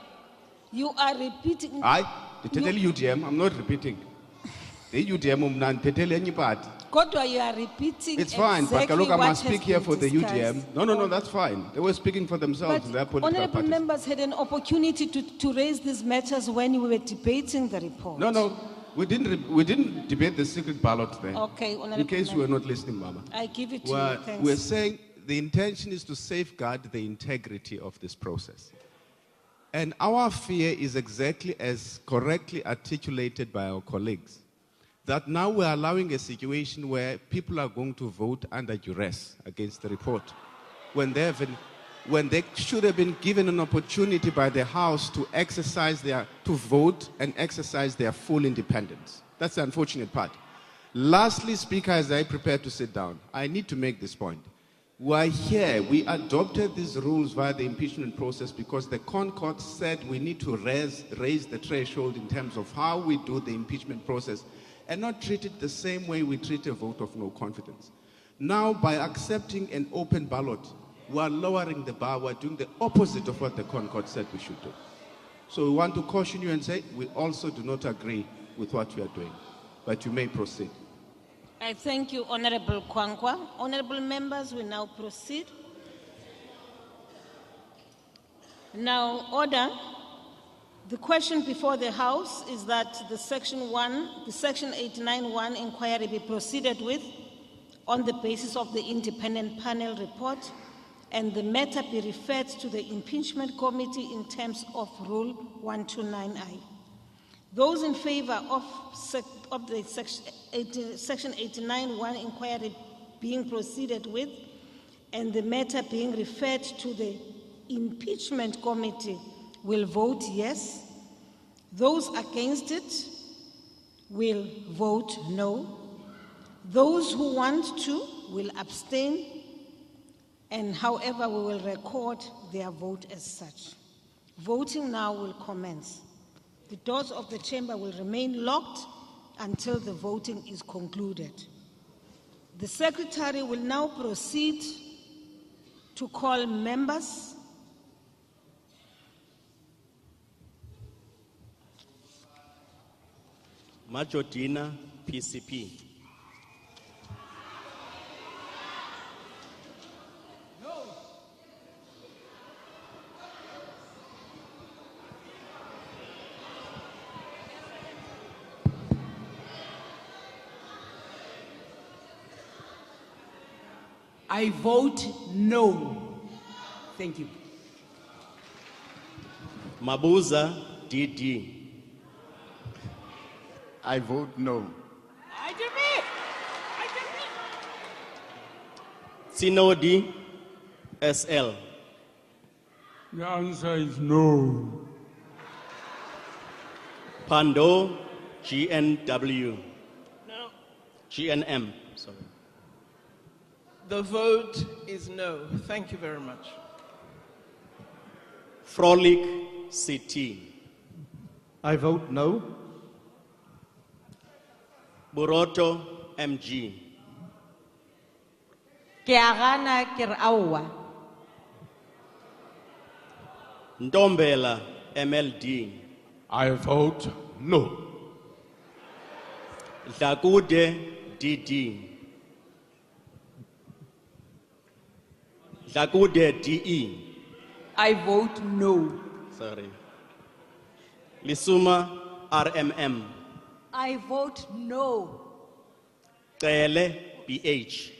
you are repeating. The UDM, I'm not repeating. The UDM, Kodwa, you are repeating. it's fine, exactly but look, I what must speak has here been for the discussed. UDM. No, that's fine. They were speaking for themselves, But their political Honorable parties. members had an opportunity to raise these matters when we were debating the report. No, we didn't debate the secret ballot there. Okay, Honorable in case you were not listening, Mama. I give it to you. Thanks. We're saying the intention is to safeguard the integrity of this process. And our fear is exactly as correctly articulated by our colleagues, that now we're allowing a situation where people are going to vote under duress against the report, when they should have been given an opportunity by the House to vote and exercise their full independence. That's the unfortunate part. Lastly, Speaker, as I prepare to sit down, I need to make this point. We adopted these rules via the impeachment process because the Concord said we need to raise the threshold in terms of how we do the impeachment process and not treat it the same way we treat a vote of no confidence. Now, by accepting an open ballot, we are lowering the bar. We're doing the opposite of what the Concord said we should do. So we want to caution you and say we also do not agree with what you are doing. But you may proceed. I thank you, Honorable Kwangwa. Honorable members, we now proceed. Now, order. The question before the House is that the Section 89.1 inquiry be proceeded with on the basis of the Independent Panel Report and the matter be referred to the Impeachment Committee in terms of Rule 129I. Those in favor of the Section 89.1 inquiry being proceeded with and the matter being referred to the Impeachment Committee will vote yes. Those against it will vote no. Those who want to will abstain, and however we will record their vote as such. Voting now will commence. The doors of the chamber will remain locked until the voting is concluded. The Secretary will now proceed to call members. Majodina, PCP. I vote no. Thank you. Mabuza, DD. I vote no. Sinodi, SL. The answer is no. Pando, GNW. No. GNM, sorry. The vote is no. Thank you very much. Frolic, CT. I vote no. Buroto, MG. Ke a gana ke re aowa. Ndombela, MLD. I vote no. Dlakude, DD. Dlakude, DE. I vote no. Sorry. Lisuma, RMM. I vote no. Tele, BH.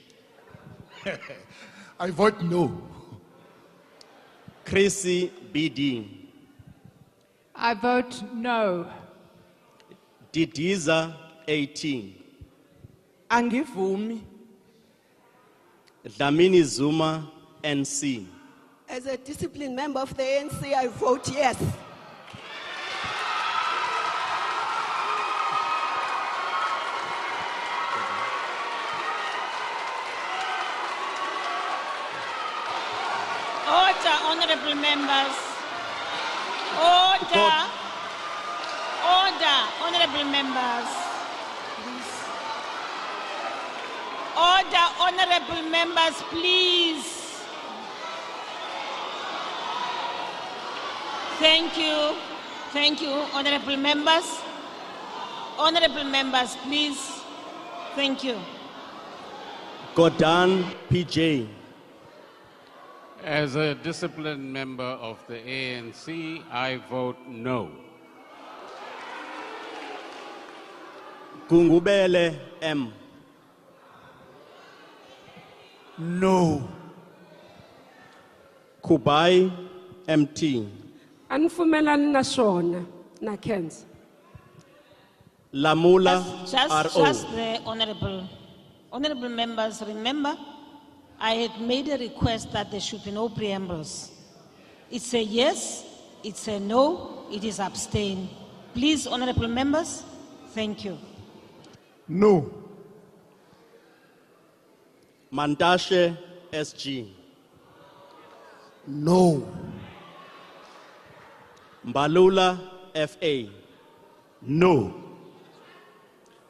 I vote no. Chrissy, BD. I vote no. Didiza, 18. Angivumi. Dlamini Zuma, NC. As a disciplined member of the ANC, I vote yes. Order, honorable members. Order. Order, honorable members. Please. Order, honorable members, please. Thank you. Thank you, honorable members. Honorable members, please. Thank you. Godan, PJ. As a disciplined member of the ANC, I vote no. Gungubele, M. No. Kubai, MT. Anfumelani na swona na Kens. Lamula, Just RO. the honorable members, remember, I had made a request that there should be no preambles. It's a yes, it's a no, it is abstain. Please, honorable members, thank you. No. Mandashe, SG. No. Mbalula, FA. No.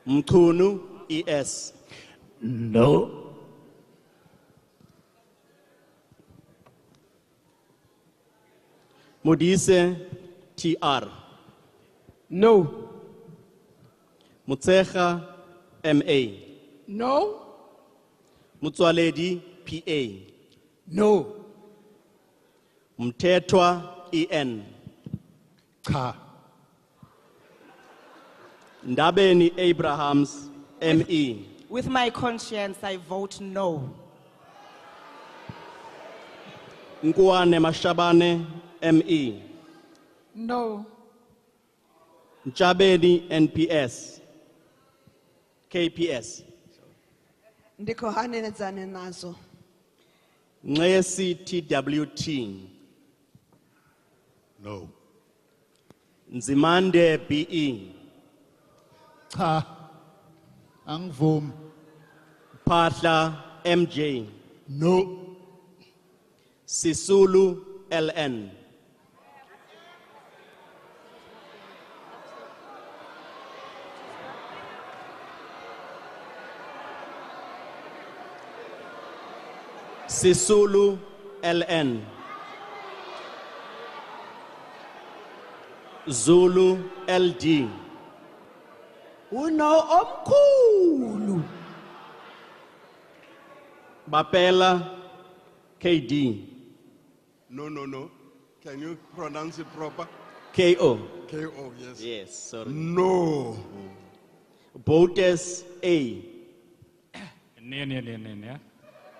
Mkunu, ES. No. Modise, TR. No. Mutsecha, MA. No. Mutwaledi, PA. No. Mtetwa, EN. Cha. Ndabeni Abrahams, ME. With my conscience, I vote no. Nkuane Mashabane, ME. No. Njabeni NPS, KPS. Ndikohaneledzana nazo. Nxesi TWT. No. Nzimande BE. Cha. Angivumi. Phala MJ. No. Sisulu LN. Sisulu LN. Zulu LD. Uno omkhulu. Bapela KD. No. Can you pronounce it proper? KO. KO, yes. Yes, sorry. No. Botes A.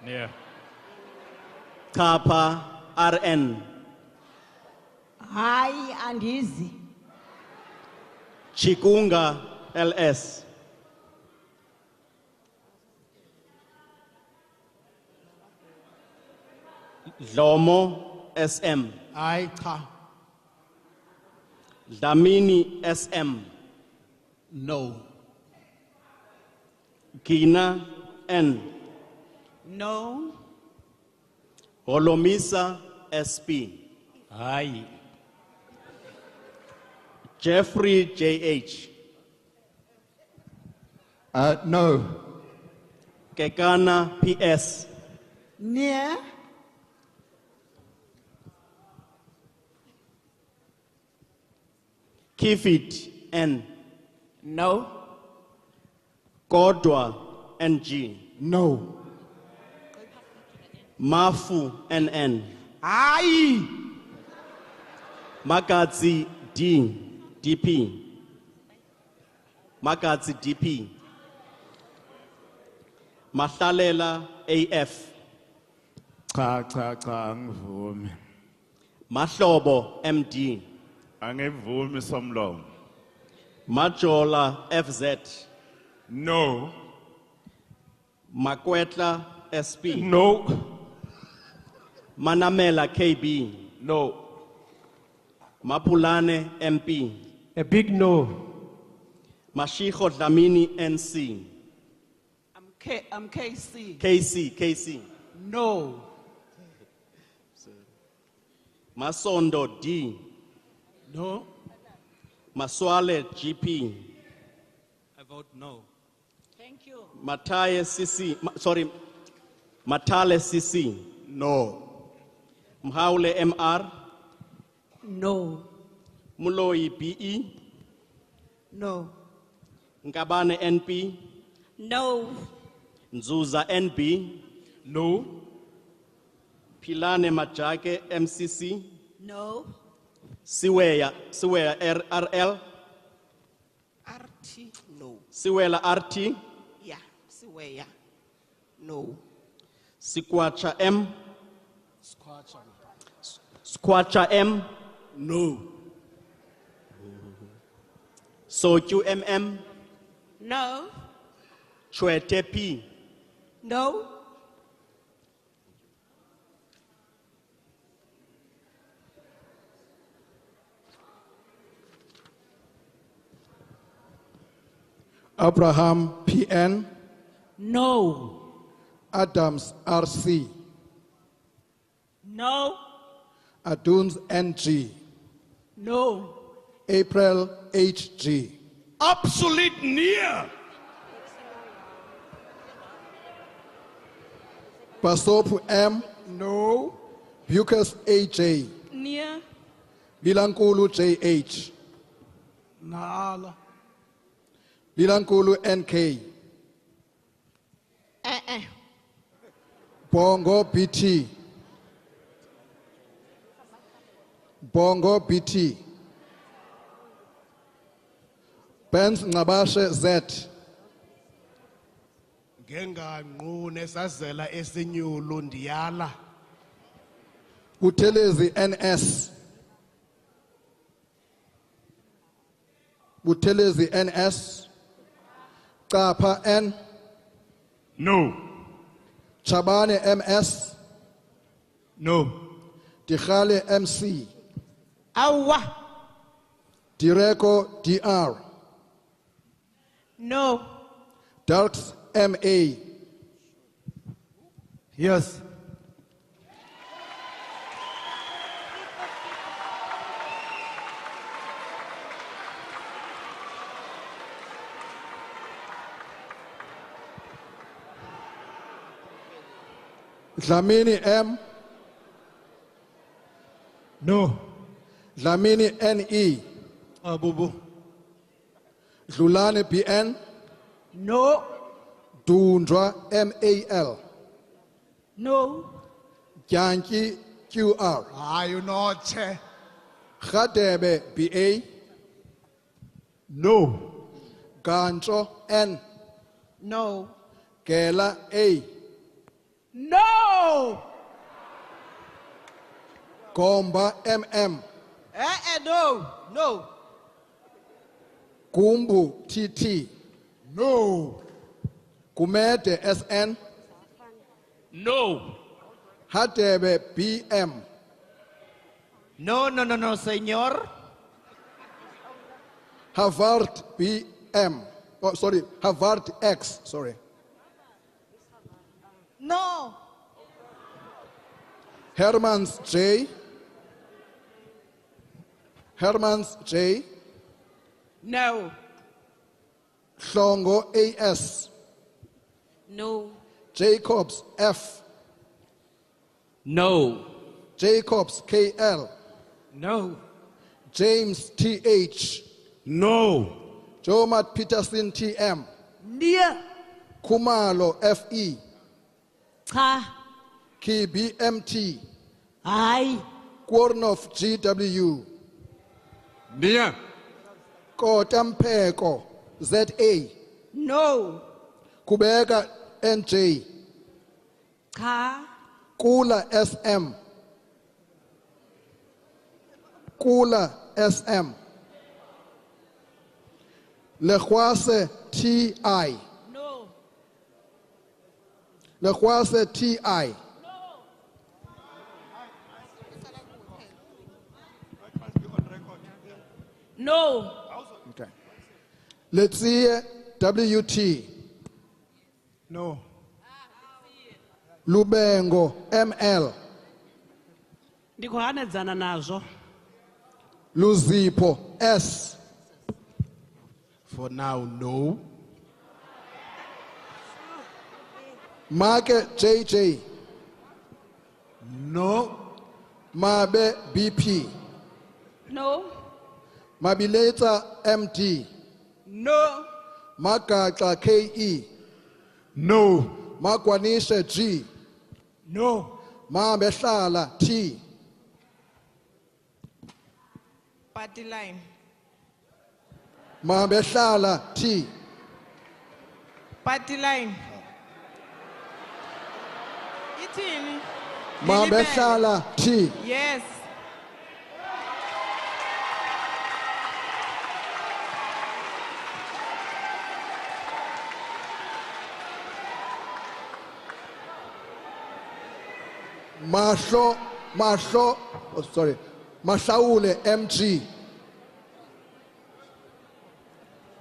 Yeah. Kappa RN. Hayi andizi. Chikunga LS. Dlomo SM. Aye, cha. Dlamini SM. No. Gina N. No. Holomisa SP. Aye. Jeffrey JH. No. Kekana PS. Near. Kifit N. No. Kodwa NG. No. Mafu NN. Aye. Makatsi D. DP. Makatsi DP. Mahlalela AF. Cha, angivumi. Mahlobo MD. Angivumi somlomo. Majola FZ. No. Makwetla SP. No. Manamela KB. No. Mapulane MP. A big no. Mashiko Dlamini NC. I'm KC. KC. No. Masondo D. No. Maswale GP. I vote no. Thank you. Matale CC. No. Mhaule MR. No. Muloi BE. No. Nkabane NP. No. Nzuza NB. No. Pilane Majake MCC. No. Siweya RL. RT. No. Siwela RT. Yeah. Siweya. No. Sikwacha M. Skwacha M. No. Sochu MM. No. Chwete P. No. Abraham PN. No. Adams RC. No. Aduns NG. No. April HG. Obsolete near. Pasopu M. No. Bucas AJ. Near. Bilankulu JH. Nala. Bilankulu NK. Bongo BT. Benz Ngabashe Z. Ngenganqune sazela esinyulu ndiyala. Buthelezi NS. Buthelezi NS. Kapa N. No. Chabane MS. No. Tikhale MC. Awa. Direko DR. No. Darks MA. Yes. Dlamini M. No. Dlamini NE. Abubu. Dlulane BN. No. Dundra MAL. No. Yankee QR. Are you not? Khadebe BA. No. Gancho N. No. Gela A. No. Gomba MM. No. No. Kumbu TT. No. Kumete SN. No. Hadebe BM. No, señor. Harvard BM. Oh, sorry. Harvard X. Sorry. No. Herman's J. Herman's J. No. Hlongo AS. No. Jacobs F. No. Jacobs KL. No. James TH. No. Jomat Peterson TM. Near. Kumalo FE. Cha. KBMT. Aye. Kornoff GW. Near. Kotampeko ZA. No. Kubeka NJ. Cha. Kula SM. Kula SM. Lechwase TI. No. Lechwase TI. No. Okay. Let's see WT. No. Lubengo ML. Ndikuhanedzana nazo. Luzipho S. For now, no. Market JJ. No. Mabe BP. No. Mabileta MD. No. Magaxa KE. No. Magwanishe G. No. Mabehlala T. Party line. Mabehlala T. Party line. Ithini? Mabehlala T. Yes. Masho, oh, sorry. Mashaule MG.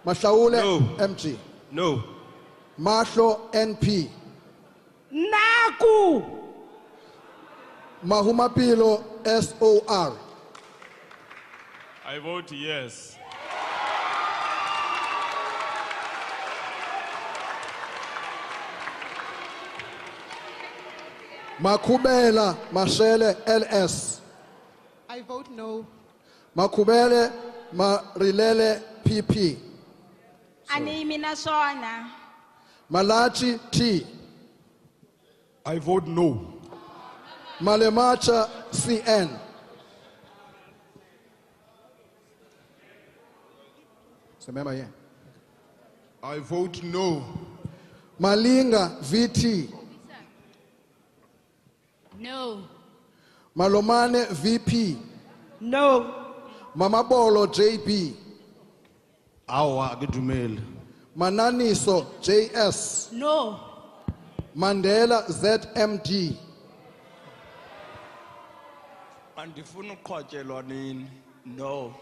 Mashaule No. MG. No. Masho NP. Naku. Mahumapilo SOR. I vote yes. Makubela Mashele LS. I vote no. Makubele Marilele PP. Animi naswona. Malachi T. I vote no. Malemacha CN. Remember here. I vote no. Malinga VT. No. Malomane VP. No. Mamabolo JP. Awa akidumeli. Mananiso JS. No. Mandela ZMD. Andifuna uqhotyelwa nini. No.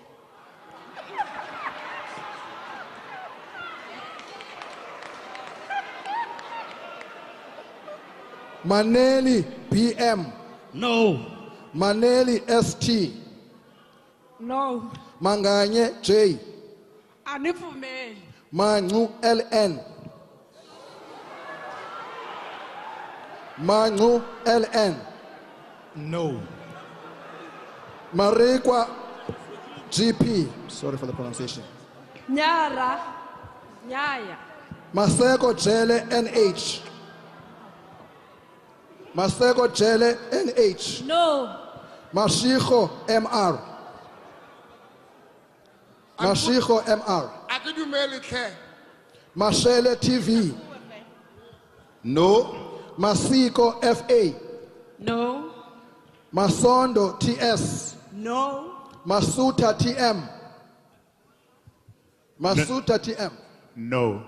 Maneli PM. No. Maneli ST. No. Manganye J. Anifumeli. Mangu LN. Mangu LN. No. Marikwa GP. Sorry for the pronunciation. Nyara. Nyaya. Maseko Jele NH. Maseko Jele NH. No. Mashiko MR. Mashiko MR. Akidumeli hle. Mashele TV. No. Masiko FA. No. Masondo TS. No. Masuta TM. Masuta TM. No.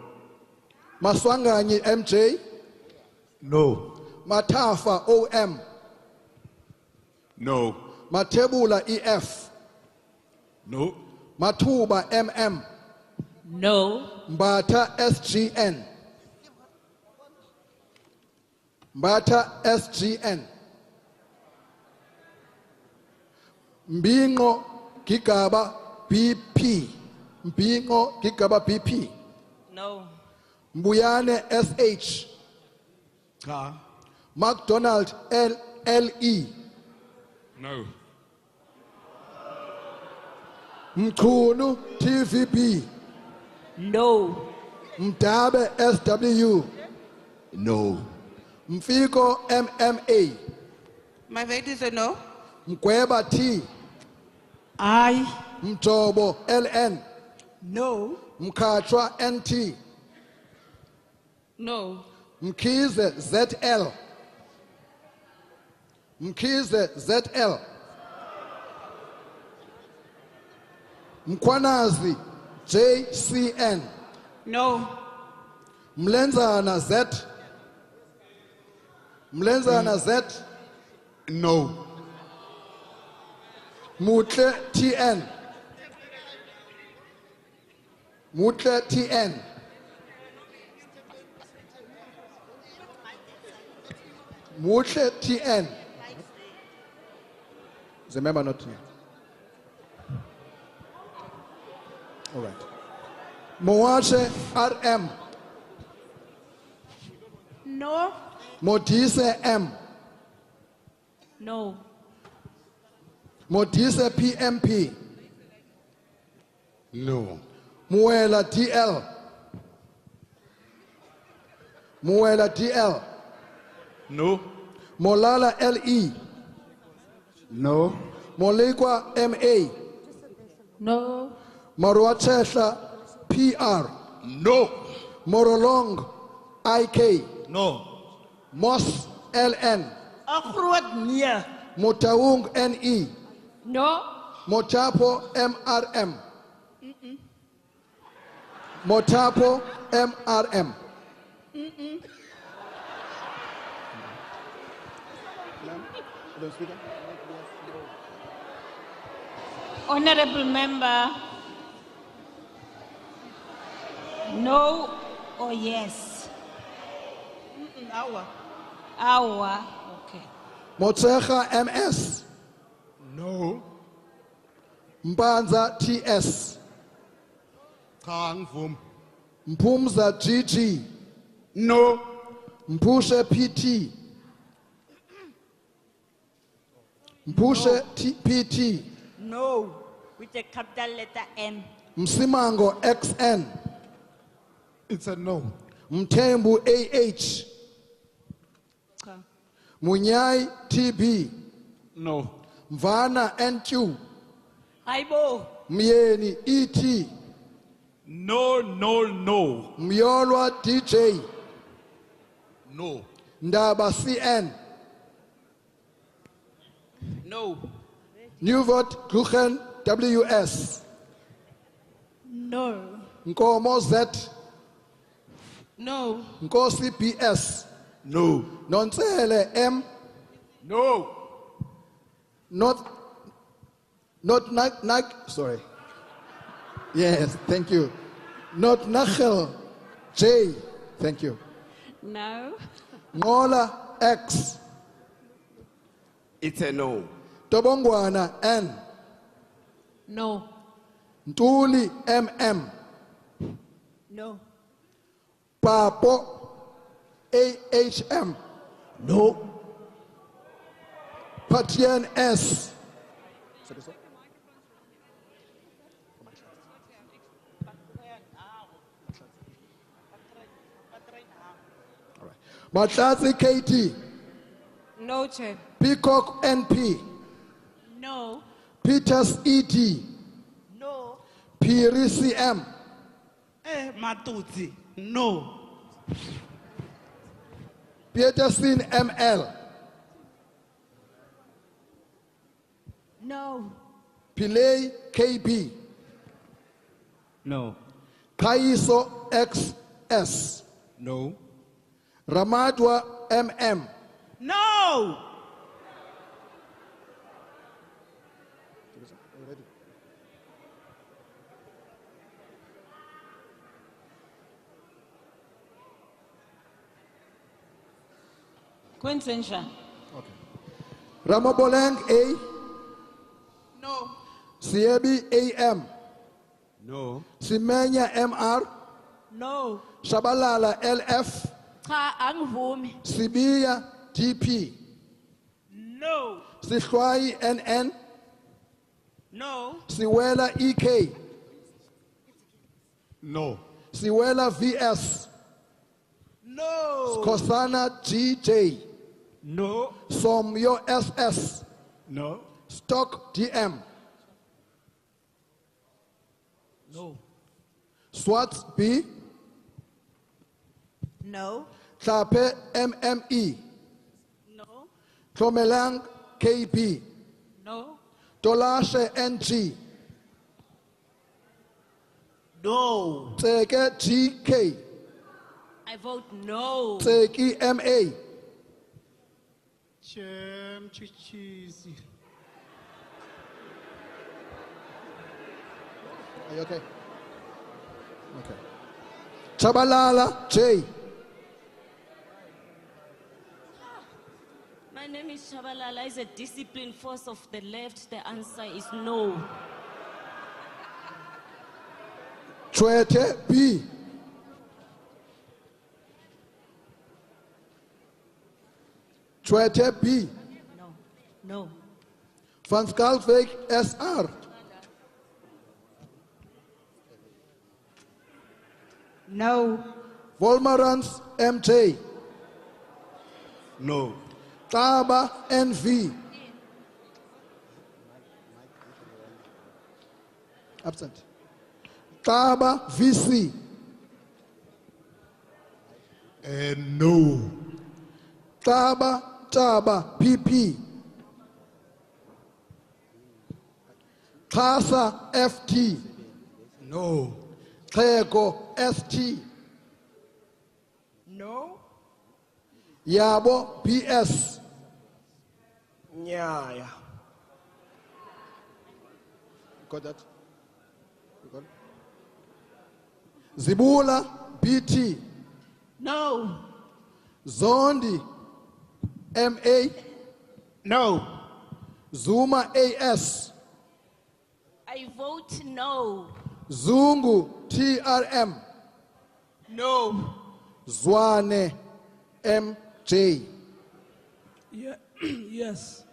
Maswanganyi MJ. No. Matafa OM. No. Matebula EF. No. Matuba MM. No. Mbata SGN. Mbata SGN. Mbingo Gigaba BP. Mbingo Gigaba BP. No. Mbuyane SH. Cha. McDonald LE. No. Mchunu TVB. No. Mdabe SW. No. Mfiko MMA. My vote is a no. Mkweba T. Aye. Mtobo LN. No. Mkachwa NT. No. Mkize ZL. Mkize ZL. Mkwanazi JCN. No. Mlenzana Z. Mlenzana Z. No. Mutle TN. Mutle TN. Mutle TN. Is the member not here? All right. Moache RM. No. Modise M. No. Modise PMP. No. Muela DL. Muela DL. No. Molala LE. No. Molikwa MA. No. Marwachesha PR. No. Morolong IK. No. Mos LN. Akhruat Nia. Motaung NE. No. Motapo MRM. Motapo MRM. Honorable member, no or yes? Awa. Okay. Motsecha MS. No. Mbanza TS. Cha ngivumi. Mpumza GG. No. Mpushe PT. Mpushe PT. No. With a capital letter N. Msimango XN. It's a no. Mtembu AH. Munyai TB. No. Mvana NQ. Aibo. Myeni ET. No, no, no. Myolwa DJ. No. Ndaba CN. No. New vote Gluchen WS. No. Nkomo Z. No. Nkosi PS. No. Nonsele M. No. Not sorry. Yes, thank you. Not Nachel J. Thank you. No. Ngola X. It's a no. Tobongwana N. No. Ntuli MM. No. Papo AHM. No. Patien S. Matlazi KT. No, Chair. Peacock NP. No. Peters ED. No. Piri CM. Matuti. No. Peterson ML. No. Pillay KB. No. Kaiso XS. No. Ramadwa MM. No. Quintensha. Ramaboleng A. No. Siebi AM. No. Simenya MR. No. Shabalala LF. Cha angivumi. Sibiya DP. No. Sihlwayi NN. No. Siwela EK. No. Siwela VS. No. Skosana GJ. No. Somyo SS. No. Stock DM. No. Swats B. No. Tlape MME. No. Tomelang KB. No. Tolashe NG. No. Tseke GK. I vote no. Tseki MA. Chem chichisi. Are you okay? Okay. Chabalala J. My name is Shabalala. Is a disciplined force of the left. The answer is no. Chwete B. Chwete B. No. No. Van Skalvik SR. No. Volmarans MJ. No. Taba NV. Absent. Taba VC. No. Taba PP. Kasa FT. No. Klego ST. No. Yabo PS. Nyaya. Got that? You got it? Zibula BT. No. Zondi MA. No. Zuma AS. I vote no. Zungu TRM. No. Zwane MJ. Yeah. Yes.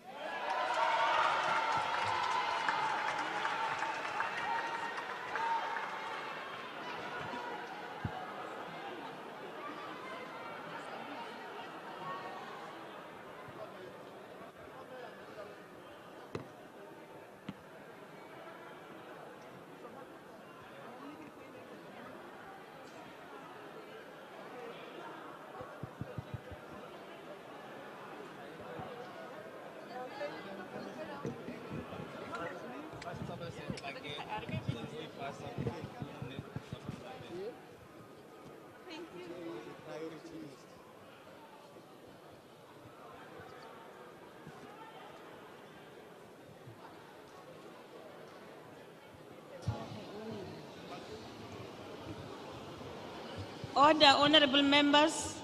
Order, honorable members.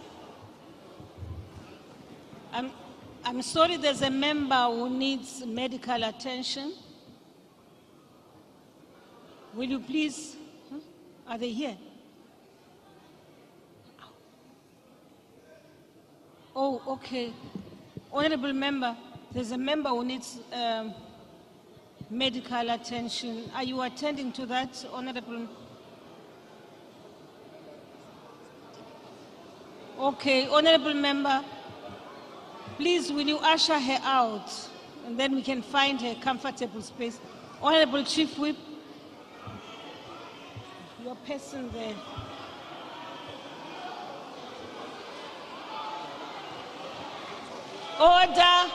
I'm sorry, there's a member who needs medical attention. Will you please, are they here? Oh, okay. Honorable member, there's a member who needs medical attention. Are you attending to that, honorable? Okay, honorable member, please will you usher her out and then we can find her comfortable space. Honorable Chief Whip, your person there. Order.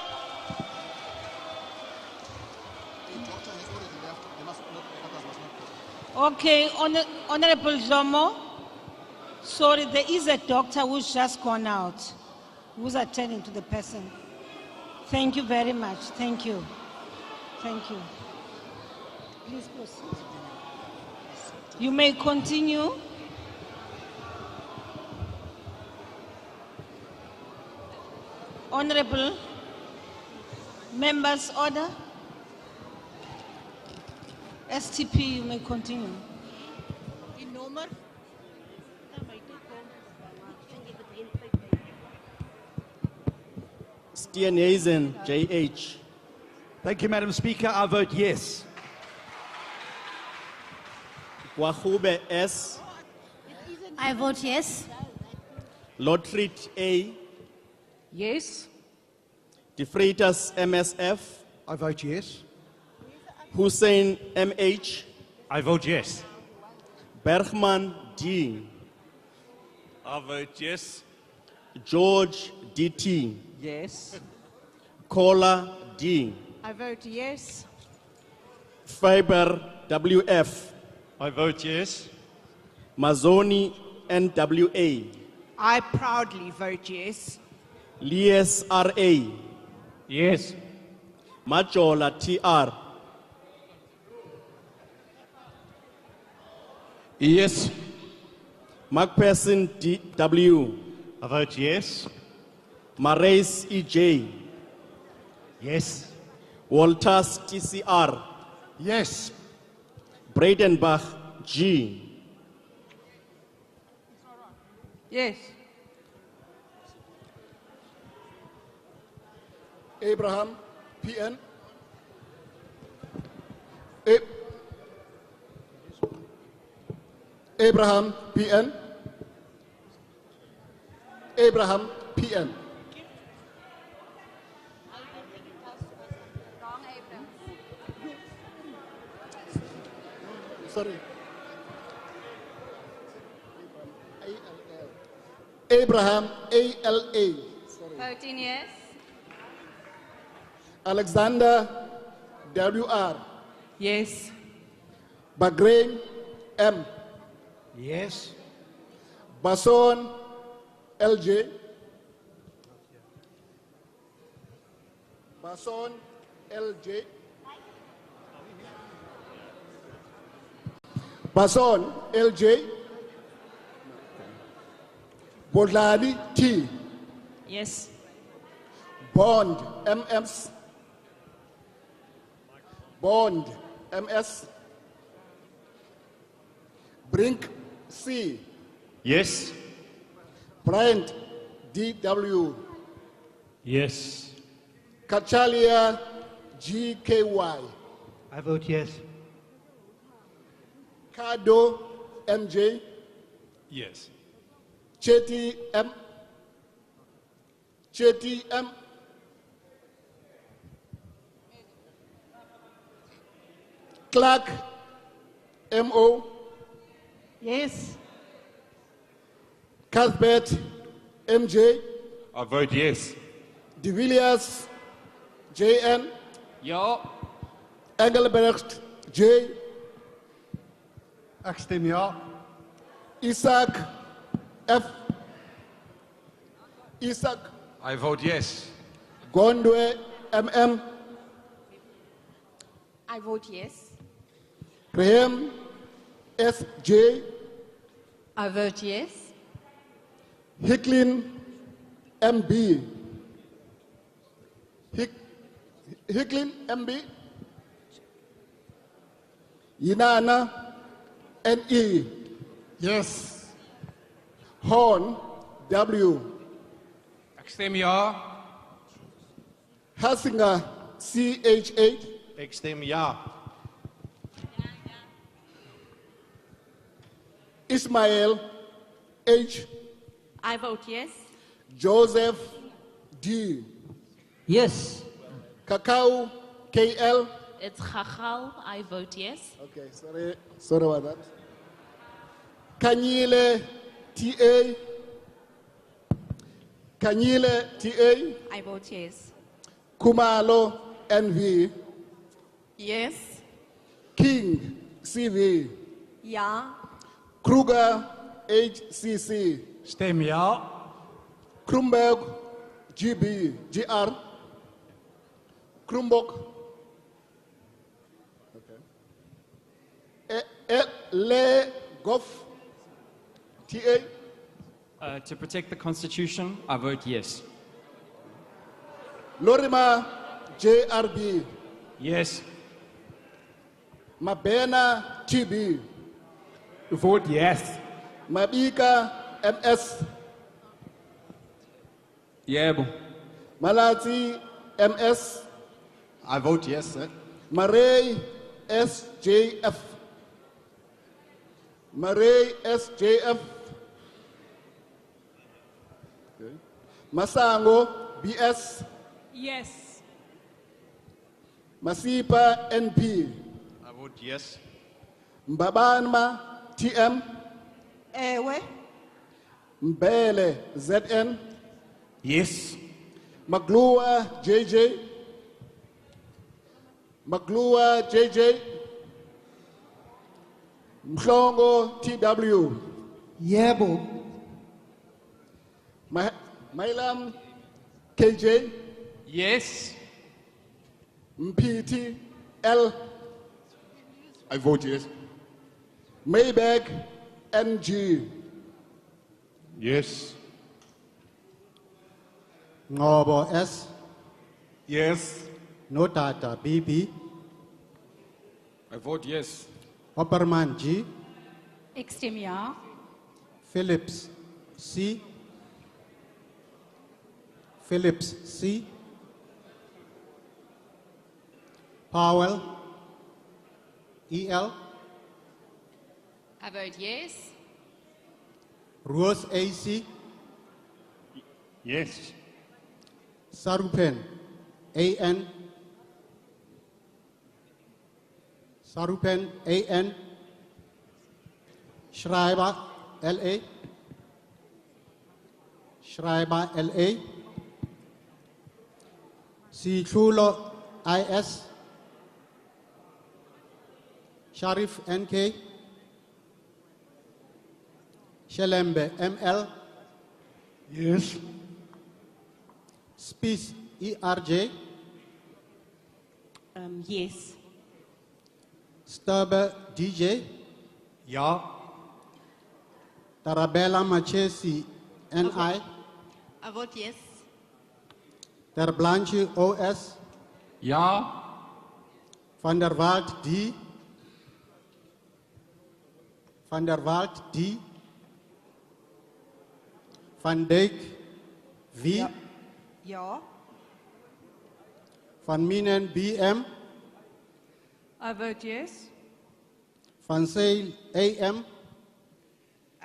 Okay, Honorable Jomo. Sorry, there is a doctor who's just gone out, who's attending to the person. Thank you very much. Thank you. Thank you. Please proceed. You may continue. Honorable members, order. STP, you may continue. Steenhuisen, JH. Thank you, Madam Speaker. I vote yes. Wahube, S. I vote yes. Lotrit, A. Yes. De Freitas, MSF. I vote yes. Hussein, MH. I vote yes. Bergman, D. I vote yes. George, DT. Yes. Kola, D. I vote yes. Fiber, WF. I vote yes. Mazoni, NWA. I proudly vote yes. Lies, RA. Yes. Majola, TR. Yes. Macpherson, DW. I vote yes. Marais, EJ. Yes. Walters, TCR. Yes. Bradenbach, G. Yes. Abraham, PN. Abraham, PN. Abraham, PN. Sorry. Abraham, ALA. Sorry. 13 yes. Alexander, WR. Yes. Bahrain, M. Yes. Bason, LJ. Bason, LJ. Bason, LJ. Bodlani, T. Yes. Bond, MS. Bond, MS. Brink, C. Yes. Bryant, DW. Yes. Kachalia, GKY. I vote yes. Kado, MJ. Yes. Chetty, M. Chetty, M. Clark, MO. Yes. Cuthbert, MJ. I vote yes. De Villiers, JN. Yo. Engelbrecht, J. Ek stem ja. Isaac F. Isaac I vote yes. Gondwe MM. I vote yes. Graham SJ. I vote yes. Hicklin MB. Hicklin MB. Yinana NE. Yes. Horn W. Ek stem ja. Hassinger CH8. Ek stem ja. Ismail H. I vote yes. Joseph D. Yes. Kakao KL. It's Chachal. I vote yes. Okay, sorry about that. Kanyile TA. Kanyile TA. I vote yes. Kumalo NV. Yes. King CV. Ja. Kruger HCC. Stem ja. Krumberg GB. GR. Krumbok. Le Goff TA. To protect the Constitution, I vote yes. Lorima JRB. Yes. Mabena TB. Vote yes. Mabika MS. Yebo. Malati MS. I vote yes, sir. Maray SJF. Maray SJF. Okay. Masango BS. Yes. Masipa NP. I vote yes. Mbabanma TM. Ewe. Mbele ZN. Yes. Maglua JJ. Maglua JJ. Mhlongo TW. Yebo. Mailam KJ. Yes. Mpiti L. I vote yes. Maybach NG. Yes. Ngobo S. Yes. Notata BB. I vote yes. Opperman G. Ik stem ja. Phillips C. Phillips C. Powell EL. I vote yes. Rose AC. Yes. Sarupen AN. Sarupen AN. Schreiber LA. Schreiber LA. Sichulo IS. Sharif NK. Shelembe ML. Yes. Spies ERJ. Yes. Sturber DJ. Ja. Tarabella Machesi NI. I vote yes. Terblanche OS. Ja. Van der Waalt D. Van der Waalt D. Van Dijk V. Ja. Van Minen BM. I vote yes. Van Zeil AM.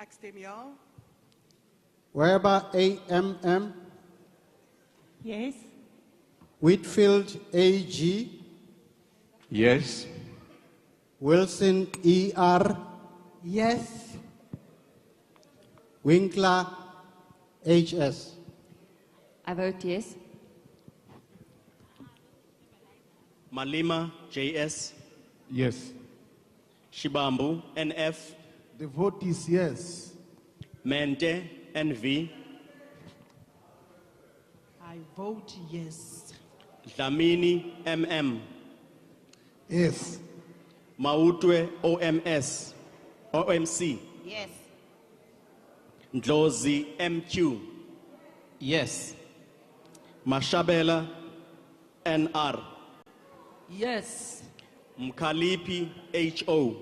Ik stem ja. Weber AMM. Yes. Whitfield AG. Yes. Wilson ER. Yes. Winkler HS. I vote yes. Malima JS. Yes. Shibambu, NF. The vote is yes. Mente, NV. I vote yes. Dlamini, MM. Yes. Mautwe, OMS. OMC. Yes. Ndlozi, MQ. Yes. Mashabela, NR. Yes. Mkalipi, HO.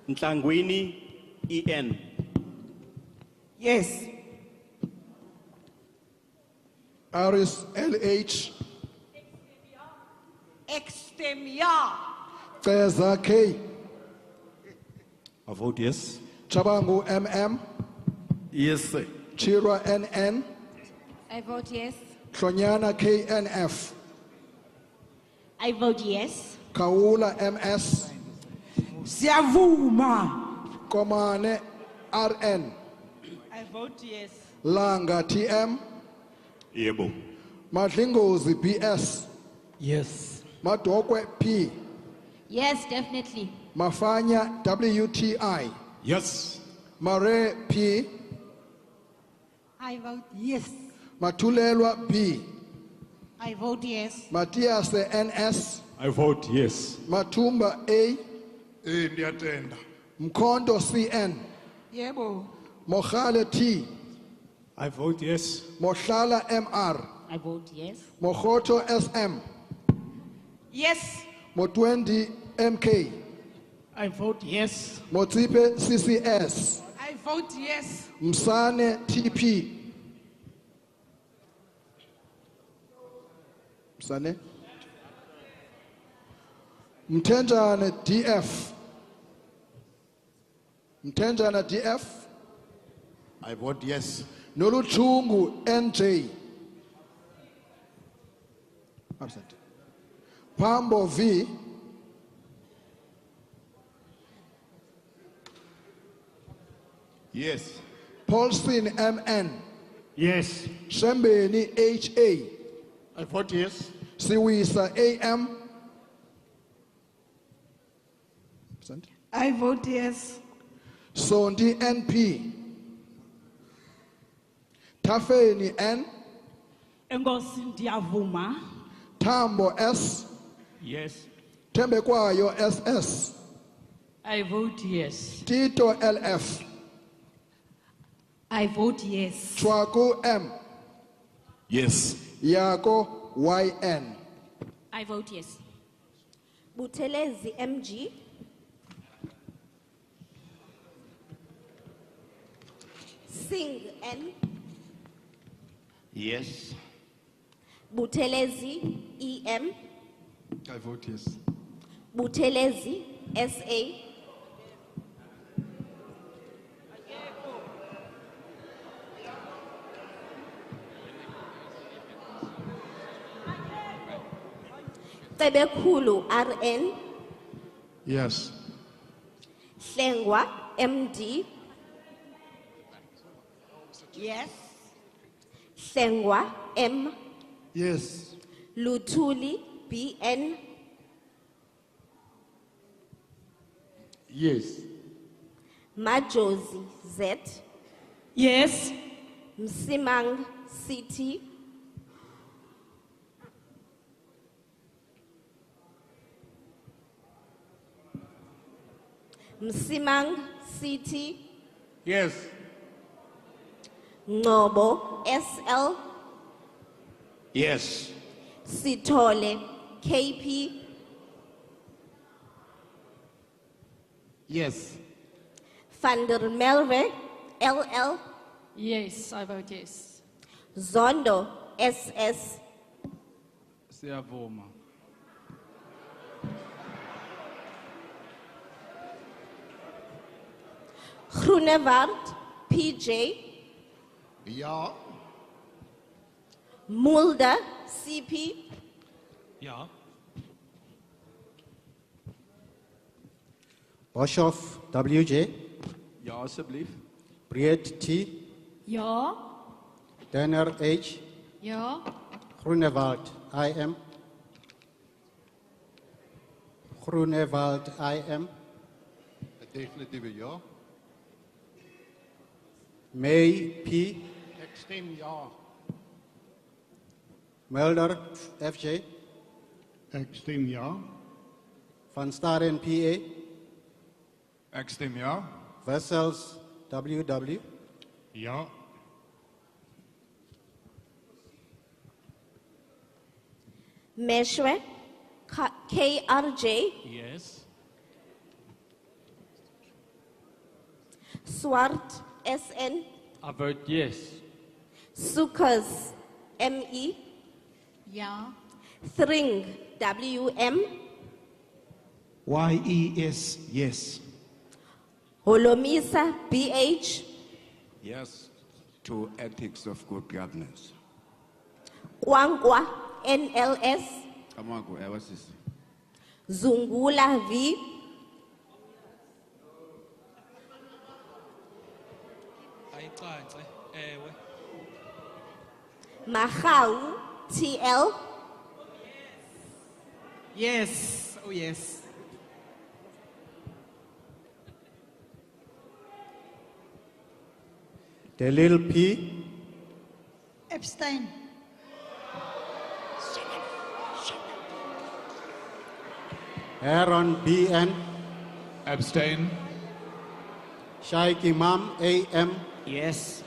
Ntlangwini, EN. Yes. Aris LH. Extemia. Cesar K. I vote yes. Chabangu MM. Yes, sir. Chirwa NN. I vote yes. Klonyana KNF. I vote yes. Kaula MS. Siavuma. Komane RN. I vote yes. Langa TM. Yebo. Madlingozi BS. Yes. Madokwe P. Yes, definitely. Mafanya WTI. Yes. Mare P. I vote yes. Matulelwa B. I vote yes. Matias NS. I vote yes. Matumba A. Ndiyatenda. Mkondo CN. Yebo. Mokhale T. I vote yes. Mohlala MR. I vote yes. Mohoto SM. Yes. Motwendi MK. I vote yes. Motsipe CCS. I vote yes. Msane TP. Msane. Mtenjane DF. Mtenjane DF. I vote yes. Noluchungu NJ. Absent. Pambo V. Yes. Paulson MN. Yes. Shembeni HA. I vote yes. Siwisa AM. Absent. I vote yes. Sondi NP. Tafeni N. Engosi ndiyavuma. Tambo S. Yes. Tembekwayo SS. I vote yes. Tito LF. I vote yes. Chwaku M. Yes. Yako YN. I vote yes. Butelezi MG. Singh N. Yes. Butelezi EM. I vote yes. Butelezi SA. Tebekhulu RN. Yes. Hlengwa MD. Yes. Hlengwa M. Yes. Lutuli BN. Yes. Majozi Z. Yes. Msimang CT. Msimang CT. Yes. Ngobo SL. Yes. Sitole KP. Yes. Van der Merwe LL. Yes, I vote yes. Zondo SS. Siyavuma. Groenewald PJ. Ja. Mulder CP. Ja. Boshoff WJ. Ja, alsjeblieft. Breed T. Ja. Danner H. Ja. Groenewald, I am. Groenewald, I am. Definitief ja. May P. Ek stem ja. Mulder, FJ. Ek stem ja. Van Staren, PA. Ek stem ja. Wessels, WW. Ja. Meshwe, KRJ, Yes. Swart, SN, I vote yes. Sukas, ME, Ja. Thring, WM, YES, yes. Holomisa, BH, Yes to ethics of good governance. Kwangwa, NLS, Amagu, ewasisi. Zungula, V, Ayicace, ewe. Mahau, TL, Yes. Oh, yes. Delil P. Abstain. Aaron BN. Abstain. Shaikh Imam AM. Yes.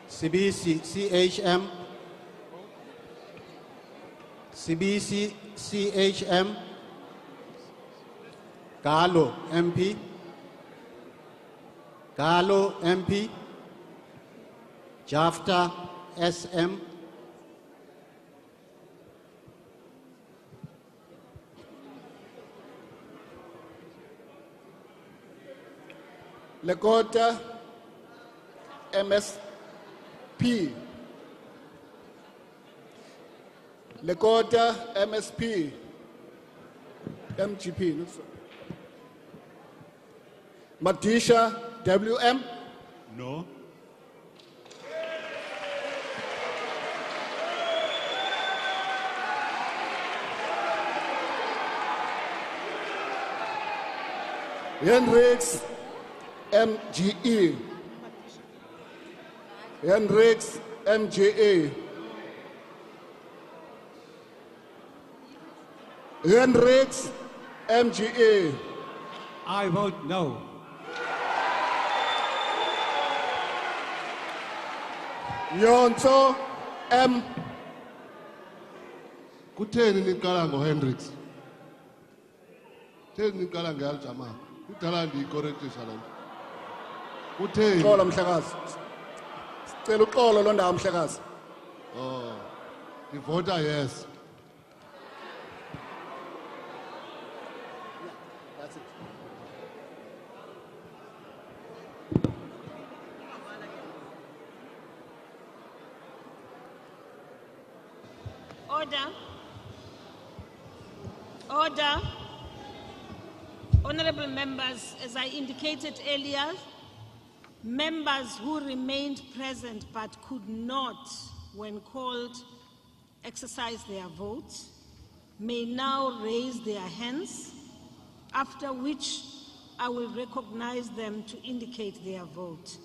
CBC CHM. CBC CHM. Galo MP. Galo MP. Jafta SM. Lekota, MSP. Lekota, MSP. MGP. Madisha, WM. No. Hendricks, MGE. Hendricks, MGA. Hendricks, MGA. I vote no. Nyonso, M. Kutheni niqala ngoHendricks? Kutheni niqala ngeAljama? Kudala ndiyicorrectisa le nto. Kutheni? Xolo mhlekazi. Sicela uxolo lo ndawo mhlekazi. Oh. Ndivota yes. That's it. Order. Order. Honorable members, as I indicated earlier, members who remained present but could not, when called, exercise their votes may now raise their hands, after which I will recognize them to indicate their vote.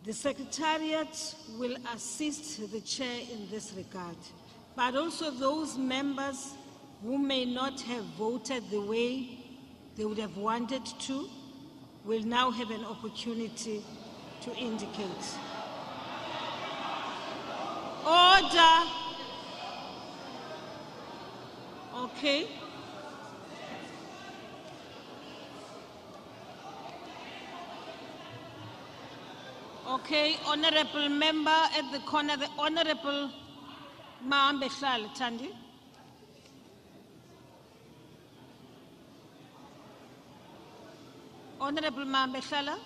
The Secretariat will assist the Chair in this regard, but also those members who may not have voted the way they would have wanted to will now have an opportunity to indicate. Order. Okay. Okay, honorable member at the corner, the honorable Maambeshal Tandi. Honorable Maambeshala.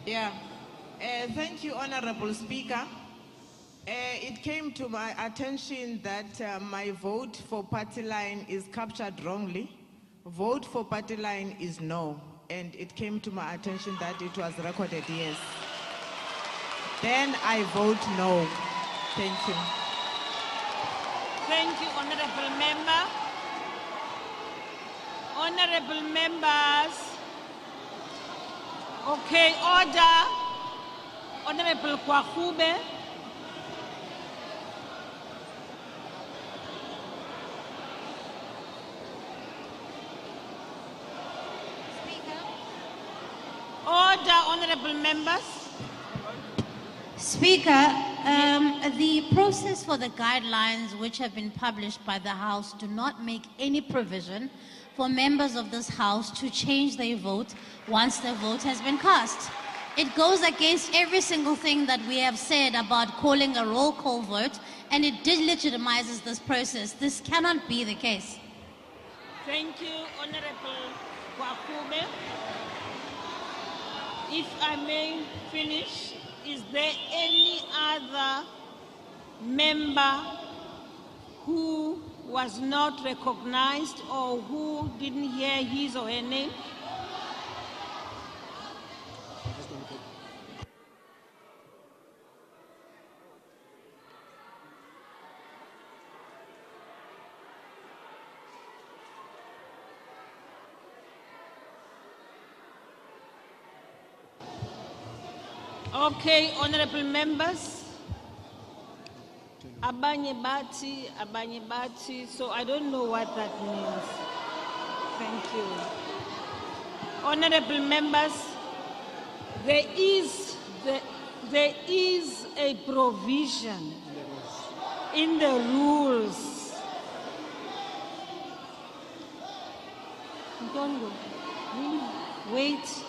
Yeah. Thank you, Honorable Speaker. It came to my attention that my vote for party line is captured wrongly Vote for party line is no, and it came to my attention that it was recorded yes. Then I vote no. Thank you. Thank you, Honorable Member. Honorable members. Okay, order. Honorable Kwahube. Order, honorable members. Speaker, the process for the guidelines which have been published by the House do not make any provision for members of this House to change their vote once the vote has been cast. It goes against every single thing that we have said about calling a roll call vote, and it delegitimizes this process. This cannot be the case. Thank you, Honorable Kwahube. If I may finish, is there any other member who was not recognized or who didn't hear his or her name? Okay, honorable members. Abanye bati, so I don't know what that means. Thank you. Honorable members, there is a provision in the rules. Don't go. Wait.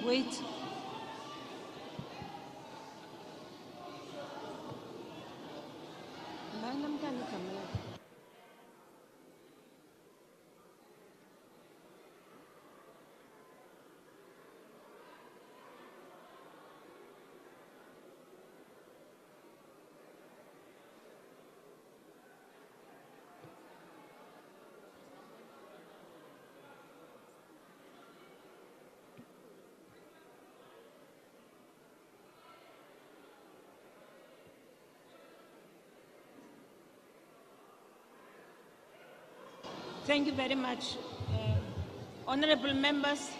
Wait. Thank you very much. Honorable members,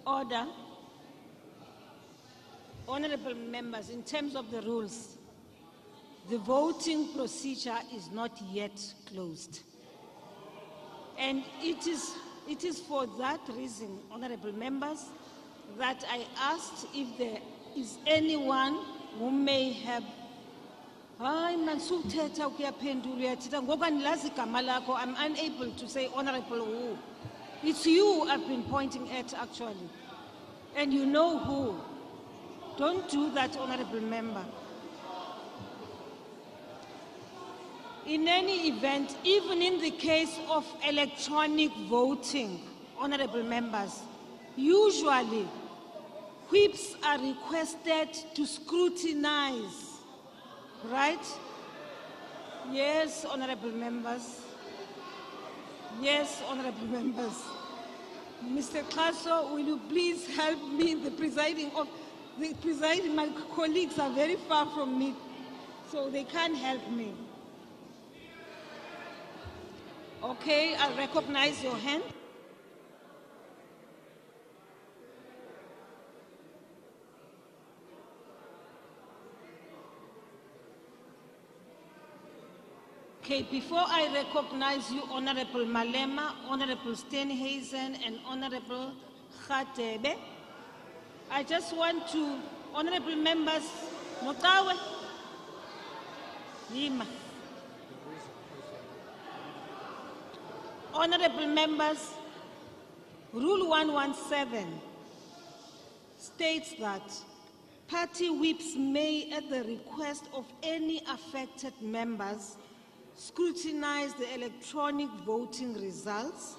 order. Honorable members, in terms of the rules, the voting procedure is not yet closed. And it is for that reason, honorable members, that I asked if there is anyone who may have I'm unable to say honorable who. It's you I've been pointing at actually. And you know who. Don't do that, honorable member. In any event, even in the case of electronic voting, honorable members, usually whips are requested to scrutinize. Right? Yes, honorable members. Yes, honorable members. Mr. Klaso, will you please help me? My colleagues are very far from me, so they can't help me. Okay, I'll recognize your hand. Okay, before I recognize you, Honorable Malema, Honorable Steenhuisen, and Honorable Khatebe, I just want to, honorable members, Motawe, Lima. Honorable members, Rule 117 states that party whips may, at the request of any affected members, scrutinize the electronic voting results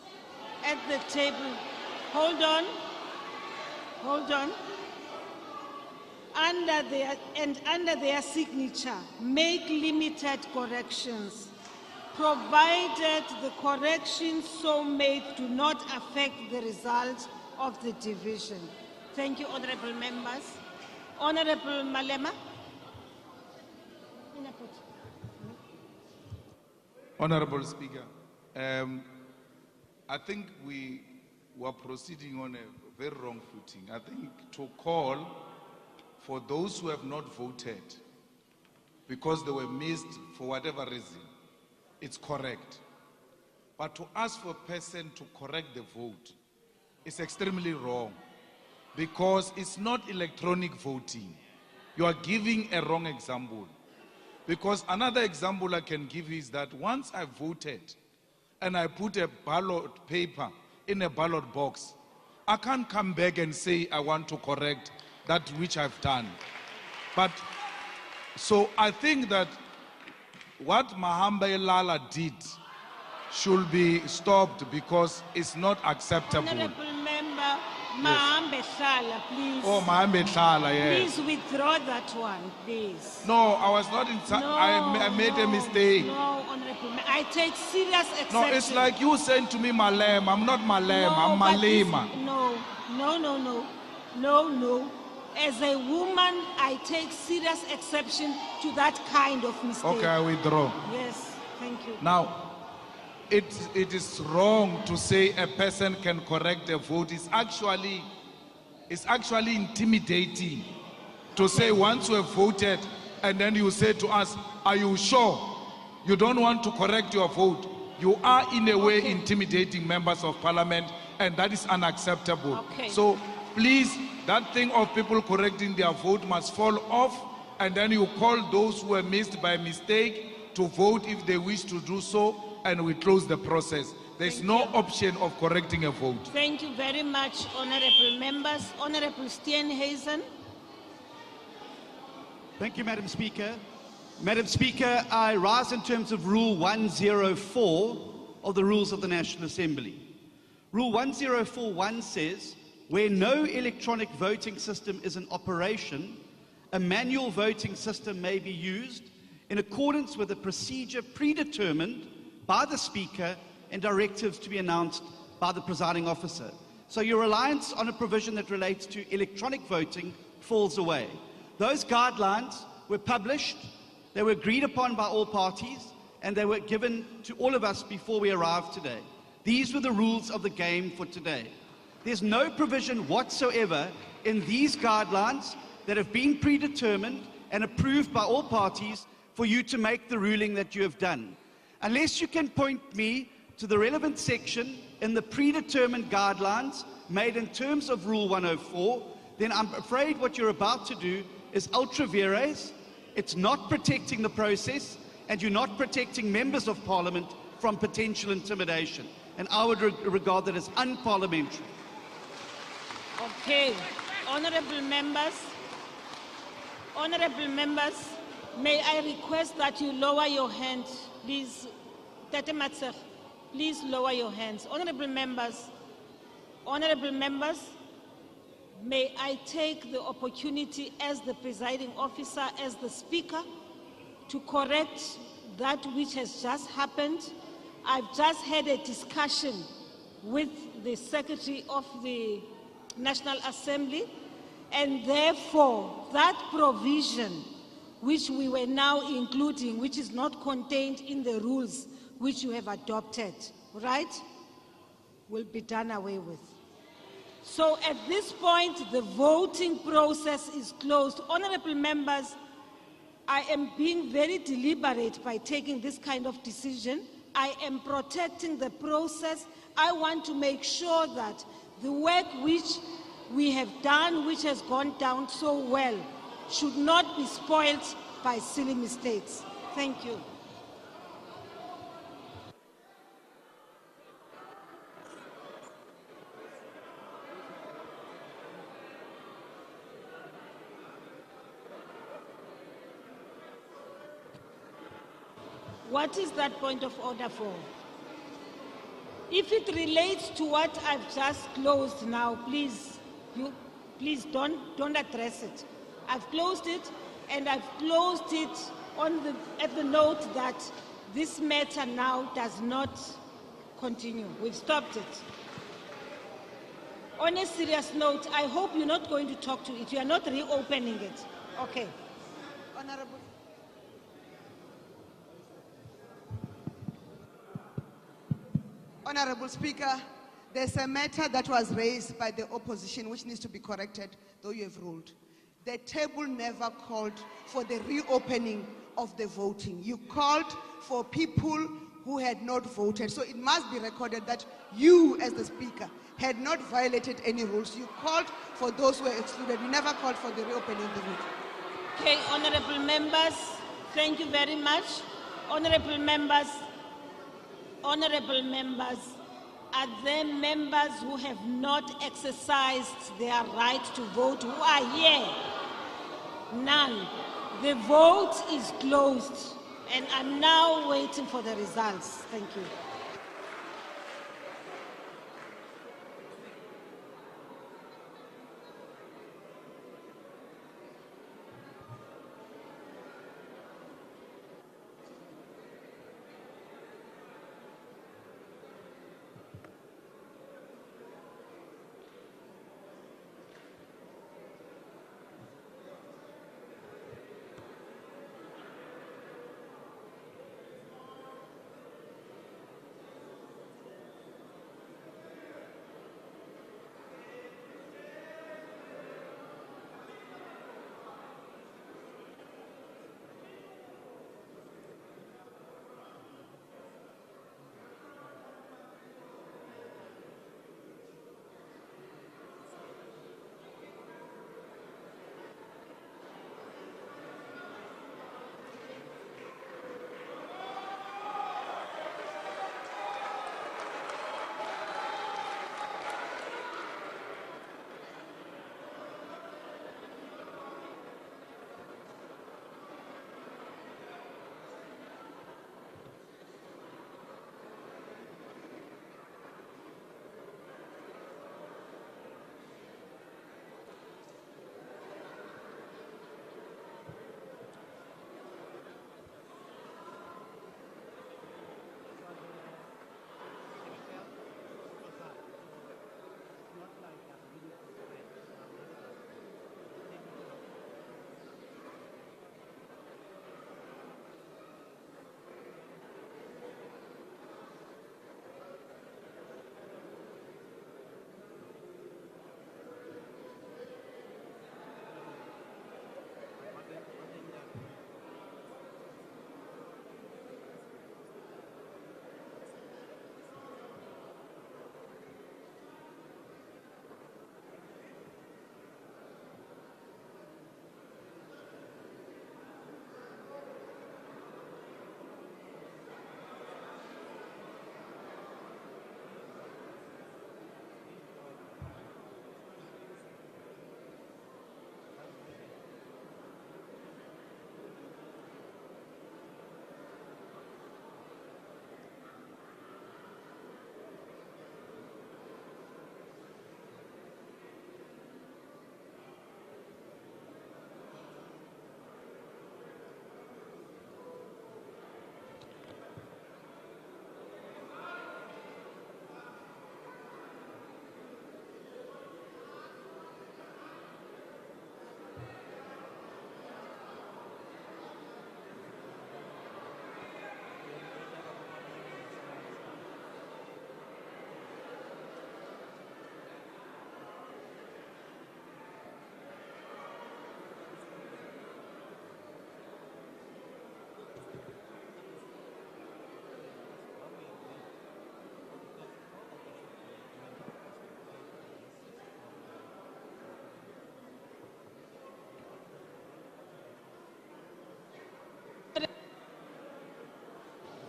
at the table. Hold on. under their signature, make limited corrections, provided the corrections so made do not affect the result of the division. Thank you, honorable members. Honorable Malema. Honorable Speaker, I think we were proceeding on a very wrong footing. I think to call for those who have not voted because they were missed for whatever reason, it's correct. But to ask for a person to correct the vote is extremely wrong because it's not electronic voting. You are giving a wrong example. Because another example I can give is that once I voted and I put a ballot paper in a ballot box, I can't come back and say I want to correct that which I've done. But so I think that what Mahambe Lala did should be stopped because it's not acceptable. Honorable Member, Mahambe Shala, please. Oh, Mahambe Shala, yes. Please withdraw that one, please. No, I was not in. I made a mistake. No, Honorable Member, I take serious exception. No, it's like you saying to me Malem. I'm not Malem, I'm Malema. No. As a woman, I take serious exception to that kind of mistake. Okay, I withdraw. Yes, thank you. Now, it is wrong to say a person can correct a vote. It's actually intimidating to say once you have voted and then you say to us, are you sure you don't want to correct your vote? You are in a way intimidating members of parliament, and that is unacceptable. Okay. So please, that thing of people correcting their vote must fall off, and then you call those who were missed by mistake to vote if they wish to do so, and we close the process. There's no option of correcting a vote. Thank you very much, honorable members. Honorable Steenhuisen. Thank you, Madam Speaker. Madam Speaker, I rise in terms of Rule 104 of the Rules of the National Assembly. Rule 1041 says, where no electronic voting system is in operation, a manual voting system may be used in accordance with a procedure predetermined by the Speaker and directives to be announced by the presiding officer. So your reliance on a provision that relates to electronic voting falls away. Those guidelines were published, they were agreed upon by all parties, and they were given to all of us before we arrived today. These were the rules of the game for today. There's no provision whatsoever in these guidelines that have been predetermined and approved by all parties for you to make the ruling that you have done. Unless you can point me to the relevant section in the predetermined guidelines made in terms of Rule 104, then I'm afraid what you're about to do is ultra vires. It's not protecting the process, and you're not protecting members of Parliament from potential intimidation. And I would regard that as unparliamentary. Okay, honorable members, may I request that you lower your hand, please. Tate Matser, please lower your hands. Honorable members, may I take the opportunity as the presiding officer, as the speaker, to correct that which has just happened. I've just had a discussion with the Secretary of the National Assembly, and therefore that provision which we were now including, which is not contained in the rules which you have adopted, right, will be done away with. So at this point, the voting process is closed. Honorable members, I am being very deliberate by taking this kind of decision. I am protecting the process. I want to make sure that the work which we have done, which has gone down so well, should not be spoiled by silly mistakes. Thank you. What is that point of order for? If it relates to what I've just closed now, please don't address it. I've closed it, and I've closed it at the note that this matter now does not continue. We've stopped it. On a serious note, I hope you're not going to talk to it. You are not reopening it. Okay. Honorable Speaker, there's a matter that was raised by the opposition which needs to be corrected, though you have ruled. The table never called for the reopening of the voting. You called for people who had not voted. So it must be recorded that you, as the Speaker, had not violated any rules. You called for those who were excluded. You never called for the reopening of the vote. Okay, honorable members, thank you very much. Honorable members, are there members who have not exercised their right to vote who are here? None. The vote is closed, and I'm now waiting for the results. Thank you.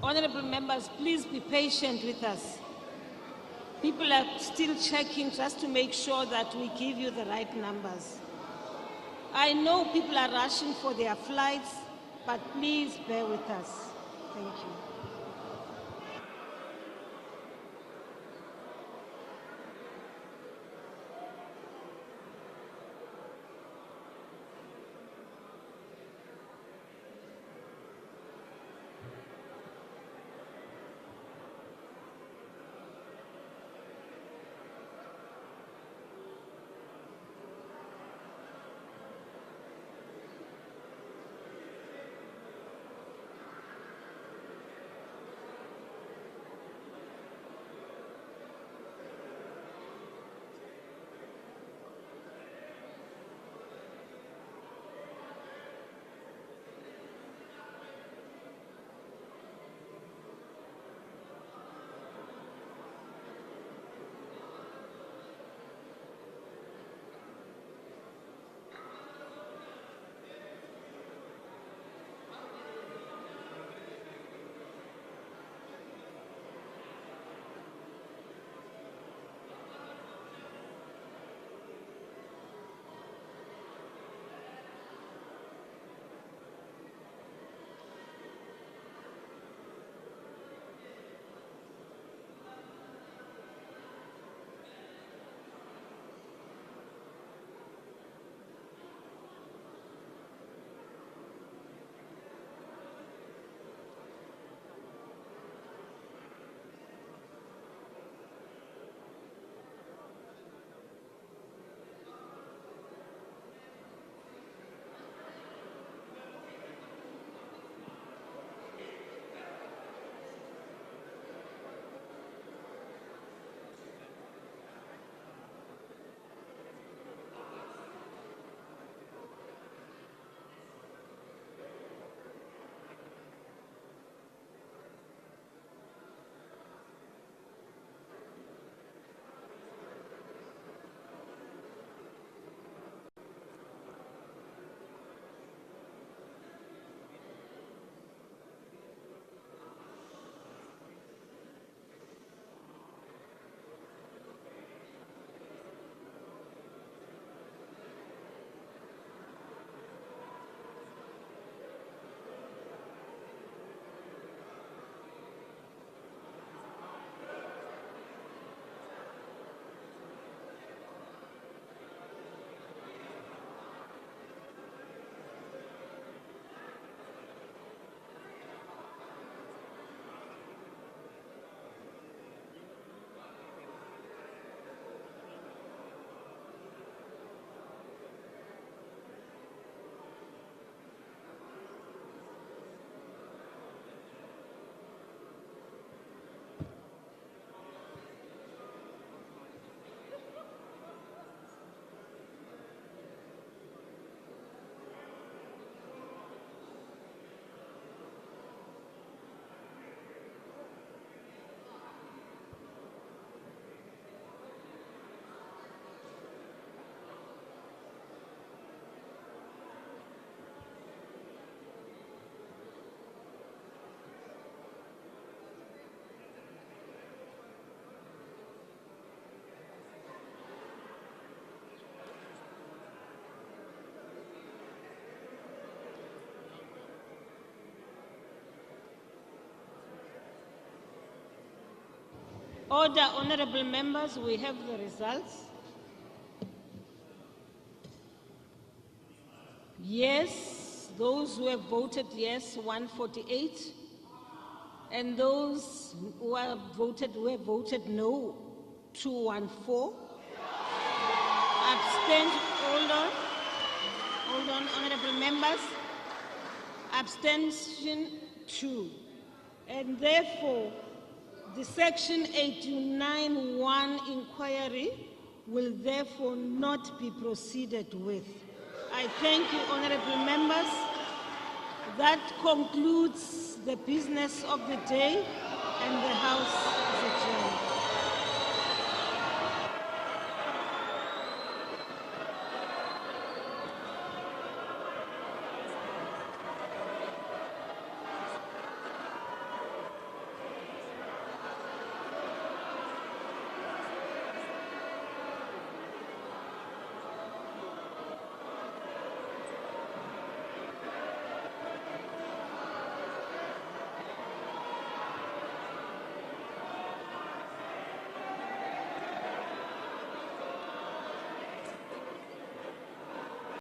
Honorable members, please be patient with us. People are still checking just to make sure that we give you the right numbers. I know people are rushing for their flights, but please bear with us. Thank you. Order, honorable members, we have the results. Yes, those who have voted yes, 148. And those who have voted no, 214. Abstain, hold on, honorable members. Abstention 2. And therefore, the Section 89(1) inquiry will therefore not be proceeded with. I thank you, honorable members. That concludes the business of the day, and the House is adjourned.